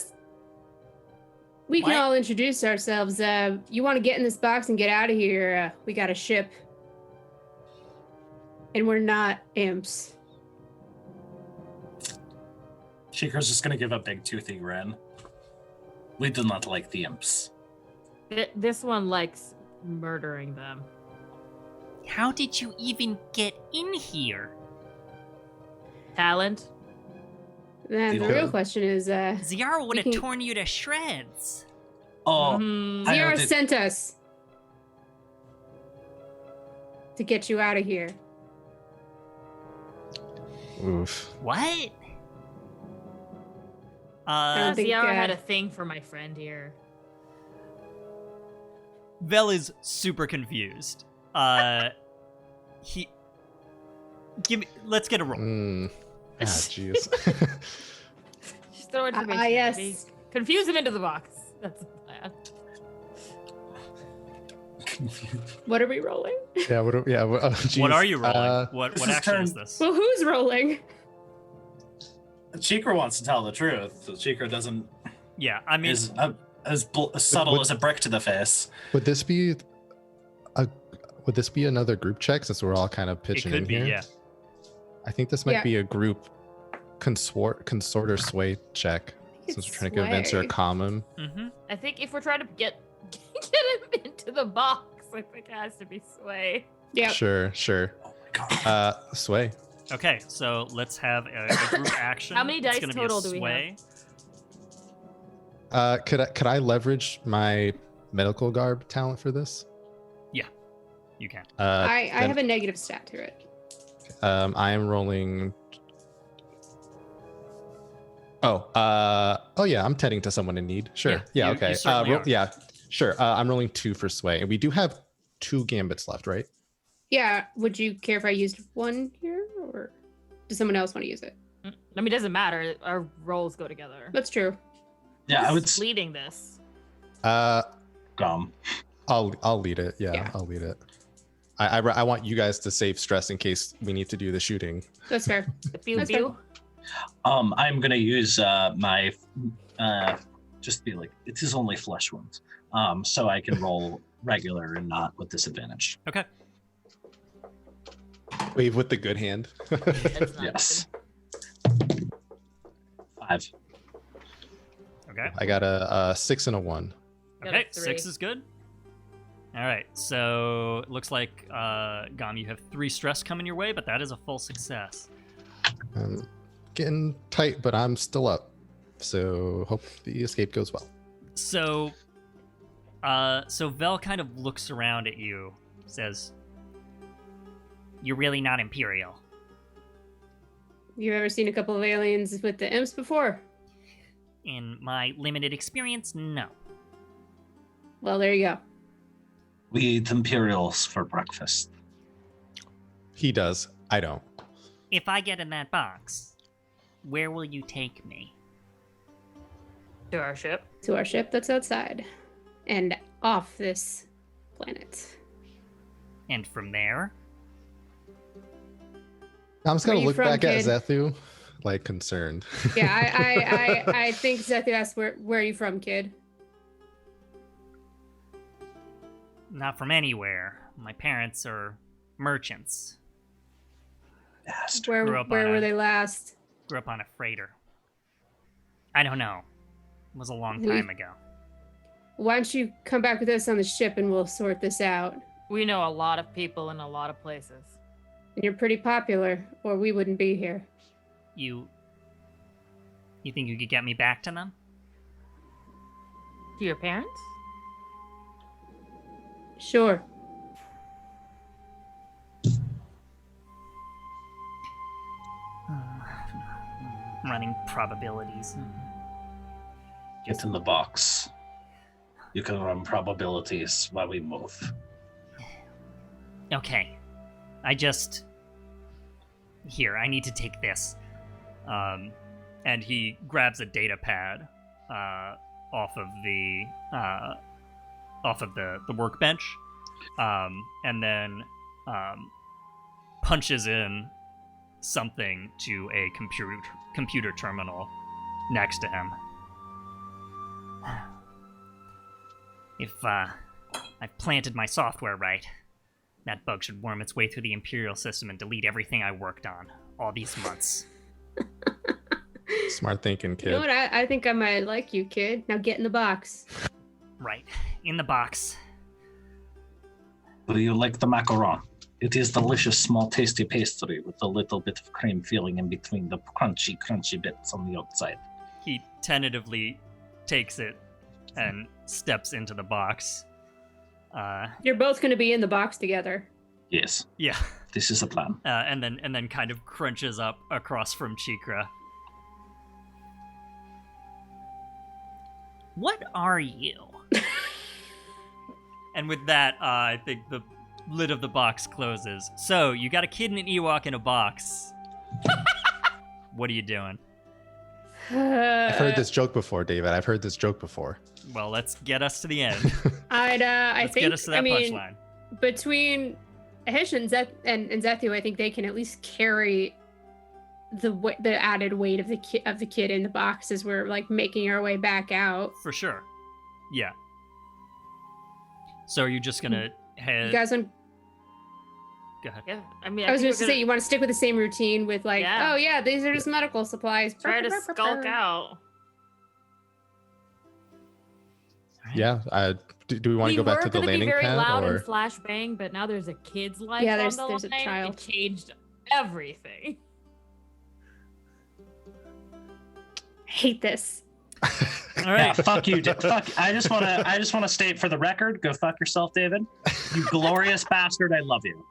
We can What? all introduce ourselves. You want to get in this box and get out of here? We got a ship, and we're not imps. Cheekra's just gonna give a big toothy grin. We do not like the imps. This one likes murdering them. How did you even get in here? Talent. Then the Yeah. real question is, Ziara would have can- torn you to shreds. Oh, Mhm. I Ziara heard it- sent us to get you out of here. Oof. What? I don't think, Ziara had a thing for my friend here. Vel is super confused. Let's get a roll. Jeez. Just throw information. yes. at me. Confuse him into the box. That's the plan. What are we rolling? Yeah. Oh, geez. What are you rolling? What this is action turn- is this? Well, who's rolling? Cheekra wants to tell the truth, so Cheekra doesn't Yeah, I mean, is as subtle Would- as a brick to the face. Would this be another group check since we're all kind of it pitching could in be, here? yeah. I think this might Yeah. be a group consort or sway check since we're trying to convince her Sway. common. Mm-hmm. I think if we're trying to get him into the box, I think it has to be Sway. Yeah. Sure. Oh my god. Sway. Okay, so let's have a group action. How many dice it's gonna total be a do we sway. Could I leverage my medical garb talent for this? You can. I Then, have a negative stat to it. I am rolling. Oh yeah, I'm tending to someone in need. Sure. Yeah. you Okay. certainly are. Yeah. Sure. I'm rolling 2 for Sway, and we do have 2 gambits left, right? Yeah. Would you care if I used one here, or does someone else want to use it? I mean, it doesn't matter. Our roles go together. That's true. Yeah, I would. Who's leading this. Gom. I'll lead it. Yeah. I'll lead it. I want you guys to save stress in case we need to do the shooting. That's fair. The pew That's pew. I'm gonna use my just be like, it is only flesh wounds. So I can roll regular and not with disadvantage. Okay. Wave with the good hand. That's not Yes. good. 5. Okay. I got a 6 and a 1. Got a Okay. 3. 6 is good. All right. So it looks like Gom, you have 3 stress coming your way, but that is a full success. Getting tight, but I'm still up. So hope the escape goes well. So, so Vel kind of looks around at you, says, "You're really not Imperial." You ever seen a couple of aliens with the imps before? In my limited experience, no. Well, there you go. We eat Imperials for breakfast. He does. I don't. If I get in that box, where will you take me? To our ship. To our ship that's outside and off this planet. And from there, I'm just Where gonna you look from, back kid? at Zethu, like concerned. Yeah, I think Zethu asked where are you from, kid? not from anywhere. My parents are merchants. Bastard. Where Grew up where on were a- they last? Grew up on a freighter. I don't know. It was a long We- time ago. Why don't you come back with us on the ship and we'll sort this out? We know a lot of people in a lot of places. And you're pretty popular, or we wouldn't be here. You think you could get me back to them? To your parents? Sure. Running probabilities. Get in the box. You can run probabilities while we move. Okay. Here, I need to take this. And he grabs a data pad off of the workbench, and then punches in something to a computer terminal next to him. If I've planted my software right, that bug should worm its way through the Imperial system and delete everything I worked on all these months. Smart thinking, kid. You know what? I think I might like you, kid. Now get in the box. Right. In the box. Do you like the macaron? It is delicious, small, tasty pastry with a little bit of cream filling in between the crunchy bits on the outside. He tentatively takes it and steps into the box. You're both going to be in the box together. Yes, Yeah. this is the plan. And then kind of crunches up across from Cheekra. What are you? And with that, I think the lid of the box closes. So, you got a kid and an Ewok in a box. What are you doing? I've heard this joke before, David. I've heard this joke before. Well, let's get us to the end. I Let's think, get us to that punchline. between Ahesha and Zethu, I think they can at least carry the added weight of the kid in the box as we're like making our way back out. For sure. Yeah. So are you just gonna head? You guys want? Go ahead. Yeah. I mean, I was think just to say, you want to stick with the same routine with like, Yeah. oh yeah, these are just medical supplies. try to skulk out. Yeah. Do we want to go back to the landing We were pad? gonna be very loud Or and flashbang, but now there's a kid's life Yeah, on there's the a line. child. It changed everything. Hate this. All Yeah, right. fuck you. Fuck. I just wanna state for the record, go fuck yourself, David. You glorious bastard. I love you.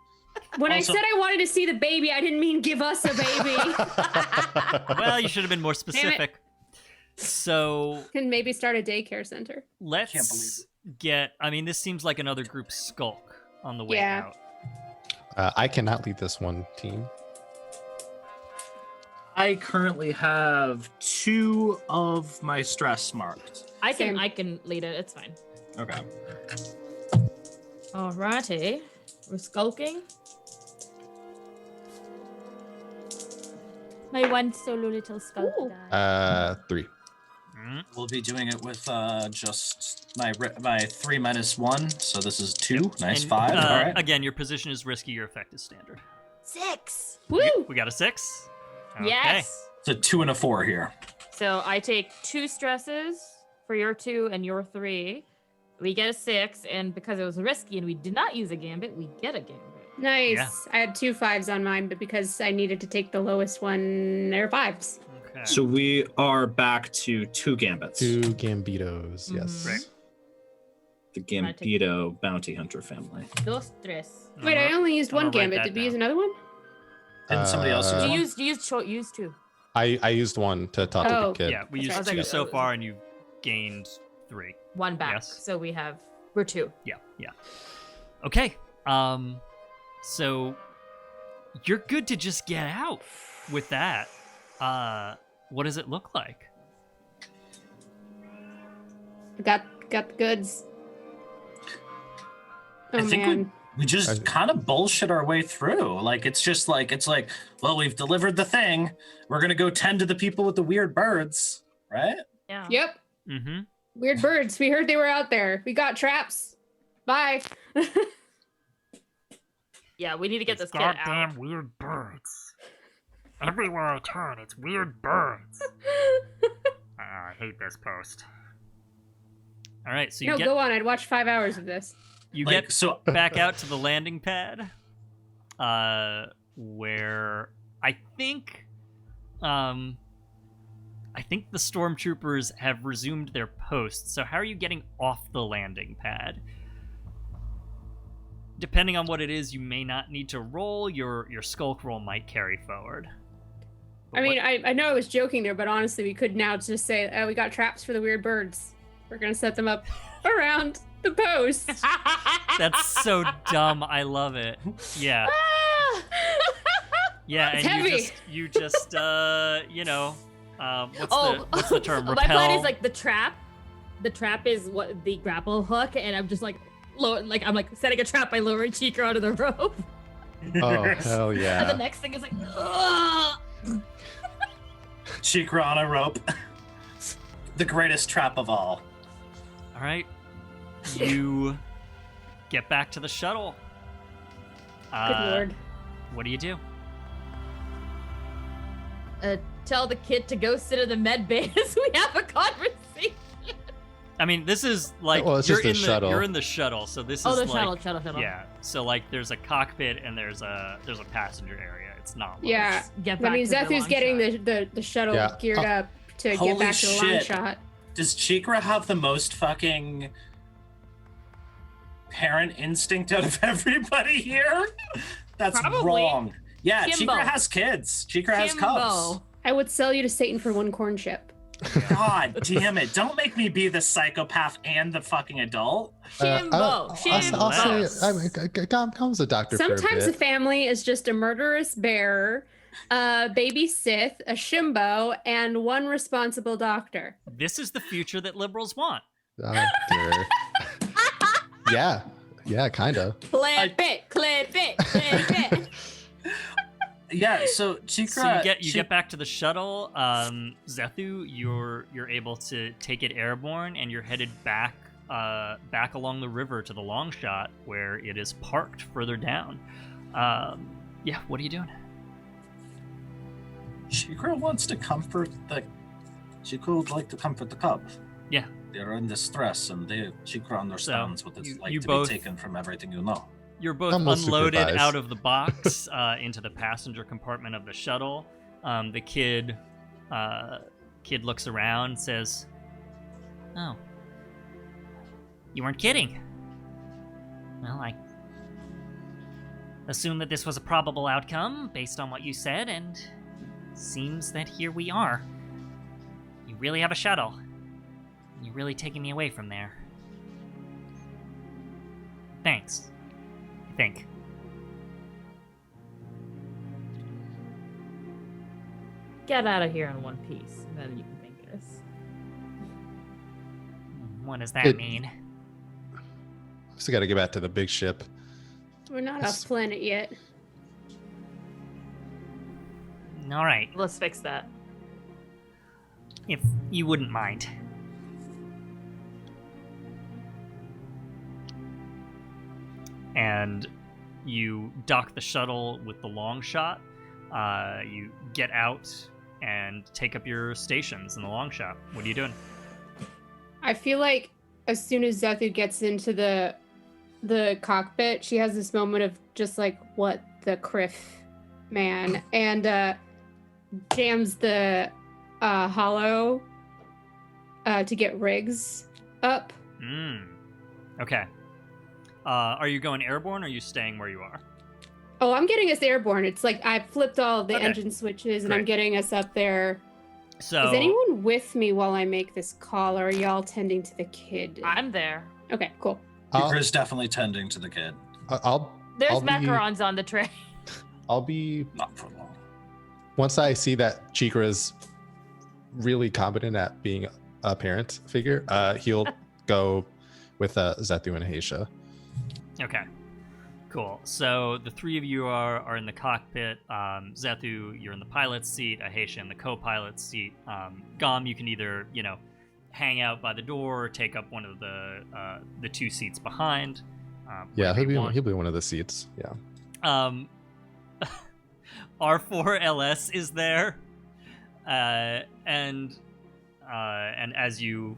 When Also- I said I wanted to see the baby, I didn't mean give us a baby. Well, you should have been more specific. So Can maybe start a daycare center. let's get. I mean, this seems like another group skulk on the way Yeah. out. I cannot lead this one team. I currently have 2 of my stress marked. I Same. can lead it. It's fine. Okay. Alrighty, we're skulking. My one solo little skulk Ooh. die. 3. Mm, We'll be doing it with just my 3 minus 1, so this is 2. Nice. and, 5. All right. Again, your position is risky. Your effect is standard. 6. Woo! We got a 6. Okay. Yes. It's a 2 and a 4 here. So I take 2 stresses for your 2 and your 3. We get a 6, and because it was risky and we did not use a gambit, we get a gambit. Nice. Yeah. I had 2 5s on mine, but because I needed to take the lowest one, they're 5s. Okay. So we are back to 2 gambits. 2 Gambitos. Yes. Right. The Gambito bounty hunter family. Dos tres. Wait, I only used I'm one gonna write gambit. that Did we down. use another one? Didn't somebody else use Uh, one? Use 2. I used one to talk to Oh. the kid. Yeah, we That's used right. 2 Okay. so far, and you've gained 3. 1 back. Yes. So we're 2. Yeah. Okay. So you're good to just get out with that. What does it look like? Got the goods. Oh I think man. we just kind of bullshit our way through. Like it's like, well, we've delivered the thing. We're gonna go tend to the people with the weird birds, right? Yeah. Yep. Mm-hmm. Weird birds. We heard they were out there. We got traps. Bye. Yeah, we need to get this kid out. weird birds. Everywhere I turn, it's weird birds. I hate this post. All right, so No, go on. I'd watch 5 hours of this. you Like, get so back out to the landing pad, where I think the stormtroopers have resumed their posts. So how are you getting off the landing pad? Depending on what it is, you may not need to roll. Your skulk roll might carry forward. But I mean, what- I know I was joking there, but honestly, we could now just say, we got traps for the weird birds. We're going to set them up around the post. that's so dumb. I love it. Yeah. Yeah, It's and heavy. you just what's the term? My Repel. plan is like the trap. The trap is what the grapple hook, and I'm just like I'm like setting a trap by lowering Cheekra onto the rope. Oh, hell And the yeah. next thing is like, ugh. Cheekra on a rope. The greatest trap of all. All right. You get back to the shuttle. Good lord. What do you do? Tell the kid to go sit in the med bay as we have a conversation. I mean, this is like Well, it's you're just a in shuttle. You're in the shuttle, so this Oh, is the like shuttle. yeah. So like, there's a cockpit and there's a passenger area. It's not. Large. Yeah. Get I back mean, to the Zethu's long getting shot. the shuttle Yeah. geared up to get Holy back to the long shit. shot. Does Cheekra have the most fucking parent instinct out of everybody here? That's Probably. wrong. Yeah, Kimbo. Cheekra has kids. Cheekra has cubs. Kimbo. I would sell you to Satan for 1 corn chip. God damn it. Don't make me be the psychopath and the fucking adult. Kimbo. I'll say, Gom's a doctor for a Sometimes the bit. family is just a murderous bear, a baby Sith, a Shimbo, and 1 responsible doctor. This is the future that liberals want. Oh, dear. Yeah, kind of. Clip it. Yeah, so Cheekra. So you get back to the shuttle. Zethu, you're able to take it airborne, and you're headed back along the river to the Longshot, where it is parked further down. Yeah, what are you doing? Cheekra wants to comfort the. Cheekra would like to comfort the cub. Yeah. They're in distress, and Cheekra understands what it's like you to both- be taken from everything you know. You're both Almost unloaded supervised. out of the box into the passenger compartment of the shuttle. The kid looks around and says, "Oh, you weren't kidding. Well, I assume that this was a probable outcome based on what you said, and seems that here we are. You really have a shuttle. You're really taking me away from there. Thanks. I think." Get out of here in one piece, and then you can thank us. What does that It- mean? Still got to get back to the big ship. We're not Yes. off planet yet. All right, Let's fix that. if you wouldn't mind. And you dock the shuttle with the Longshot. You get out and take up your stations in the Longshot. What are you doing? I feel like as soon as Zethu gets into the cockpit, she has this moment of just like, what the criff, man, and jams the hollow to get rigs up. Okay. Are you going airborne or are you staying where you are? Oh, I'm getting us airborne. It's like I flipped all the Okay. engine switches and I'm Great. getting us up there. So Is anyone with me while I make this call, or are y'all tending to the kid? I'm there. Okay, cool. I'll, Cheekra's definitely tending to the kid. I'll There's I'll be- macarons on the tray. I'll be Not for long. once I see that Cheekra is really competent at being a parent figure, he'll go with Zethu and Ahesha. Okay. Cool. So the three of you are in the cockpit. Zethu, you're in the pilot's seat. Ahesha in the co-pilot's seat. Gom, you can either, hang out by the door or take up one of the two seats behind. Yeah, whatever you he'll want. be one of the seats. Yeah. R4LS is there, and as you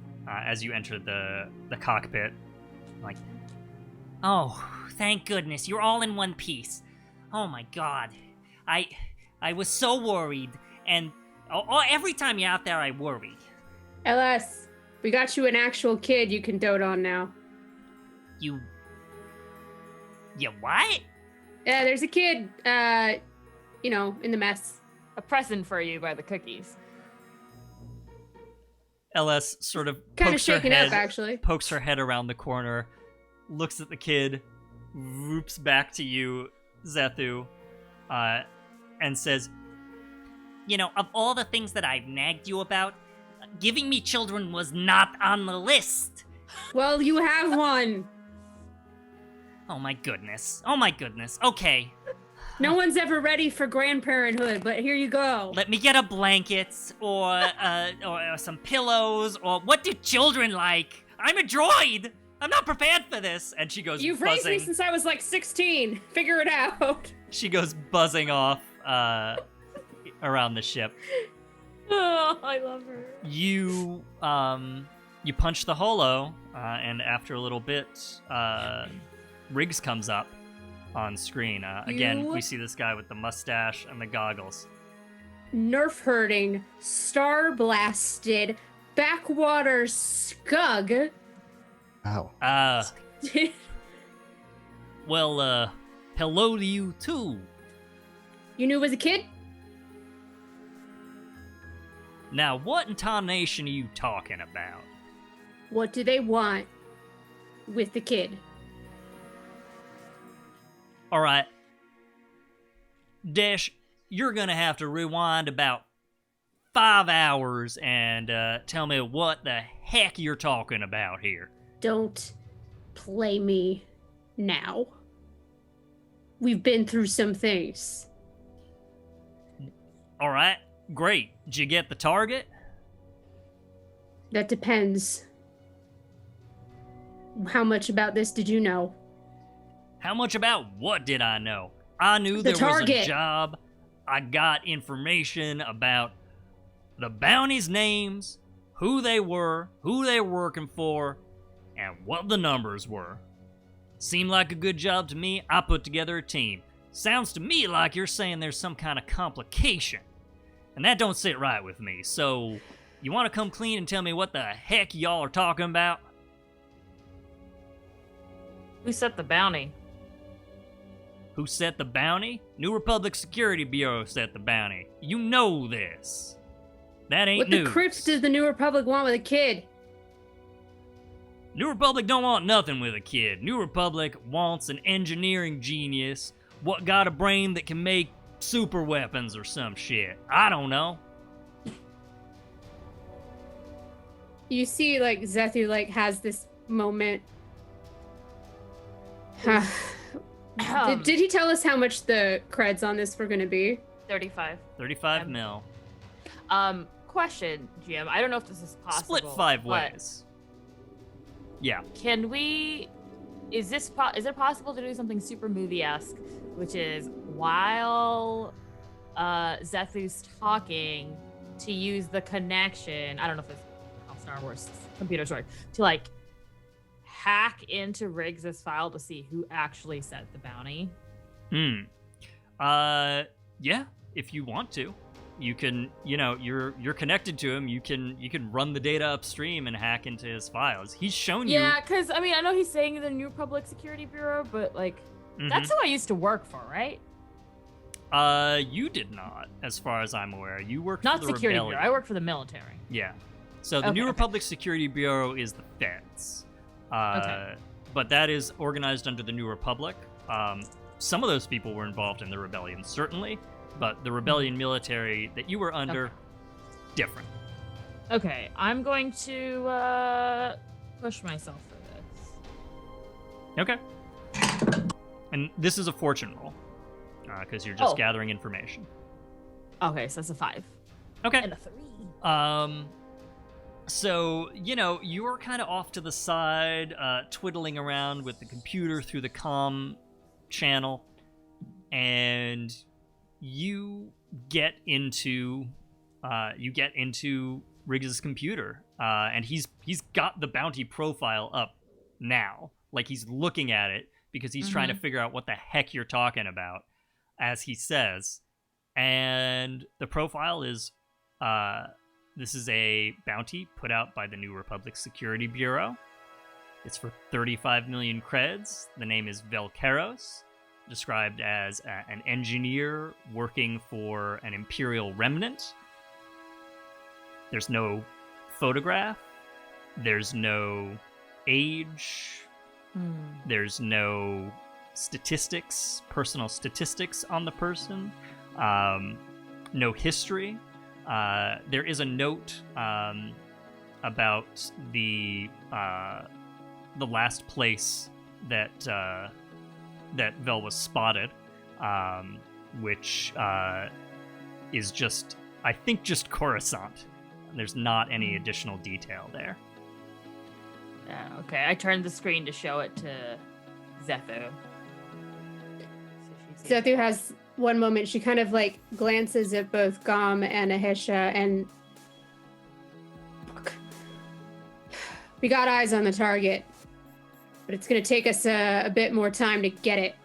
enter the cockpit, Like, oh, thank goodness, you're all in one piece. Oh my god. I was so worried, and every time you're out there, I worry. LS, we got you an actual kid you can dote on now. You what? Yeah, there's a kid, in the mess. A present for you by the cookies. LS sort of Kind of pokes her shaken head, up, actually. pokes her head around the corner, looks at the kid, whoops back to you, Zethu, and says, Of all the things that I've nagged you about, giving me children was not on the list. Well, you have one. Oh my goodness. Oh my goodness. Okay. No one's ever ready for grandparenthood, but here you go. Let me get a blanket or some pillows, or what do children like? I'm a droid. I'm not prepared for this. and she goes You've raised buzzing. me since I was like 16. Figure it out. She goes buzzing off around the ship. Oh, I love her. You punch the holo, and after a little bit, Riggs comes up on screen. Again, You- we see this guy with the mustache and the goggles. Nerf hurting, star blasted, backwater scug. Wow. Well, hello to you too. You knew it was a kid? Now, what in tarnation are you talking about? What do they want with the kid? All right, Desh, you're gonna have to rewind about 5 hours and tell me what the heck you're talking about here. Don't play me now. We've been through some things. All right, great. Did you get the target? That depends. How much about this did you know? How much about what did I know? I knew The there was a target. job. I got information about the bounties names, who they were working for, and what the numbers were. Seemed like a good job to me. I put together a team. Sounds to me like you're saying there's some kind of complication. And that don't sit right with me. So, you want to come clean and tell me what the heck y'all are talking about? Who set the bounty? Who set the bounty? New Republic Security Bureau set the bounty. You know this. That ain't What news. the crips does the New Republic want with a kid? New Republic don't want nothing with a kid. New Republic wants an engineering genius what got a brain that can make super weapons or some shit. I don't know. You see, like, Zethu, like, has this moment. Did he tell us how much the creds on this were going to be? 35. 35 mil. Question, GM. I don't know if this is possible. Split 5 but ways. Yeah. Can we? Is it possible to do something super movie-esque, which is while Zethu's talking, to use the connection? I don't know if it's how Star Wars computers work, to like hack into Riggs's file to see who actually set the bounty. Yeah. If you want to. You can, you're connected to him. You can run the data upstream and hack into his files. He's shown you. Yeah, because I mean, I know he's saying the New Republic Security Bureau, but like, that's who I used to work for, right? You did not, as far as I'm aware. You worked Not for the Security Rebellion. Bureau. I work for the military. Yeah. So the New Republic Security Bureau is the feds. But that is organized under the New Republic. Some of those people were involved in the rebellion, certainly. But the rebellion military that you were under, different. Okay, I'm going to push myself for this. Okay. And this is a fortune roll, because you're just gathering information. Okay, so that's a 5. Okay. And a 3. So, you're kind of off to the side, twiddling around with the computer through the comm channel, and you get into Riggs's computer, and he's got the bounty profile up now. Like, he's looking at it because he's trying to figure out what the heck you're talking about, as he says. And the profile is, this is a bounty put out by the New Republic Security Bureau. It's for 35 million creds. The name is Vel Karos, described as an engineer working for an Imperial remnant. There's no photograph. There's no age. There's no statistics, personal statistics on the person. No history. There is a note about the last place that Vel was spotted, which is just, I think, just Coruscant. There's not any additional detail there. Okay, I turned the screen to show it to Zethu. Zethu has one moment. She kind of like glances at both Gom and Ahesha, and we got eyes on the target, but it's going to take us a bit more time to get it.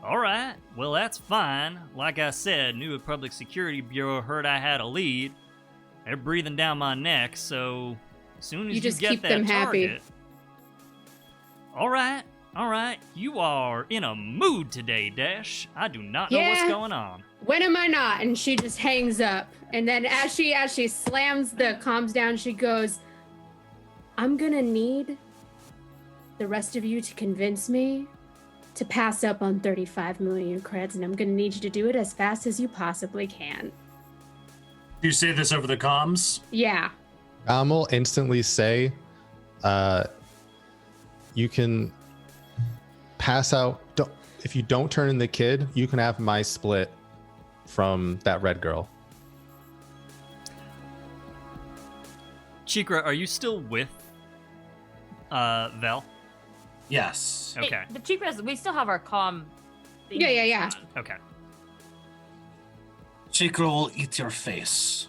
All right. Well, that's fine. Like I said, New Republic Security Bureau heard I had a lead. They're breathing down my neck, so as soon as You just get keep that them target... happy. All right. You are in a mood today, Desh. I do not know what's going on. When am I not? And she just hangs up. And then as she slams the comms down, she goes, I'm gonna need the rest of you to convince me to pass up on 35 million creds, and I'm gonna need you to do it as fast as you possibly can. Do you say this over the comms? Yeah. Will instantly say, you can pass out. If you don't turn in the kid, you can have my split from that red girl. Cheekra, are you still with Vel? Yes. Okay. Hey, the Cheekra, we still have our comm thing. Yeah. Okay. Cheekra will eat your face.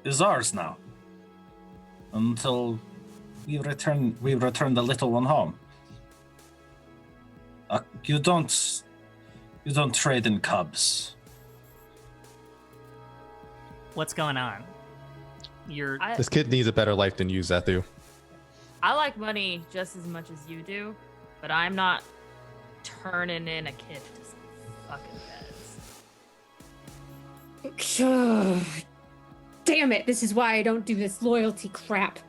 is ours now. Until we return the little one home. You don't trade in cubs. What's going on? This kid needs a better life than you, Zethu. I like money just as much as you do, but I'm not turning in a kid to some fucking beds. Damn it, this is why I don't do this loyalty crap.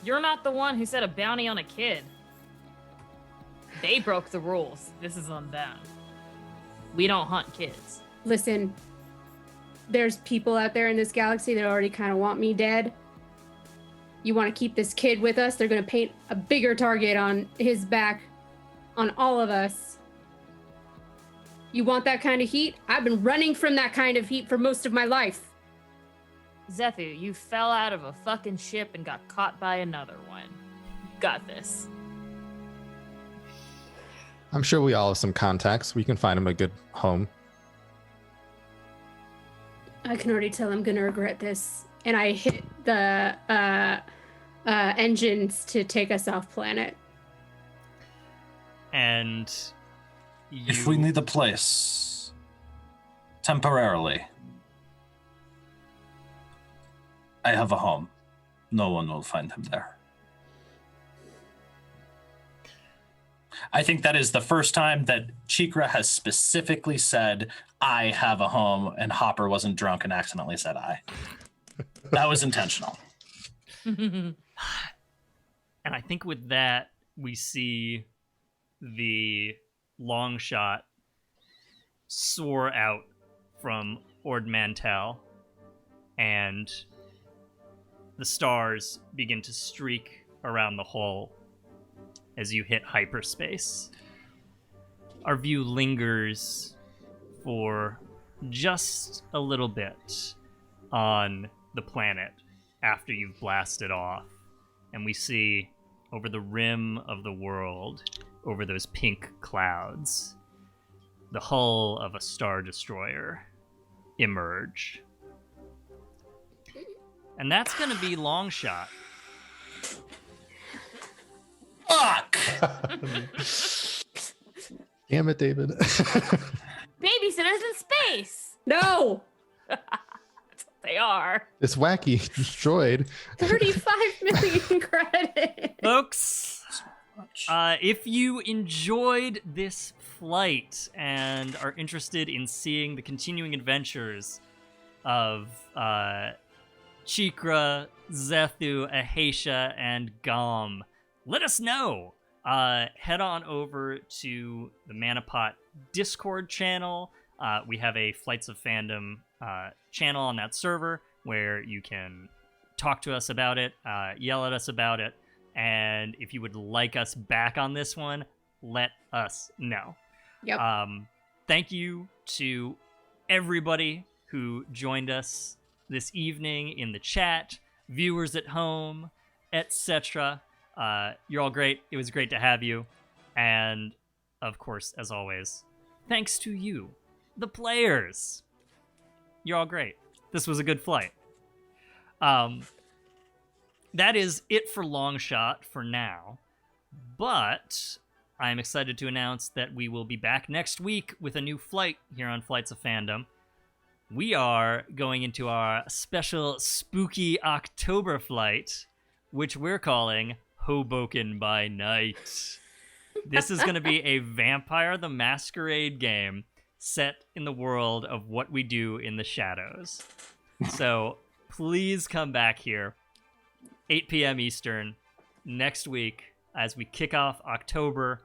You're not the one who set a bounty on a kid. They broke the rules. This is on them. We don't hunt kids. Listen, there's people out there in this galaxy that already kind of want me dead. You want to keep this kid with us? They're going to paint a bigger target on his back, on all of us. You want that kind of heat? I've been running from that kind of heat for most of my life. Zethu, you fell out of a fucking ship and got caught by another one. Got this. I'm sure we all have some contacts. We can find him a good home. I can already tell I'm going to regret this. And I hit the engines to take us off planet. And if we need a place temporarily, I have a home. No one will find him there. I think that is the first time that Cheekra has specifically said, I have a home, and Hopper wasn't drunk and accidentally said I. That was intentional. And I think with that, we see the Longshot soar out from Ord Mantell, and the stars begin to streak around the hull as you hit hyperspace. Our view lingers for just a little bit on the planet after you've blasted off, and we see over the rim of the world, over those pink clouds, the hull of a Star Destroyer emerge. And that's going to be Longshot. Fuck! Damn it, David. Babysitters in space! No! That's what they are. This wacky destroyed. 35 million credits. Folks, if you enjoyed this flight and are interested in seeing the continuing adventures of Cheekra, Zethu, Ahesha, and Gom, let us know. Head on over to the Manapot Discord channel. We have a Flights of Fandom channel on that server where you can talk to us about it, yell at us about it, and if you would like us back on this one, let us know. Yep. Thank you to everybody who joined us this evening in the chat, viewers at home, etc. You're all great. It was great to have you. And, of course, as always, thanks to you, the players. You're all great. This was a good flight. That is it for Longshot for now. But I'm excited to announce that we will be back next week with a new flight here on Flights of Fandom. We are going into our special spooky October flight, which we're calling Hoboken by Night. This is going to be a Vampire the Masquerade game set in the world of what we do in the shadows. So please come back here, 8 p.m. Eastern, next week as we kick off October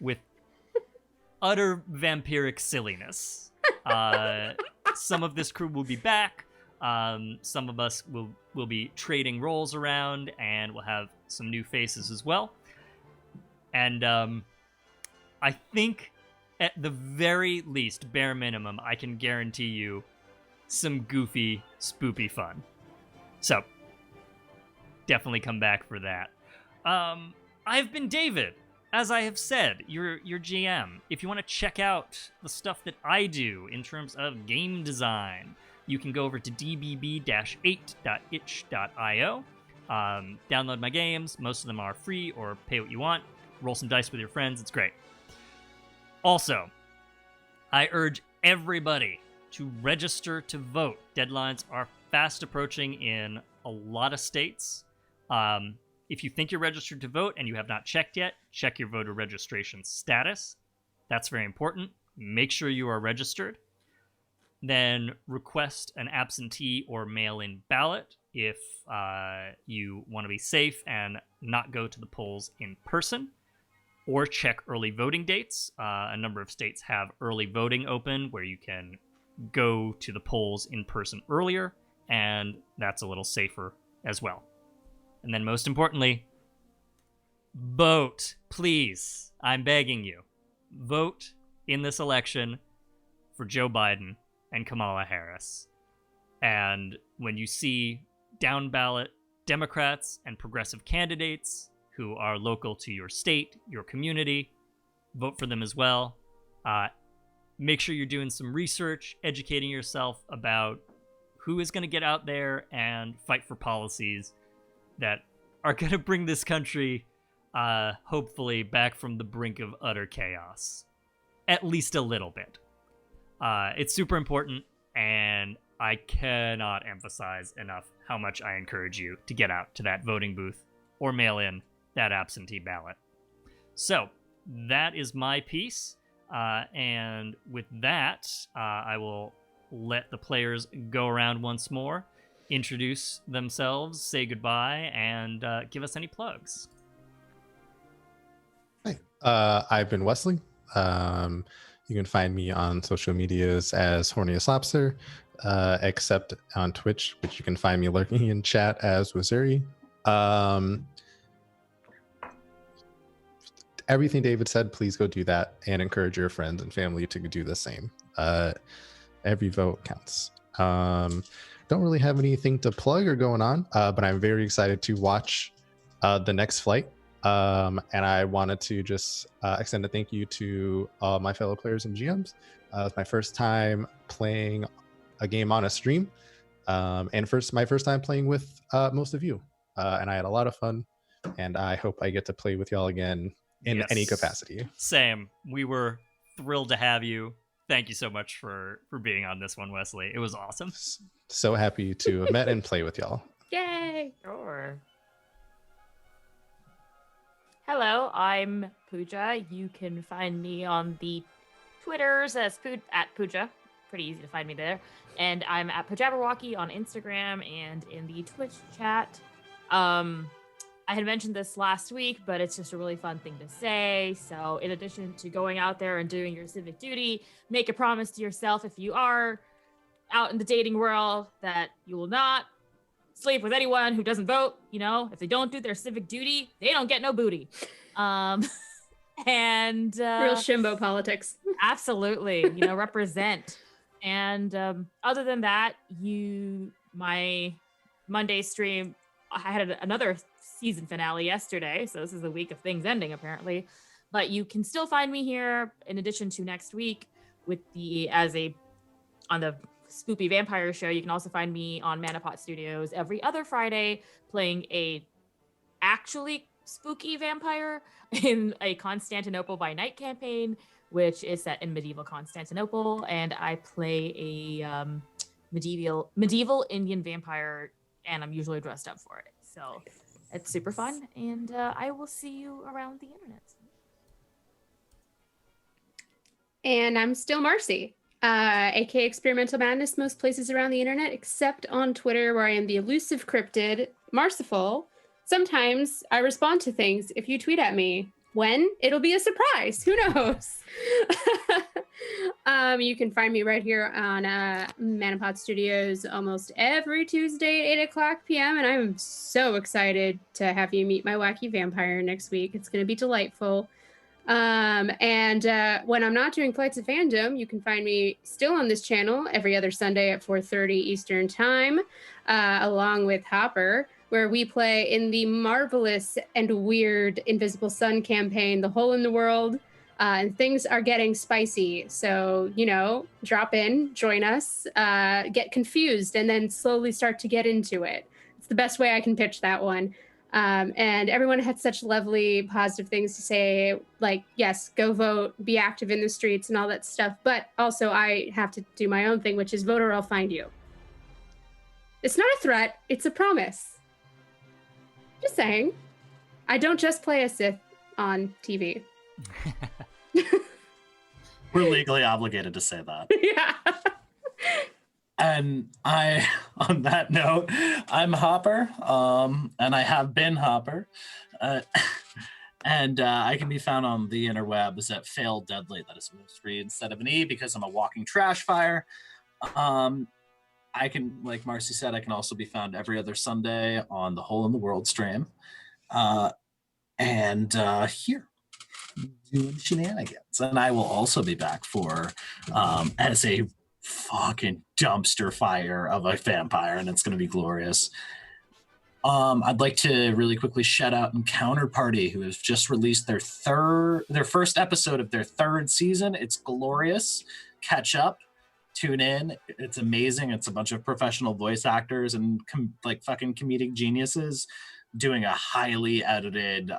with utter vampiric silliness. Some of this crew will be back. Some of us will be trading roles around, and we'll have some new faces as well. And I think at the very least, bare minimum, I can guarantee you some goofy, spoopy fun. So definitely come back for that. I've been David. As I have said, your GM. If you want to check out the stuff that I do in terms of game design, you can go over to dbb-8.itch.io. Download my games. Most of them are free or pay what you want. Roll some dice with your friends. It's great. Also, I urge everybody to register to vote. Deadlines are fast approaching in a lot of states. If you think you're registered to vote and you have not checked yet, check your voter registration status. That's very important. Make sure you are registered. Then request an absentee or mail-in ballot if you want to be safe and not go to the polls in person. Or check early voting dates. A number of states have early voting open where you can go to the polls in person earlier, and that's a little safer as well. And then most importantly, vote, please. I'm begging you. Vote in this election for Joe Biden and Kamala Harris. And when you see down ballot Democrats and progressive candidates who are local to your state, your community, vote for them as well. Make sure you're doing some research, educating yourself about who is going to get out there and fight for policies that are going to bring this country, hopefully, back from the brink of utter chaos. At least a little bit. It's super important, and I cannot emphasize enough how much I encourage you to get out to that voting booth or mail in that absentee ballot. So, that is my piece. And with that, I will let the players go around once more, introduce themselves, say goodbye, and give us any plugs. Hi, I've been Wesley. You can find me on social medias as Horniest Lobster, except on Twitch, which you can find me lurking in chat as Wazuri. Everything David said, please go do that and encourage your friends and family to do the same. Every vote counts. Don't really have anything to plug or going on, but I'm very excited to watch the next flight. And I wanted to just extend a thank you to all my fellow players and GMs. It's my first time playing a game on a stream, and my first time playing with most of you. And I had a lot of fun, and I hope I get to play with y'all again in any capacity. Same. We were thrilled to have you. Thank you so much for being on this one, Wesley. It was awesome. So happy to have met and play with y'all. Yay! Sure. Hello, I'm Puja. You can find me on the Twitters as at Puja. Pretty easy to find me there. And I'm at Pujabberwocky on Instagram and in the Twitch chat. I had mentioned this last week, but it's just a really fun thing to say. So in addition to going out there and doing your civic duty, make a promise to yourself if you are out in the dating world that you will not sleep with anyone who doesn't vote. You know, if they don't do their civic duty, they don't get no booty. And real shimbo politics. Absolutely. You know, represent. And other than that, my Monday stream, I had another season finale yesterday, so this is a week of things ending apparently, but you can still find me here in addition to next week with on the Spoopy Vampire show. You can also find me on Manapot Studios every other Friday playing a actually spooky vampire in a Constantinople by Night campaign, which is set in medieval Constantinople, and I play a medieval Indian vampire, and I'm usually dressed up for it. So it's super fun, and I will see you around the internet. And I'm still Marcy, aka Experimental Madness, most places around the internet, except on Twitter, where I am the elusive cryptid, Marciful. Sometimes I respond to things if you tweet at me. When? It'll be a surprise. Who knows? You can find me right here on Manapot Studios almost every Tuesday at 8 o'clock p.m. And I'm so excited to have you meet my wacky vampire next week. It's going to be delightful. And when I'm not doing Flights of Fandom, you can find me still on this channel every other Sunday at 4:30 Eastern Time, along with Hopper, where we play in the marvelous and weird Invisible Sun campaign, The Hole in the World. and things are getting spicy. So, drop in, join us, get confused, and then slowly start to get into it. It's the best way I can pitch that one. And everyone had such lovely, positive things to say, like, yes, go vote, be active in the streets and all that stuff. But also I have to do my own thing, which is vote or I'll find you. It's not a threat. It's a promise. Just saying. I don't just play a Sith on TV. We're legally obligated to say that. Yeah. And on that note, I'm Hopper, and I have been Hopper. And I can be found on the interwebs at Fail Deadly. That is with 3 instead of an E because I'm a walking trash fire. I can, like Marcy said, I can also be found every other Sunday on the Hole in the World stream. And here, doing shenanigans. And I will also be back for as a fucking dumpster fire of a vampire, and it's going to be glorious. I'd like to really quickly shout out Encounter Party, who has just released their first episode of their 3rd season. It's glorious. Catch up, tune in. It's amazing. It's a bunch of professional voice actors and fucking comedic geniuses doing a highly edited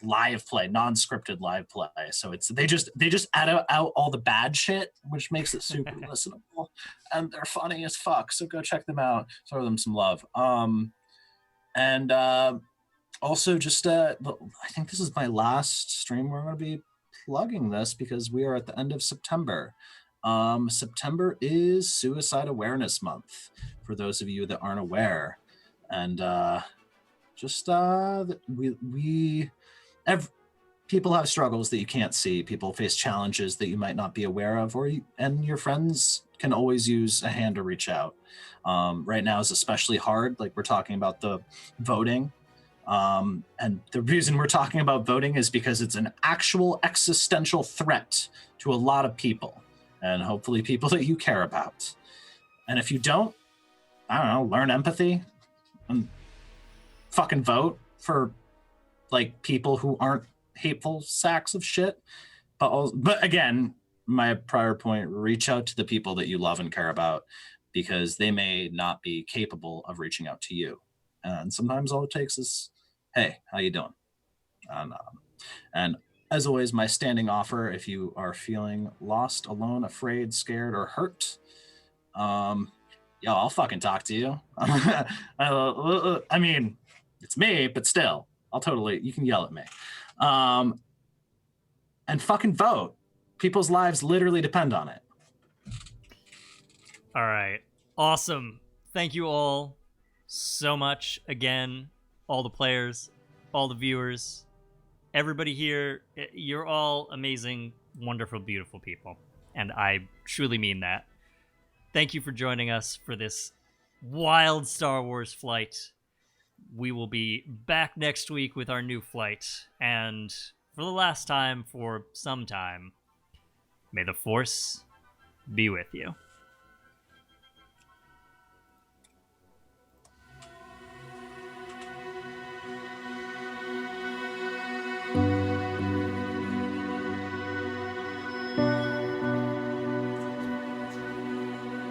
live play, non-scripted live play. So they just add out all the bad shit, which makes it super listenable, and they're funny as fuck. So go check them out, throw them some love. And also just I think this is my last stream where I'm going to be plugging this because we are at the end of September. September is Suicide Awareness Month, for those of you that aren't aware. And people have struggles that you can't see. People face challenges that you might not be aware of, and your friends can always use a hand to reach out. Right now is especially hard. Like, we're talking about the voting. And the reason we're talking about voting is because it's an actual existential threat to a lot of people, and hopefully people that you care about. And if you don't, I don't know, learn empathy and fucking vote for people who aren't hateful sacks of shit. But again, my prior point, reach out to the people that you love and care about, because they may not be capable of reaching out to you. And sometimes all it takes is, hey, how you doing? And as always, my standing offer, if you are feeling lost, alone, afraid, scared, or hurt, I'll fucking talk to you. I mean, it's me, but still, you can yell at me. And fucking vote. People's lives literally depend on it. All right. Awesome. Thank you all so much. Again, all the players, all the viewers, everybody here. You're all amazing, wonderful, beautiful people. And I truly mean that. Thank you for joining us for this wild Star Wars flight. We will be back next week with our new flight. And for the last time for some time, may the Force be with you.